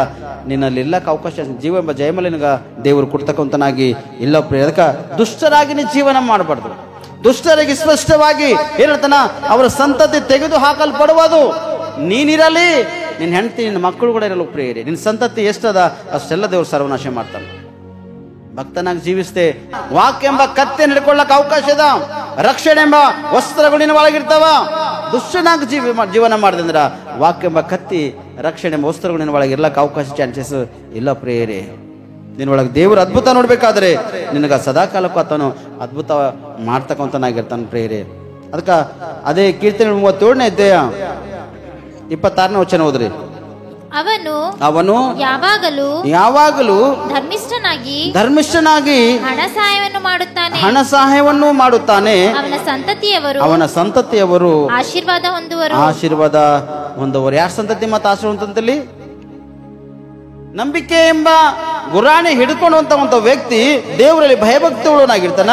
ನಿನ್ನಲ್ಲಿ ಇಲ್ಲಕ್ಕೆ ಅವಕಾಶ. ಜೀವ ಎಂಬ ಜಯಮಾಲ್ಯನಿಗ ದೇವರು ಕೊಡ್ತಕ್ಕಂಥನಾಗಿ ಇಲ್ಲ ಪ್ರಿಯ. ಅದಕ್ಕೆ ದುಷ್ಟರಾಗಿ ನೀನು ಜೀವನ ಮಾಡಬಾರ್ದು. ದುಷ್ಟರಿಗೆ ಸ್ಪಷ್ಟವಾಗಿ ಹೇಳ್ತಾನ ಅವರ ಸಂತತಿ ತೆಗೆದು ಹಾಕಲ್ಪಡುವುದು. ನೀನಿರಲಿ, ನಿನ್ನ ಹೆಂಡತಿ ನಿನ್ನ ಮಕ್ಕಳು ಕೂಡ ಇರಲು ಪ್ರಿಯರೇ. ನಿನ್ನ ಸಂತತಿ ಎಷ್ಟದ ಅಷ್ಟೆಲ್ಲ ದೇವರು ಸರ್ವನಾಶ ಮಾಡ್ತಾನೆ. ಭಕ್ತನಾಗಿ ಜೀವಿಸ್ತೆ ವಾಕ್ಯ ಎಂಬ ಕತ್ತೆ ಹಿಡ್ಕೊಳ್ಳಕ್ಕೆ ಅವಕಾಶ ಇದೆ. ರಕ್ಷಣೆ ಎಂಬ ವಸ್ತ್ರಗಳು ನಿನ್ನ ಒಳಗಿರ್ತಾವ. ದುಷ್ಟನಾಗಿ ಜೀವನ ಮಾಡಿದಂದ್ರ ವಾಕ್ಯ ಎಂಬ ಕತ್ತಿ ರಕ್ಷಣೆ ಎಂಬ ವಸ್ತ್ರಗಳು ನಿನ್ನ ಒಳಗೆ ಇರ್ಲಕ್ಕೆ ಅವಕಾಶ ಚಾನ್ಸಸ್ ಇಲ್ಲ ಪ್ರಿಯರೇ. ನಿನ್ನೊಳಗೆ ದೇವರು ಅದ್ಭುತ ನೋಡ್ಬೇಕಾದ್ರೆ ನಿನಗ ಸದಾಕಾಲಕ್ಕೂ ಆತನು ಅದ್ಭುತ ಮಾಡ್ತಕ್ಕಂಥನಾಗಿರ್ತಾನೆ ಪ್ರಿಯರೇ. ಅದಕ್ಕೆ ಅದೇ ಕೀರ್ತನೆ 37ನೇ ಅಧ್ಯಾಯ 26ನೇ ವಚನ ಓದ್ರಿ. ಅವನು ಯಾವಾಗಲೂ ಧರ್ಮಿಷ್ಠನಾಗಿ ಹಣ ಸಹಾಯವನ್ನು ಮಾಡುತ್ತಾನೆ. ಅವನ ಸಂತತಿಯವರು ಆಶೀರ್ವಾದ ಹೊಂದುವರು. ಯಾರ ಸಂತತಿ ಮತ್ತು ಆಶೀರ್ವಾದ ಹೊಂದಲ್ಲಿ? ನಂಬಿಕೆ ಎಂಬ ಗುರಾಣಿ ಹಿಡ್ಕೊಳ್ಳುವಂತ ಒಂದು ವ್ಯಕ್ತಿ ದೇವರಲ್ಲಿ ಭಯಭಕ್ತಿ ಉಳ್ಳವನಾಗಿರ್ತಾನ.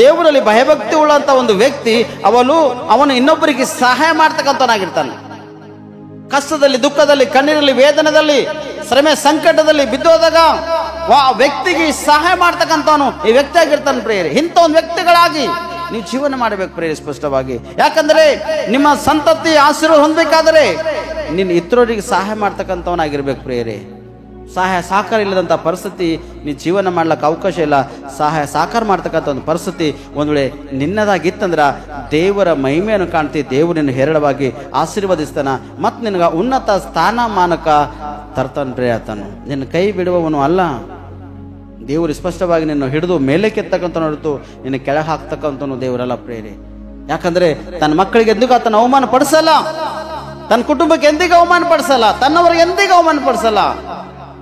ದೇವರಲ್ಲಿ ಭಯಭಕ್ತಿ ಉಳ್ಳಂತ ಒಂದು ವ್ಯಕ್ತಿ ಅವನು ಇನ್ನೊಬ್ಬರಿಗೆ ಸಹಾಯ ಮಾಡ್ತಕ್ಕಂಥವನಾಗಿರ್ತಾನೆ. ಕಷ್ಟದಲ್ಲಿ, ದುಃಖದಲ್ಲಿ, ಕಣ್ಣೀರಲ್ಲಿ, ವೇದನದಲ್ಲಿ, ಶ್ರಮೆ, ಸಂಕಟದಲ್ಲಿ ಬಿದ್ದೋದಾಗ ವ್ಯಕ್ತಿಗೆ ಸಹಾಯ ಮಾಡ್ತಕ್ಕಂಥವನು ಈ ವ್ಯಕ್ತಿ ಆಗಿರ್ತಾನೆ ಪ್ರಿಯರೇ. ಇಂಥ ಒಂದು ವ್ಯಕ್ತಿಗಳಾಗಿ ನೀವು ಜೀವನ ಮಾಡಬೇಕು ಪ್ರಿಯರೇ ಸ್ಪಷ್ಟವಾಗಿ. ಯಾಕಂದ್ರೆ ನಿಮ್ಮ ಸಂತತಿ ಆಶೀರ್ವಾದ ಹೊಂದಬೇಕಾದರೆ ನೀನು ಇತರರಿಗೆ ಸಹಾಯ ಮಾಡ್ತಕ್ಕಂಥವನಾಗಿರ್ಬೇಕು ಪ್ರಿಯರೇ. ಸಹಾಯ ಸಹಕಾರ ಇಲ್ಲದಂಥ ಪರಿಸ್ಥಿತಿ ನೀ ಜೀವನ ಮಾಡ್ಲಿಕ್ಕೆ ಅವಕಾಶ ಇಲ್ಲ. ಸಹಾಯ ಸಹಕಾರ ಮಾಡ್ತಕ್ಕಂಥ ಒಂದು ಪರಿಸ್ಥಿತಿ ಒಂದು ವೇಳೆ ನಿನ್ನದಾಗಿತ್ತಂದ್ರೆ ದೇವರ ಮಹಿಮೆಯನ್ನು ಕಾಣ್ತಿ. ದೇವರು ನಿನ್ನ ಹೇರಳವಾಗಿ ಆಶೀರ್ವದಿಸ್ತಾನ ಮತ್ತು ನಿನಗೆ ಉನ್ನತ ಸ್ಥಾನಮಾನಕ ತರ್ತಾನ ಪ್ರಿಯತನು. ನಿನ್ನ ಕೈ ಬಿಡುವವನು ಅಲ್ಲ. ದೇವರು ಸ್ಪಷ್ಟವಾಗಿ ನಿನ್ನ ಹಿಡಿದು ಮೇಲೆ ಕೆತ್ತಕ್ಕಂಥ ಹೊರತು ನಿನ್ನ ಕೆಳಗೆ ಹಾಕ್ತಕ್ಕಂಥನು ದೇವರಲ್ಲ ಪ್ರಿಯರೇ. ಯಾಕಂದ್ರೆ ತನ್ನ ಮಕ್ಕಳಿಗೆ ಎಂದಿಗೂ ಆತನ ಅವಮಾನ ಪಡಿಸಲ್ಲ, ತನ್ನ ಕುಟುಂಬಕ್ಕೆ ಎಂದಿಗೂ ಅವಮಾನ ಪಡಿಸಲ್ಲ, ತನ್ನವರಿಗೆ ಎಂದಿಗೂ ಅವಮಾನ ಪಡಿಸಲ್ಲ.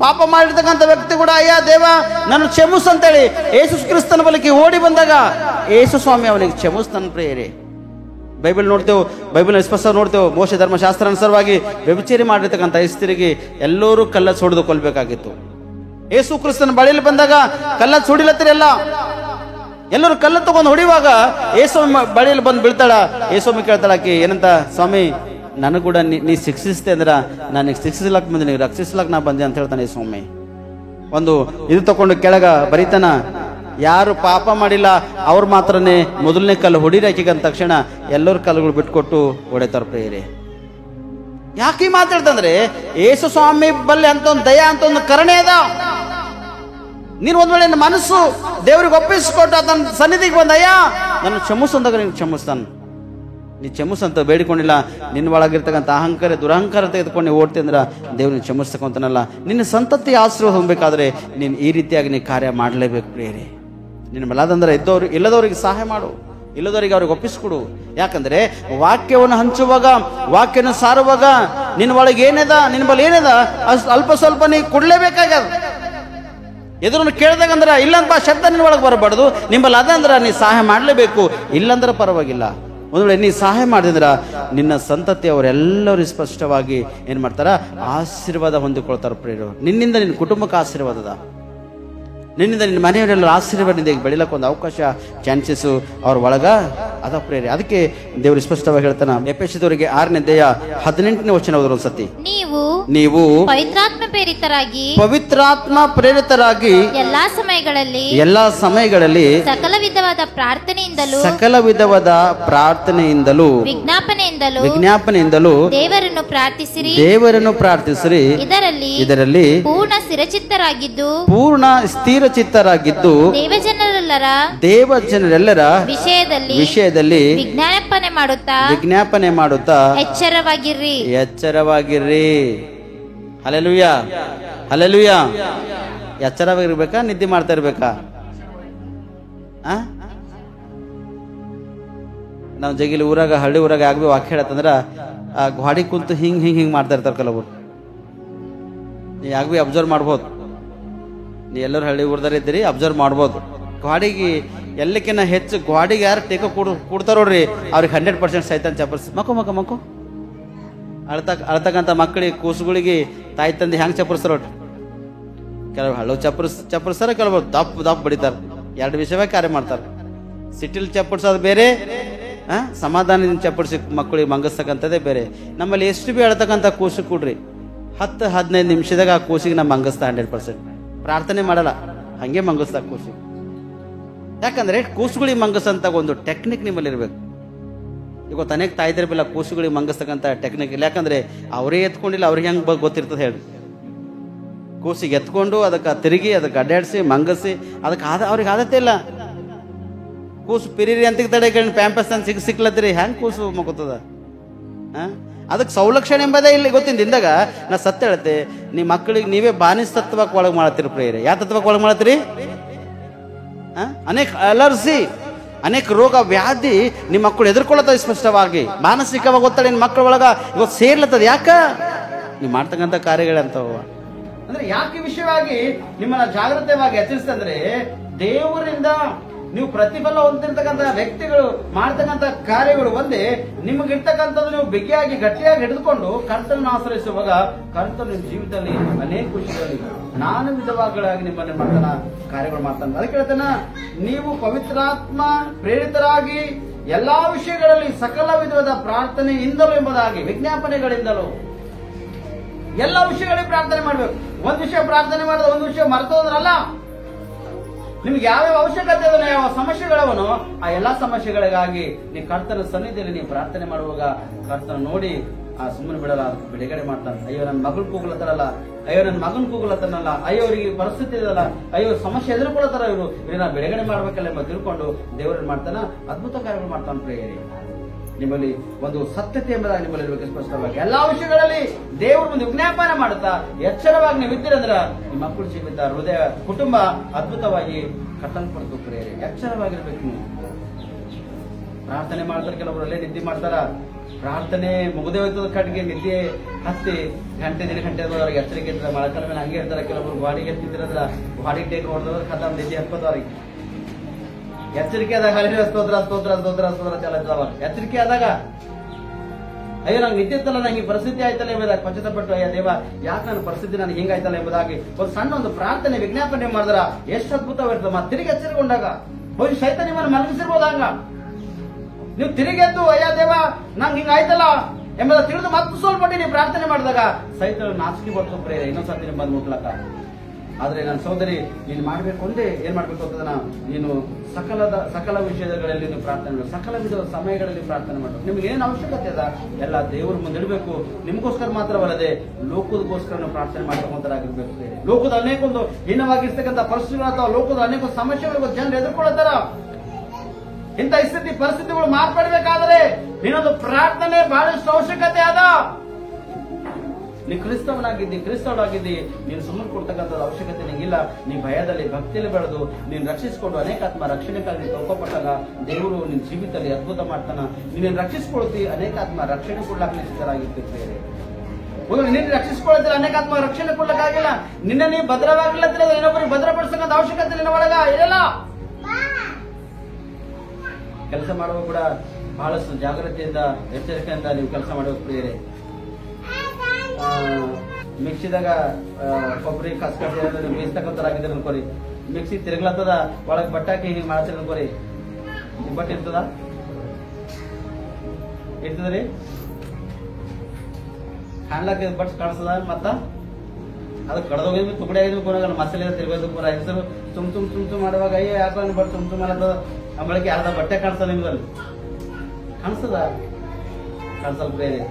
ಪಾಪ ಮಾಡಿರ್ತಕ್ಕಂಥ ವ್ಯಕ್ತಿ ಕೂಡ ಅಯ್ಯ ದೇವ ನನ್ನ ಕ್ಷಮಿಸು ಅಂತೇಳಿ ಯೇಸು ಕ್ರಿಸ್ತನ ಬಳಿಗೆ ಓಡಿ ಬಂದಾಗ ಯೇಸು ಸ್ವಾಮಿ ಅವನಿಗೆ ಕ್ಷಮಿಸ್ತಾನ ಪ್ರಿಯರೇ. ಬೈಬಲ್ ನೋಡ್ತೇವೆ, ಬೈಬಲ್ ಸ್ಪಷ್ಟ ನೋಡ್ತೇವೆ. ಮೋಶೆ ಧರ್ಮಶಾಸ್ತ್ರ ಅನುಸಾರವಾಗಿ ವ್ಯಭಿಚಾರಿ ಮಾಡಿರ್ತಕ್ಕಂಥ ಸ್ತ್ರೀಗೆ ಎಲ್ಲರೂ ಕಲ್ಲ ಸುಡಿದು ಕೊಲ್ಬೇಕಾಗಿತ್ತು. ಯೇಸು ಕ್ರಿಸ್ತನ ಬಳಿಯಲ್ಲಿ ಬಂದಾಗ ಕಲ್ಲ ಸುಡಿಲತ್ತಿರಲ್ಲ, ಎಲ್ಲರೂ ಕಲ್ಲ ತಗೊಂಡು ಹೊಡಿವಾಗ ಯೇಸು ಬಳಿಯಲ್ಲಿ ಬಂದು ಬೀಳ್ತಾಳ. ಯೇಸು ಕೇಳ್ತಾಳಾಕಿ ಏನಂತ, ಸ್ವಾಮಿ ನನಗೆ ಕೂಡ ನೀ ಶಿಕ್ಷಿಸ್ತೆ ಅಂದ್ರೆ ನನಗೆ ಶಿಕ್ಷಿಸ್ಲಕ್ ಬಂದೆ, ನೀವು ರಕ್ಷಿಸ್ಲಕ್ ನಾ ಬಂದೆ ಅಂತ ಹೇಳ್ತಾನೆ ಸ್ವಾಮಿ. ಒಂದು ಇದು ತಗೊಂಡು ಕೆಳಗ ಬರೀತಾನ, ಯಾರು ಪಾಪ ಮಾಡಿಲ್ಲ ಅವ್ರು ಮಾತ್ರನೇ ಮೊದಲನೇ ಕಲ್ಲು ಹೊಡಿರಾಕಿಗಂದ ತಕ್ಷಣ ಎಲ್ಲರೂ ಕಲ್ಲುಗಳು ಬಿಟ್ಕೊಟ್ಟು ಹೊಡೆತಾರ ಪ್ರಿಯರೇ. ಯಾಕೆ ಮಾತಾಡ್ತಂದ್ರೆ ಯೇಸು ಸ್ವಾಮಿ ಬಲ್ಲಿ ಅಂತ ಒಂದು ದಯ ಅಂತ ಒಂದು ಕರುಣೆ ಅದ. ನೀನು ಒಂದ್ ವೇಳೆ ಮನಸ್ಸು ದೇವ್ರಿಗೆ ಒಪ್ಪಿಸ್ಕೊಟ್ಟು ಅದನ್ನ ಸನ್ನಿಧಿಗೆ ಬಂದಯ್ಯ ನನ್ನ ಕ್ಷಮಿಸಂದಾಗ ನೀನು ಕ್ಷಮಿಸ್ತಾನ. ನೀ ಕ್ಷಮಿಸಂತ ಬೇಡಿಕೊಂಡಿಲ್ಲ, ನಿನ್ನ ಒಳಗಿರ್ತಕ್ಕಂಥ ಅಹಂಕಾರ ದುರಹಂಕಾರ ತೆಗೆದುಕೊಂಡು ಓಡ್ತಿ ಅಂದ್ರೆ ದೇವ್ರನ್ನ ಕ್ಷಮಿಸ್ತಕ್ಕಂತನಲ್ಲ. ನಿನ್ನ ಸಂತತಿ ಆಶೀರ್ವಾದ ಹೊಂದಬೇಕಾದ್ರೆ ನೀನು ಈ ರೀತಿಯಾಗಿ ನೀ ಕಾರ್ಯ ಮಾಡಲೇಬೇಕು ಪ್ರಿಯರೇ. ನಿನ್ನ ಬಲಾದಂದ್ರೆ ಇಲ್ಲದವರಿಗೆ ಸಹಾಯ ಮಾಡು, ಇಲ್ಲದವರಿಗೆ ಅವ್ರಿಗೆ ಒಪ್ಪಿಸ್ಕೊಡು. ಯಾಕಂದ್ರೆ ವಾಕ್ಯವನ್ನು ಹಂಚುವಾಗ, ವಾಕ್ಯನ ಸಾರುವಾಗ ನಿನ್ನ ಒಳಗೆ ಏನಿದ, ನಿನ್ನ ಬಳಿ ಏನಿದ ಅಷ್ಟು ಅಲ್ಪ ಸ್ವಲ್ಪ ನೀ ಕೊಡ್ಲೇಬೇಕಾಗ್ಯದ. ಎದುರನ್ನು ಕೇಳ್ದಾಗಂದ್ರೆ ಇಲ್ಲಂತ ಶಬ್ದ ನಿನ್ನ ಒಳಗೆ ಬರಬಾರ್ದು. ನಿಮ್ಮಲ್ಲಿ ಅದಂದ್ರೆ ನೀ ಸಹಾಯ ಮಾಡಲೇಬೇಕು, ಇಲ್ಲಂದ್ರೆ ಪರವಾಗಿಲ್ಲ. ಒಂದು ವೇಳೆ ನೀ ಸಹಾಯ ಮಾಡಿದ್ರ ನಿನ್ನ ಸಂತತಿ ಅವರೆಲ್ಲರೂ ಸ್ಪಷ್ಟವಾಗಿ ಏನ್ ಮಾಡ್ತಾರ, ಆಶೀರ್ವಾದ ಹೊಂದಿಕೊಳ್ತಾರ ಪ್ರಿಯರು. ನಿನ್ನಿಂದ ನಿನ್ನ ಕುಟುಂಬಕ್ಕೆ ಆಶೀರ್ವಾದದ, ನಿನ್ನಿಂದ ನಿನ್ನ ಮನೆಯವರೆಲ್ಲರೂ ಆಶೀರ್ವಾದದಿಂದ ಬೆಳಿಲಕ್ಕೆ ಒಂದು ಅವಕಾಶ, ಚಾನ್ಸಸ್ ಅವ್ರ ಒಳಗ ಅದ ಪ್ರೇರೆ. ಅದಕ್ಕೆ ದೇವರು ಸ್ಪಷ್ಟವಾಗಿ ಹೇಳ್ತಾನ ಎಫೆಸದವರಿಗೆ 6ನೇ ಅಧ್ಯಾಯ 18ನೇ ವಚನ ಓದಿರೋ ಒಂದ್ಸತಿ, ನೀವು ಪವಿತ್ರಾತ್ಮ ಪ್ರೇರಿತರಾಗಿ ಎಲ್ಲಾ ಸಮಯಗಳಲ್ಲಿ ಸಕಲ ವಿಧವಾದ ಪ್ರಾರ್ಥನೆಯಿಂದಲೂ ವಿಜ್ಞಾಪನೆಯಿಂದಲೂ ದೇವರನ್ನು ಪ್ರಾರ್ಥಿಸಿರಿ. ಇದರಲ್ಲಿ ಪೂರ್ಣ ಸ್ಥಿರಚಿತ್ತರಾಗಿದ್ದು ದೇವಜನರೆಲ್ಲರ ವಿಷಯದಲ್ಲಿ ವಿಜ್ಞಾಪನೆ ಮಾಡುತ್ತಾ ಎಚ್ಚರವಾಗಿರ್ರಿ. Hallelujah, hallelujah. ಎಚ್ಚರವಾಗಿರ್ಬೇಕಾ, ನಿದ್ದೆ ಮಾಡ್ತಾ ಇರ್ಬೇಕಾ? ನಾವು ಜಗಿಲಿ ಊರಾಗ, ಹಳ್ಳಿ ಊರಾಗ ಆಗ್ಬಿ ವಾಕ್ಯ ಹೇಳತ್ತಂದ್ರ ಆ ಗಾಡಿ ಕುಂತು ಹಿಂಗ್ ಮಾಡ್ತಾ ಇರ್ತಾರ ಕೆಲವರು. ನೀ ಆಗ್ಬಿ ಅಬ್ಸರ್ವ್ ಮಾಡ್ಬೋದು. ನೀ ಎಲ್ಲರೂ ಹಳ್ಳಿ ಊರ್ದಾರ ಇದ್ದೀರಿ, ಅಬ್ಸರ್ವ್ ಮಾಡ್ಬೋದು. ಗಾಡಿಗೆ ಎಲ್ಲಕ್ಕಿಂತ ಹೆಚ್ಚು ಗಾಡಿಗೆ ಯಾರು ಟೇಕೋ ಕೊಡ್ತಾರ ನೋಡ್ರಿ, ಅವ್ರಿಗೆ 100% ಸೈತಾನ್ ಚಪ್ಪರ್ಸ್ ಮಕ್ಕೋ ಅಳ್ತಕ್ಕಂಥ ಮಕ್ಕಳಿಗೆ, ಕೂಸುಗಳಿಗೆ ತಾಯಿ ತಂದೆ ಹೆಂಗ್ ಚಪ್ಪರ್ಸ್ತಾರ ನೋಡ್ರಿ. ಕೆಲವರು ಹಳ್ಳು ಚಪ್ಪರ್ಸ್ತಾರ, ಕೆಲವರು ದಪ್ಪ ಬಡಿತಾರ. ಎರಡು ವಿಷಯವೇ ಕಾರ್ಯ ಮಾಡ್ತಾರ. ಸಿಟಿಲ್ ಚಪ್ಪರ್ಸೋದು ಬೇರೆ, ಸಮಾಧಾನದಿಂದ ಚಪ್ಪರ್ಸಿ ಮಕ್ಕಳಿಗೆ ಮಂಗಸ್ತಕ್ಕಂಥದ್ದೇ ಬೇರೆ. ನಮ್ಮಲ್ಲಿ ಎಷ್ಟು ಬಿ ಅಳ್ತಕ್ಕಂಥ ಕೂಸು ಕೊಡ್ರಿ, 10-15 ನಿಮಿಷದಾಗ ಆ ಕೂಸಿಗೆ ನಮ್ಮ ಮಂಗಸ್ತಾ 100%. ಪ್ರಾರ್ಥನೆ ಮಾಡಲ್ಲ, ಹಂಗೆ ಮಂಗಸ್ತಾ ಕೂಸಿಗೆ. ಯಾಕಂದ್ರೆ ಕೂಸುಗಳಿಗೆ ಮಂಗಸಂತ ಒಂದು ಟೆಕ್ನಿಕ್ ನಿಮ್ಮಲ್ಲಿ ಇರ್ಬೇಕು. ಇವತ್ತು ಅನೇಕ ತಾಯಿದ್ರ ಬೆಲ್ಲ ಕೂಸುಗಳಿಗೆ ಮಂಗಸ್ತಕ್ಕಂಥ ಟೆಕ್ನಿಕ್ ಇಲ್ಲ. ಯಾಕಂದ್ರೆ ಅವರೇ ಎತ್ಕೊಂಡಿಲ್ಲ, ಅವ್ರಿಗೆ ಹೆಂಗ್ ಗೊತ್ತಿರ್ತದೆ ಹೇಳಿ. ಕೂಸಿಗೆ ಎತ್ಕೊಂಡು ಅದಕ್ಕೆ ತಿರುಗಿ ಅದಕ್ಕೆ ಅಡ್ಡಾಡಿಸಿ ಮಂಗಸಿ ಅದಕ್ಕೆ ಅವ್ರಿಗೆ ಆದತ್ತೆ ಇಲ್ಲ. ಕೂಸು ಪಿರಿರಿ ಅಂತ ತಡೆ ಪ್ಯಾಂಪಸ್ ಅಂತ ಸಿಕ್ಲತ್ತೀರಿ, ಹೆಂಗ್ ಕೂಸು ಮಗುತ್ತದ? ಅದಕ್ಕೆ ಸೌಲಕ್ಷಣ ಎಂಬುದೇ ಇಲ್ಲಿ ಗೊತ್ತಿದ್ದಾಗ ನಾ ಸತ್ಯ ಹೇಳತ್ತೆ, ನಿಮ್ಮ ಮಕ್ಕಳಿಗೆ ನೀವೇ ಬಾನಿಸ್ ತತ್ವಕ್ಕೆ ಒಳಗೆ ಮಾಡತ್ತೀರಿ ಪ್ರೇರೆ. ಯಾವ ತತ್ವಕ್ಕೆ ಒಳಗೆ ಮಾಡತ್ತೀರಿ? ಅನೇಕ ಅನೇಕ ರೋಗ ವ್ಯಾಧಿ ನಿಮ್ಮ ಮಕ್ಕಳು ಎದುರ್ಕೊಳ್ಳುತ್ತದೆ. ಸ್ಪಷ್ಟವಾಗಿ ಮಾನಸಿಕವಾಗಿ ಒತ್ತಡ ನಿಮ್ಮ ಮಕ್ಕಳ ಒಳಗ ಇವತ್ತು ಸೇರ್ಲತ್ತದ. ಯಾಕ ನೀವು ಮಾಡ್ತಕ್ಕಂಥ ಕಾರ್ಯಗಳಂತವ ಅಂದ್ರೆ ಯಾಕೆ ವಿಷಯವಾಗಿ ನಿಮ್ಮನ್ನ ಜಾಗೃತವಾಗಿ ಎಚ್ಚರಿಸ್ತಂದ್ರೆ, ದೇವರಿಂದ ನೀವು ಪ್ರತಿಫಲ ಹೊಂದಿರ್ತಕ್ಕಂಥ ವ್ಯಕ್ತಿಗಳು ಮಾಡ್ತಕ್ಕಂಥ ಕಾರ್ಯಗಳು ಒಂದೇ. ನಿಮಗಿರ್ತಕ್ಕಂಥದ್ದು ನೀವು ಬಿಗಿಯಾಗಿ ಗಟ್ಟಿಯಾಗಿ ಹಿಡಿದುಕೊಂಡು ಕರ್ತನನ್ನು ಆಶ್ರಯಿಸುವಾಗ ಕರ್ತನ ನಿಮ್ಮ ಜೀವಿತದಲ್ಲಿ ಅನೇಕ ವಿಷಯಗಳಲ್ಲಿ ನಾನು ವಿಧವಾಗಳಾಗಿ ನಿಮ್ಮನ್ನು ಮಾಡ್ತಾನ ಕಾರ್ಯಗಳು ಮಾಡ್ತಾನೆ. ಅದಕ್ಕೆ ಹೇಳ್ತಾನ, ನೀವು ಪವಿತ್ರಾತ್ಮ ಪ್ರೇರಿತರಾಗಿ ಎಲ್ಲಾ ವಿಷಯಗಳಲ್ಲಿ ಸಕಲ ವಿಧವಾದ ಪ್ರಾರ್ಥನೆಯಿಂದಲೂ ಎಂಬುದಾಗಿ, ವಿಜ್ಞಾಪನೆಗಳಿಂದಲೂ ಎಲ್ಲ ವಿಷಯಗಳಿಗೆ ಪ್ರಾರ್ಥನೆ ಮಾಡ್ಬೇಕು. ಒಂದ್ ವಿಷಯ ಪ್ರಾರ್ಥನೆ ಮಾಡಿದ್ರೆ ಒಂದು ವಿಷಯ ಮರ್ತೋದ್ರಲ್ಲ. ನಿಮ್ಗೆ ಯಾವ್ಯಾವ ಅವಶ್ಯಕತೆ ಅದನ್ನ, ಯಾವ ಸಮಸ್ಯೆಗಳವನು, ಆ ಎಲ್ಲಾ ಸಮಸ್ಯೆಗಳಿಗಾಗಿ ನೀವು ಕರ್ತನ ಸನ್ನಿಧಿಯಲ್ಲಿ ನೀವು ಪ್ರಾರ್ಥನೆ ಮಾಡುವಾಗ ಕರ್ತನ ನೋಡಿ ಆ ಸುಮ್ಮನೆ ಬಿಡಲ್ಲ, ಅದಕ್ಕೆ ಬಿಡುಗಡೆ ಮಾಡ್ತಾನೆ. ಅಯ್ಯೋ ನನ್ನ ಮಗಳು ಕೂಗ್ಲತ್ತಾರಲ್ಲ, ಅಯ್ಯೋ ನನ್ನ ಮಗನ್ ಕೂಗ್ಲತ್ತಾನಲ್ಲ, ಅಯ್ಯೋ ಅವರಿಗೆ ಪರಿಸ್ಥಿತಿ ಇದಲ್ಲ, ಅಯ್ಯೋ ಸಮಸ್ಯೆ ಎದುರ್ಕೊಳ್ತಾರ, ಇವ್ರನ್ನ ಬಿಡುಗಡೆ ಮಾಡ್ಬೇಕಲ್ಲ ಎಂಬ ತಿಳ್ಕೊಂಡು ದೇವರನ್ನು ಮಾಡ್ತಾನ, ಅದ್ಭುತ ಕಾರ್ಯಗಳು ಮಾಡ್ತಾನೆ. ಪ್ರೇಯರಿ ನಿಮ್ಮಲ್ಲಿ ಒಂದು ಸತ್ಯತೆ ಎಂಬುದಾಗಿ ನಿಮ್ಮಲ್ಲಿ ಇರಬೇಕು. ಸ್ಪಷ್ಟವಾಗಿ ಎಲ್ಲಾ ವಿಷಯಗಳಲ್ಲಿ ದೇವರು ಒಂದು ವಿಜ್ಞಾಪನೆ ಮಾಡುತ್ತಾ ಎಚ್ಚರವಾಗಿ ನೀವು ಇದ್ದೀರಂದ್ರ ನಿಮ್ಮ ಮಕ್ಕಳು ಜೀವಿತ, ಹೃದಯ, ಕುಟುಂಬ ಅದ್ಭುತವಾಗಿ ಕಟ್ಟಲ್ಪಡ್ತು. ಪ್ರೇಯರಿ ಎಚ್ಚರವಾಗಿರ್ಬೇಕು. ನೀವು ಪ್ರಾರ್ಥನೆ ಮಾಡ್ತಾರೆ, ಕೆಲವರಲ್ಲೇ ನಿದ್ದೆ ಮಾಡ್ತಾರ. ಪ್ರಾರ್ಥನೆ ಮುಗದೆ ಹೋಯ್ತದ ಕಡೆಗೆ ನಿದ್ದೆ ಹತ್ತಿ ಗಂಟೆ ದಿನ ಗಂಟೆ ಅವ್ರಿಗೆ ಎಚ್ಚರಿಕೆ ಇರ್ತಾರೆ. ಮಳೆಕಾಲ ಮೇಲೆ ಹಂಗೆ ಇರ್ತಾರೆ. ಕೆಲವರು ಗಾಡಿಗೆ ಎತ್ತಿದ್ರಂದ್ರ ಗಾಡಿಗೆ ಟೇಕ್ ಹೊಡೆದವ್ರ ಖತ ನಿದ್ದೆ ಹತ್ಕೋದವ್ರಿಗೆ. ಎಚ್ಚರಿಕೆ ಆದಾಗ ಹಲಿನ ಸ್ತೋತ್ರ ಸ್ತೋತ್ರ ಸ್ತೋತ್ರ ಸ್ತೋತ್ರ ಚಾಲಿದ್ದಾವ. ಎಚ್ಚರಿಕೆ ಆದಾಗ ಅಯ್ಯೋ ನಂಗೆ ನಿದ್ದೆ ಇತ್ತಲ್ಲ, ನಂಗೆ ಈ ಪರಿಸ್ಥಿತಿ ಆಯ್ತಲ್ಲ ಎಂಬುದಾಗಿ ಪಶ್ಚಾತ್ತಪಟ್ಟು, ಅಯ್ಯ ದೇವ ಯಾಕೆ ನನ್ನ ಪರಿಸ್ಥಿತಿ ನನಗೆ ಹಿಂಗಾಯ್ತಲ್ಲ ಎಂಬುದಾಗಿ ಒಂದು ಸಣ್ಣ ಒಂದು ಪ್ರಾರ್ಥನೆ ವಿಜ್ಞಾಪನೆ ಮಾಡಿದ್ರ ಎಷ್ಟು ಅದ್ಭುತವಾಗಿರ್ತದೆ. ಮತ್ತೆ ತಿರುಗಿ ಎಚ್ಚರಿಕೊಂಡಾಗ ಹೋಗಿ ಸಹಿತ ನಿಮ್ಮನ್ನು ಮಲಗಿಸಿರ್ಬೋದು. ಹಂಗ ನೀವು ತಿರುಗೆದ್ದು ಅಯ್ಯ ದೇವ ನಂಗೆ ಹಿಂಗಾಯ್ತಲ್ಲ ಎಂಬುದ ತಿಳಿದು ಮತ್ತೆ ಸ್ವಲ್ಪ ನೀವು ಪ್ರಾರ್ಥನೆ ಮಾಡಿದಾಗ ಸಹಿತ ನಾಚಿಕೆ ಬರ್ತು. ಪ್ರೇರ ಇನ್ನೊಂದ್ಸತಿ ನಿಮ್ಮ ಬಂದು ಮುಟ್ಲಕ್ಕ. ಆದ್ರೆ ನನ್ನ ಸಹೋದರಿ, ನೀನು ಮಾಡ್ಬೇಕು ಒಂದೇ, ಏನ್ ಮಾಡ್ಬೇಕು ಅಂತದನ್ನ ನೀನು ಸಕಲ ವಿಷಯಗಳಲ್ಲಿ ನೀವು ಪ್ರಾರ್ಥನೆ ಮಾಡಬೇಕು. ಸಕಲ ವಿಧದ ಸಮಯಗಳಲ್ಲಿ ಪ್ರಾರ್ಥನೆ ಮಾಡಬೇಕು. ನಿಮ್ಗೆ ಏನ್ ಅವಶ್ಯಕತೆ ಅದ ಎಲ್ಲ ದೇವ್ರ ಮುಂದೆ ಇಡಬೇಕು. ನಿಮ್ಗೋಸ್ಕರ ಮಾತ್ರವಲ್ಲದೆ ಲೋಕದಗೋಸ್ಕರ ನೀವು ಪ್ರಾರ್ಥನೆ ಮಾಡ್ಕೊಂತರಾಗಿರ್ಬೇಕು. ಲೋಕದ ಅನೇಕ ಒಂದು ಹೀನವಾಗಿರ್ತಕ್ಕಂಥ ಪರಿಸ್ಥಿತಿಗಳು ಅಥವಾ ಲೋಕದ ಅನೇಕ ಸಮಸ್ಯೆಗಳಿಗೂ ಜನರು ಎದುರ್ಕೊಳ್ಳುತ್ತಾರ. ಇಂಥ ಸ್ಥಿತಿ ಪರಿಸ್ಥಿತಿಗಳು ಮಾರ್ಪಡಬೇಕಾದ್ರೆ ನೀನೊಂದು ಪ್ರಾರ್ಥನೆ ಬಹಳಷ್ಟು ಅವಶ್ಯಕತೆ ಅದ. ನೀ ಕ್ರಿಸ್ತವನಾಗಿದ್ದಿ ನೀನು ಸುಮ್ಮನೆ ಕೊಡ್ತಕ್ಕಂಥದ್ದು ಅವಶ್ಯಕತೆ ನಿಂಗಿಲ್ಲ. ನೀ ಭಯದಲ್ಲಿ ಭಕ್ತಿಯಲ್ಲಿ ಬೆಳೆದು ನೀನು ರಕ್ಷಿಸಿಕೊಂಡು ಅನೇಕಾತ್ಮ ರಕ್ಷಣೆಗಾಗಿ ತೊಳ್ಕೊಪಟ್ಟಾಗ ದೇವರು ನಿನ್ನ ಜೀವಿತದಲ್ಲಿ ಅದ್ಭುತ ಮಾಡ್ತಾನ. ನೀನು ರಕ್ಷಿಸಿಕೊಳ್ತಿ, ಅನೇಕಾತ್ಮ ರಕ್ಷಣೆ ಕೊಡ್ಲಾಕ ಸಿದ್ಧರಾಗಿರ್ತಿರ್ತಾರೆ. ನಿನ್ನ ರಕ್ಷಿಸಿಕೊಳ್ಳುತ್ತಿಲ್ಲ, ಅನೇಕಾತ್ಮ ರಕ್ಷಣೆ ಕೊಡ್ಲಿಕ್ಕಾಗಿಲ್ಲ. ನಿನ್ನ ನೀ ಭದ್ರವಾಗಿಲ್ಲತ್ತಿಲ್ಲ, ಇನ್ನೊಬ್ಬರಿಗೆ ಭದ್ರಪಡಿಸಕ್ಕಂತ ಅವಶ್ಯಕತೆ ನಿನ್ನ ಒಳಗ ಇರಲ್ಲ. ಕೆಲಸ ಮಾಡುವ ಕೂಡ ಬಹಳಷ್ಟು ಜಾಗ್ರತೆಯಿಂದ ಎಚ್ಚರಿಕೆಯಿಂದ ನೀವು ಕೆಲಸ ಮಾಡಬೇಕು. ಪ್ರಿಯರೇ, ಮಿಕ್ಸಿದಾಗ ಕೊಬ್ಬರಿ ಕಸ್ಕಟ್ಟಿ ಬೇಯಿಸ್ತಕ್ಕಂಥರಾಗಿದ್ದಾರೆ ಅನ್ಕೋರಿ. ಮಿಕ್ಸಿ ತಿರುಗ್ಲತ್ತದ, ಒಳಗೆ ಬಟ್ಟಾಕಿ ಹಿಂಗೆ ಮಾಡ್ತೀರಿ ಅನ್ಕೋರಿ. ಬಟ್ ಇರ್ತದ್ರಿ ಕಾಣ್ಲಕ್ಕ ಬಟ್ ಕಾಣಿಸ್ತದ. ಮತ್ತ ಅದು ಕಡ್ದೋಗಿದ್ವಿ ತುಕಡಿ ಆಗಿದ್ವಿ ಕೊನಾಗ ಮಸಾಲೆ ತಿರ್ಗೋದು ಪೂರ ಹೆಸರು ತುಮ್ ಮಾಡುವಾಗ ಅಯ್ಯೋ ಯಾಕೆ ಬಟ್ ತುಮ್ ಅನ್ನೋದು ಅಂಬಳಿಕೆ ಅರ್ಧ ಬಟ್ಟೆ ಕಾಣಿಸ್ತದ. ನಿಮ್ದಲ್ಲಿ ಕಾಣಿಸ್ತದ? ಕಾಣಿಸಲ್ ಬೇರೆ.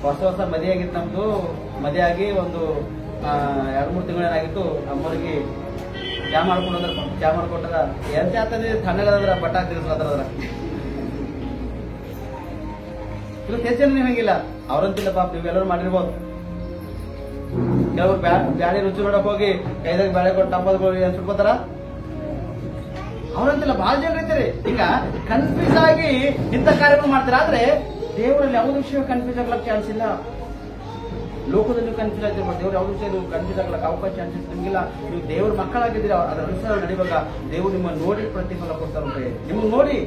ಹೊಸ ಮದುವೆ ಆಗಿತ್ತು ನಮ್ದು. ಮದುವೆ ಆಗಿ ಒಂದು 2-3 ತಿಂಗಳೇನಾಗಿತ್ತು. ಅಮ್ಮವ್ರಿಗೆ ಚಾ ಮಾಡ್ಕೊಟ್ಟಾರ ಎಂತ ಆಗ್ತದೆ ತಣ್ಣಗದ್ರ ಬಟ್ಟ ಹಾಕ್ತಿರ್ಸದ್ರ. ಇವತ್ತು ಹೆಚ್ಚೇನು ನೀವು ಹಂಗಿಲ್ಲ. ಅವ್ರಂತಿಲ್ಲ ಪಾಪ, ನೀವೆಲ್ಲರೂ ಮಾಡಿರ್ಬೋದು. ಕೆಲವರು ಬ್ಯಾಳೆ ರುಚಿ ನೋಡಕ್ ಹೋಗಿ ಕೈದಾಗ ಬ್ಯಾಳೆ ಕೊಟ್ಟು ಟಪ್ಪದ ಸುಟ್ಕೋತಾರ. ಅವ್ರಂತಿಲ್ಲ, ಬಹಳ ಜನ ಇರ್ತೀರಿ. ಈಗ ಕನ್ಫ್ಯೂಸ್ ಆಗಿ ಇಂಥ ಕಾರ್ಯಗಳು ಮಾಡ್ತೀರ. ಆದ್ರೆ ದೇವರಲ್ಲಿ ಯಾವುದೇ ವಿಷಯ ಕನ್ಫ್ಯೂಸ್ ಆಗ್ಲಕ್ಕೆ ಚಾನ್ಸ್ ಇಲ್ಲ. ಲೋಕದಲ್ಲಿ ಕನ್ಫ್ಯೂಸ್ ಆಗ್ತಿರ್ಬೋದು. ದೇವ್ರು ಯಾವುದೇ ವಿಷಯ ಕನ್ಫ್ಯೂಸ್ ಆಗ್ಲಕ್ಕೆ ಅವಕಾಶ ಚಾನ್ಸಸ್ ನಿಮ್ಗಿಲ್ಲ. ನೀವು ದೇವ್ರ ಮಕ್ಕಳಾಗಿದ್ದೀರಿ. ಅದರ ಅನುಸಾರ ನಡೆಯುವಾಗ ದೇವ್ರು ನಿಮ್ಮನ್ನು ನೋಡಿ ಪ್ರತಿಫಲ ಕೊಡ್ತಾರೆ. ನಿಮ್ಮನ್ನು ನೋಡಿ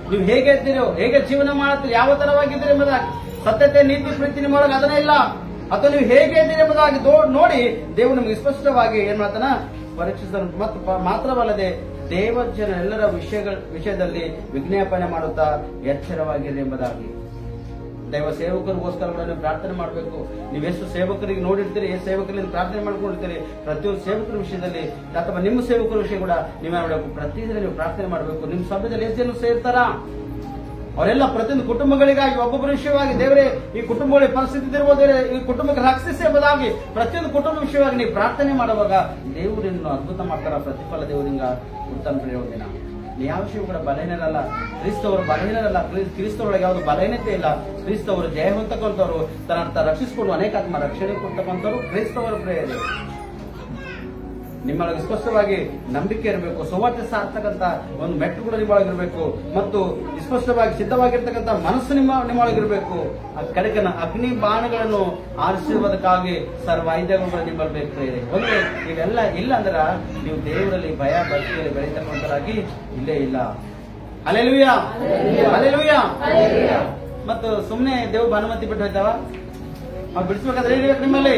ನೀವು ಹೇಗೆ ಇದ್ದೀರೋ, ಹೇಗೆ ಜೀವನ ಮಾಡುತ್ತೀರಿ, ಯಾವ ತರವಾಗಿದ್ದೀರಿ ಎಂಬುದಾಗಿ, ಸತ್ಯತೆ ನೀತಿ ಪ್ರೀತಿ ನಿಮ್ಮೊಳಗೆ ಅದನ್ನೇ ಇಲ್ಲ, ಅಥವಾ ನೀವು ಹೇಗೆ ಇದ್ದೀರಿ ಎಂಬುದಾಗಿ ನೋಡಿ ದೇವರು ನಿಮ್ಗೆ ಸ್ಪಷ್ಟವಾಗಿ ಏನ್ ಮಾಡ್ತಾನ ಪರೀಕ್ಷಿಸಿದ. ಮಾತ್ರವಲ್ಲದೆ ದೇವಜನ ಎಲ್ಲರ ವಿಷಯದಲ್ಲಿ ವಿಜ್ಞಾಪನೆ ಮಾಡುತ್ತಾ ಎಚ್ಚರವಾಗಿರಿ ಎಂಬುದಾಗಿ. ದೈವ ಸೇವಕರಿಗೋಸ್ಕರ ಕೂಡ ನೀವು ಪ್ರಾರ್ಥನೆ ಮಾಡಬೇಕು. ನೀವೆಷ್ಟು ಸೇವಕರಿಗೆ ನೋಡಿರ್ತೀರಿ, ಎಷ್ಟು ಸೇವಕರಿಗೆ ಪ್ರಾರ್ಥನೆ ಮಾಡ್ಕೊಂಡಿರ್ತೀರಿ. ಪ್ರತಿಯೊಂದು ಸೇವಕರ ವಿಷಯದಲ್ಲಿ ಅಥವಾ ನಿಮ್ಮ ಸೇವಕರ ವಿಷಯ ಕೂಡ ನೀವೇ ಮಾಡಬೇಕು. ಪ್ರತಿದಿನ ನೀವು ಪ್ರಾರ್ಥನೆ ಮಾಡಬೇಕು. ನಿಮ್ಮ ಸಭೆಯಲ್ಲಿ ಎಷ್ಟು ಜನ ಸೇರ್ತಾರ ಅವರೆಲ್ಲ ಪ್ರತಿಯೊಂದು ಕುಟುಂಬಗಳಿಗಾಗಿ ಒಬ್ಬೊಬ್ಬರ ವಿಷಯವಾಗಿ ದೇವರೇ ಈ ಕುಟುಂಬಗಳಿಗೆ ಪರಿಸ್ಥಿತಿ ಇರ್ಬೋದು, ಈ ಕುಟುಂಬಕ್ಕೆ ರಕ್ಷಿಸಿ ಎಂಬುದಾಗಿ ಪ್ರತಿಯೊಂದು ಕುಟುಂಬ ವಿಷಯವಾಗಿ ನೀವು ಪ್ರಾರ್ಥನೆ ಮಾಡುವಾಗ ದೇವರನ್ನು ಅದ್ಭುತ ಮಾಡ್ತಾರ. ಪ್ರತಿಫಲ ದೇವರಿಂದ ಉತ್ತಮ ಪ್ರಯೋಜನ. ಯಾವ ವಿಷಯ ಕೂಡ ಬಲಹೀನರಲ್ಲ. ಕ್ರಿಸ್ತವರು ಬಲಹೀನರಲ್ಲ. ಕ್ರಿಸ್ತವರೊಳಗೆ ಯಾವುದು ಬಲಹೀನತೆ ಇಲ್ಲ. ಕ್ರಿಸ್ತವರು ಜಯ ಹೊಂದಕ್ಕಂಥವ್ರು, ತನ್ನ ರಕ್ಷಿಸಿಕೊಂಡು ಅನೇಕಾತ್ಮ ರಕ್ಷಣೆ ಕೊಡ್ತಕ್ಕಂಥವ್ರು ಕ್ರೈಸ್ತವರ ಪ್ರೇಯರಿ. ನಿಮ್ಮೊಳಗೆ ಸ್ಪಷ್ಟವಾಗಿ ನಂಬಿಕೆ ಇರಬೇಕು, ಸುವಾರ್ತೆ ಸಾರ್ತಕ್ಕಂಥ ಒಂದು ಮೆಟ್ಟುಗಳು ನಿಮ್ಮೊಳಗಿರಬೇಕು, ಮತ್ತು ಸ್ಪಷ್ಟವಾಗಿ ಸಿದ್ಧವಾಗಿರ್ತಕ್ಕಂಥ ಮನಸ್ಸು ನಿಮ್ಮೊಳಗಿರಬೇಕು. ಆ ಕಡೆಕನ ಅಗ್ನಿ ಬಾಣಗಳನ್ನು ಆರಿಸಿರುವುದಕ್ಕಾಗಿ ಸರ್ವಾಯುಧಗಳು ನಿಮ್ಮಲ್ಲಿ ಬೇಕು. ಒಂದು ಇವೆಲ್ಲ ಇಲ್ಲ ಅಂದ್ರೆ ನೀವು ದೇವರಲ್ಲಿ ಭಯ ಭಕ್ತಿಯಲ್ಲಿ ಬೆಳೀತಕ್ಕಂಥರಾಗಿ ಇಲ್ಲೇ ಇಲ್ಲ. Hallelujah, hallelujah. ಮತ್ತು ಸುಮ್ಮನೆ ದೇವ್ರ ಭಾನುಮತಿ ಬಿಟ್ಟು ಹೋಯ್ತಾವ? ಅವ್ರು ಬಿಡಿಸ್ಬೇಕಾದ್ರೆ ಇರ್ಬೇಕು ನಿಮ್ಮಲ್ಲಿ.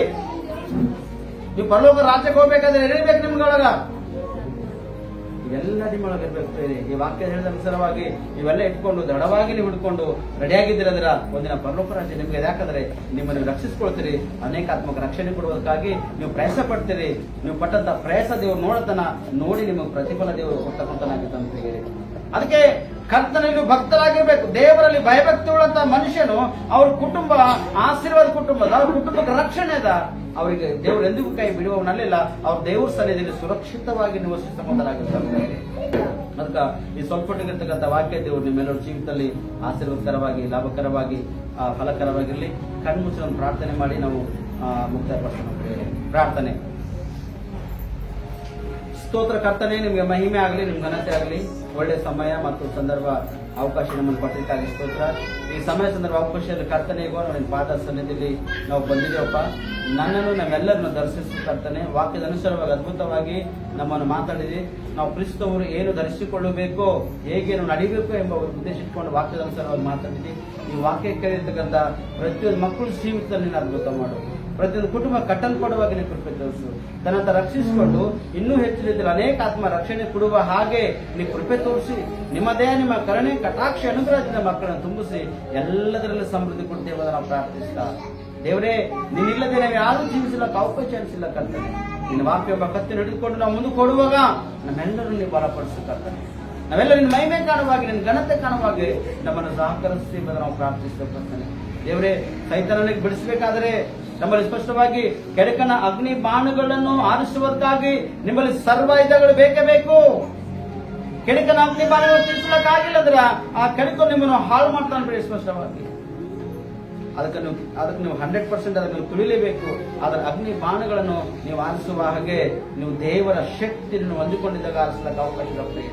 ನೀವು ಪರಲೋಕ ರಾಜ್ಯಕ್ಕೆ ಹೋಗ್ಬೇಕಾದ್ರೆ ಇರಬೇಕು ನಿಮ್ಗೊಳಗ. ಇವೆಲ್ಲ ನಿಮ್ಮೊಳಗೆ ಇರ್ಬೇಕು. ಈ ವಾಕ್ಯ ಹೇಳಿದ ಅನುಸಾರವಾಗಿ ಇವೆಲ್ಲ ಇಟ್ಕೊಂಡು ದೃಢವಾಗಿ ನೀವು ಹಿಡ್ಕೊಂಡು ರೆಡಿಯಾಗಿದ್ದೀರದ್ರ ಒಂದಿನ ಪರಲೋಕ ರಾಜ್ಯ ನಿಮ್ಗೆ. ಯಾಕಂದ್ರೆ ನಿಮ್ಮನ್ನು ರಕ್ಷಿಸ್ಕೊಳ್ತೀರಿ, ಅನೇಕ ಆತ್ಮಕ ರಕ್ಷಣೆ ಕೊಡುವುದಕ್ಕಾಗಿ ನೀವು ಪ್ರಯಾಸ ಪಡ್ತೀರಿ. ನೀವು ಪಟ್ಟಂತ ಪ್ರಯಾಸ ದೇವರು ನೋಡತನ ನೋಡಿ ನಿಮಗೆ ಪ್ರತಿಫಲ ದೇವರು ಕೊಡ್ತಕ್ಕಂಥನಾಗಿದ್ದಂತ ಹೇಳಿ. ಅದಕ್ಕೆ ಕರ್ತನಲ್ಲಿ ಭಕ್ತರಾಗಿರ್ಬೇಕು. ದೇವರಲ್ಲಿ ಭಯಭಕ್ತಿ ಉಳ್ಳಂತ ಮನುಷ್ಯನು ಅವ್ರ ಕುಟುಂಬ ಆಶೀರ್ವಾದ ಕುಟುಂಬದ, ಅವ್ರ ಕುಟುಂಬಕ್ಕೆ ರಕ್ಷಣೆ ಅದ. ಅವರಿಗೆ ದೇವರು ಎಂದಿಗೂ ಕೈ ಬಿಡುವವನಲ್ಲಿಲ್ಲ. ಅವ್ರ ದೇವ್ರ ಸನ್ನಿಧಿಯಲ್ಲಿ ಸುರಕ್ಷಿತವಾಗಿ ನಿವಸಿಸಬಹುದಾಗಿರ್ತಾರೆ. ಅದಕ್ಕೆ ಈ ಸ್ವಲ್ಪಟ್ಟಿಗಿರ್ತಕ್ಕಂಥ ವಾಕ್ಯ ದೇವರು ನಿಮ್ಮೆಲ್ಲರ ಜೀವಿತದಲ್ಲಿ ಆಶೀರ್ವಾದಕರವಾಗಿ, ಲಾಭಕರವಾಗಿ, ಫಲಕರವಾಗಿರಲಿ. ಕಣ್ಮುಚ್ಚಿ ಪ್ರಾರ್ಥನೆ ಮಾಡಿ ನಾವು ಮುಕ್ತಾಯಪಡಿಸೋಣ. ಪ್ರಾರ್ಥನೆ. ಸ್ತೋತ್ರ ಕರ್ತನೆ, ನಿಮ್ಗೆ ಮಹಿಮೆ ಆಗಲಿ, ನಿಮ್ಗೆ ಘನತೆ ಆಗಲಿ. ಒಳ್ಳೆ ಸಮಯ ಮತ್ತು ಸಂದರ್ಭ ಅವಕಾಶ ನಮ್ಮನ್ನು ಕೊಟ್ಟಿದ್ದಕ್ಕಾಗಿ ಸ್ತೋತ್ರ. ಈ ಸಮಯ ಸಂದರ್ಭ ಅವಕಾಶದಲ್ಲಿ ಕರ್ತನೆಗೋ ನಿನ್ನ ಪಾದ ಸನ್ನಿಧಿಯಲ್ಲಿ ನಾವು ಬಂದಿದ್ದೇವಪ್ಪ. ನನ್ನನ್ನು ನಮ್ಮೆಲ್ಲರನ್ನು ದರ್ಶಿಸಿ ಕರ್ತನೆ, ವಾಕ್ಯದ ಅನುಸಾರವಾಗಿ ಅದ್ಭುತವಾಗಿ ನಮ್ಮನ್ನು ಮಾತಾಡಿದಿ. ನಾವು ಕ್ರಿಸ್ತವರು ಏನು ಧರಿಸಿಕೊಳ್ಳಬೇಕು, ಹೇಗೆ ನಾವು ನಡಿಬೇಕು ಎಂಬ ಉದ್ದೇಶ ಇಟ್ಕೊಂಡು ವಾಕ್ಯದ ಅನುಸಾರವಾಗಿ ಮಾತಾಡಿದಿ. ಈ ವಾಕ್ಯ ಕೇಳಿರ್ತಕ್ಕಂಥ ಪ್ರತಿಯೊಂದು ಮಕ್ಕಳು ಜೀವಿತದಲ್ಲಿ ನೀನು ಅದ್ಭುತ ಮಾಡು. ಪ್ರತಿಯೊಂದು ಕುಟುಂಬ ಕಟ್ಟಲ್ಪಡುವಾಗ ನೀವು ಕೃಪೆ ತೋರಿಸು. ತನ್ನಂತ ರಕ್ಷಿಸಿಕೊಂಡು ಇನ್ನೂ ಹೆಚ್ಚು ರೀತಿಯಲ್ಲಿ ಅನೇಕ ಆತ್ಮ ರಕ್ಷಣೆ ಕೊಡುವ ಹಾಗೆ ನೀವು ಕೃಪೆ ತೋರಿಸಿ, ನಿಮ್ಮ ದಯ, ನಿಮ್ಮ ಕರುಣೆ, ಕಟಾಕ್ಷ, ಅನುಗ್ರಹದಿಂದ ಮಕ್ಕಳನ್ನು ತುಂಬಿಸಿ ಎಲ್ಲದರಲ್ಲಿ ಸಮೃದ್ಧಿ ಕೊಡ್ತೇವೆ ನಾವು ಪ್ರಾರ್ಥಿಸ್ತಾ. ದೇವರೇ, ನೀನಿಲ್ಲದೆ ನಾವು ಯಾರು ಜೀವಿಸಲಕ್ಕೆ ಅವಕಾಶ ಅನಿಸಿಲ್ಲ ಕರ್ತನೆ. ನಿನ್ನ ವಾಕ್ಯ ಎಂಬ ಕತ್ತಿ ಹಿಡಿದುಕೊಂಡು ನಾವು ಮುಂದೆ ಕೊಡುವಾಗ ನಮ್ಮೆಲ್ಲರೂ ನೀವು ಬಲಪಡಿಸು ಕರ್ತನೆ. ನಾವೆಲ್ಲ ನಿನ್ನ ಮಹಿಮೆ ಕಾಣುವಾಗಿ, ನಿನ್ನ ಘನತೆ ಕಾಣುವಾಗಿ ನಮ್ಮನ್ನು ಸಹಕರಿಸಿ ನಾವು ಪ್ರಾರ್ಥಿಸ್ತೇವೆ ಕರ್ತನೆ. ದೇವರೇ, ಸೈತಾನನಿಗೆ ಬಿಡಿಸಬೇಕಾದರೆ ನಮ್ಮಲ್ಲಿ ಸ್ಪಷ್ಟವಾಗಿ ಕೆಡಕನ ಅಗ್ನಿ ಬಾಣಗಳನ್ನು ಆರಿಸುವುದಕ್ಕಾಗಿ ನಿಮ್ಮಲ್ಲಿ ಸರ್ವಾಯುಧಗಳು ಬೇಕೇ ಬೇಕು. ಕೆಡಕನ ಅಗ್ನಿ ಬಾಣಗಳನ್ನು ತಿಳಿಸಲಿಕ್ಕಾಗಿಲ್ಲ ಅಂದ್ರೆ ಆ ಕೆಡಕ ನಿಮ್ಮನ್ನು ಹಾಳು ಮಾಡ್ತಾನೆ ಬಿಡಿ ಸ್ಪಷ್ಟವಾಗಿ. ಅದಕ್ಕೆ ನೀವು 100% ಅದನ್ನು ನೀವು ತುಳಿಲೇಬೇಕು. ಅದರ ಅಗ್ನಿ ಬಾಣಗಳನ್ನು ನೀವು ಆರಿಸುವ ಹಾಗೆ ನೀವು ದೇವರ ಶಕ್ತಿಯನ್ನು ಹೊಂದಿಕೊಂಡಿದ್ದಾಗ ಆರಿಸಲಿಕ್ಕೆ ಅವಕಾಶ ಇದೆ.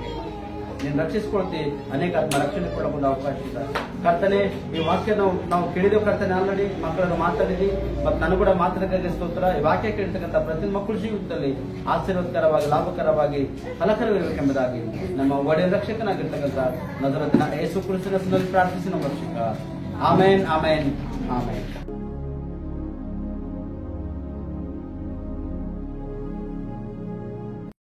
ನೀನು ರಕ್ಷಿಸ್ಕೊಳ್ತಿ, ಅನೇಕ ಆತ್ಮ ರಕ್ಷಣೆ ಕೊಳ್ಳಬಹುದು ಅವಕಾಶ ಇದೆ ಕರ್ತನೆ. ಈ ವಾಕ್ಯ ನಾವು ಕೇಳಿದೇವು ಕರ್ತನೆ. ಆಲ್ರೆಡಿ ಮಕ್ಕಳನ್ನು ಮಾತಾಡಿದ್ವಿ, ಮತ್ತು ನನಗೂ ಕೂಡ ಮಾತಾಡೋಕ್ಕಾಗಿ ಸ್ತೋತ್ರ. ಈ ವಾಕ್ಯ ಕೇಳಿರ್ತಕ್ಕಂಥ ಪ್ರತಿಯೊಂದು ಮಕ್ಕಳ ಜೀವಿತದಲ್ಲಿ ಆಶೀರ್ವಾದಕರವಾಗಿ, ಲಾಭಕರವಾಗಿ, ಫಲಕರವಿರಬೇಕೆಂಬುದಾಗಿ ನಮ್ಮ ಒಡೆಯ ರಕ್ಷಕನಾಗಿರ್ತಕ್ಕಂಥ ನಜರೇತಿನ ಯೇಸು ಕ್ರಿಸ್ತನ ಹೆಸರಿನಲ್ಲಿ ಪ್ರಾರ್ಥಿಸಿ ನಮ್ಮ ರಕ್ಷಕ. ಆಮೇನ್, ಆಮೇನ್, ಆಮೇನ್.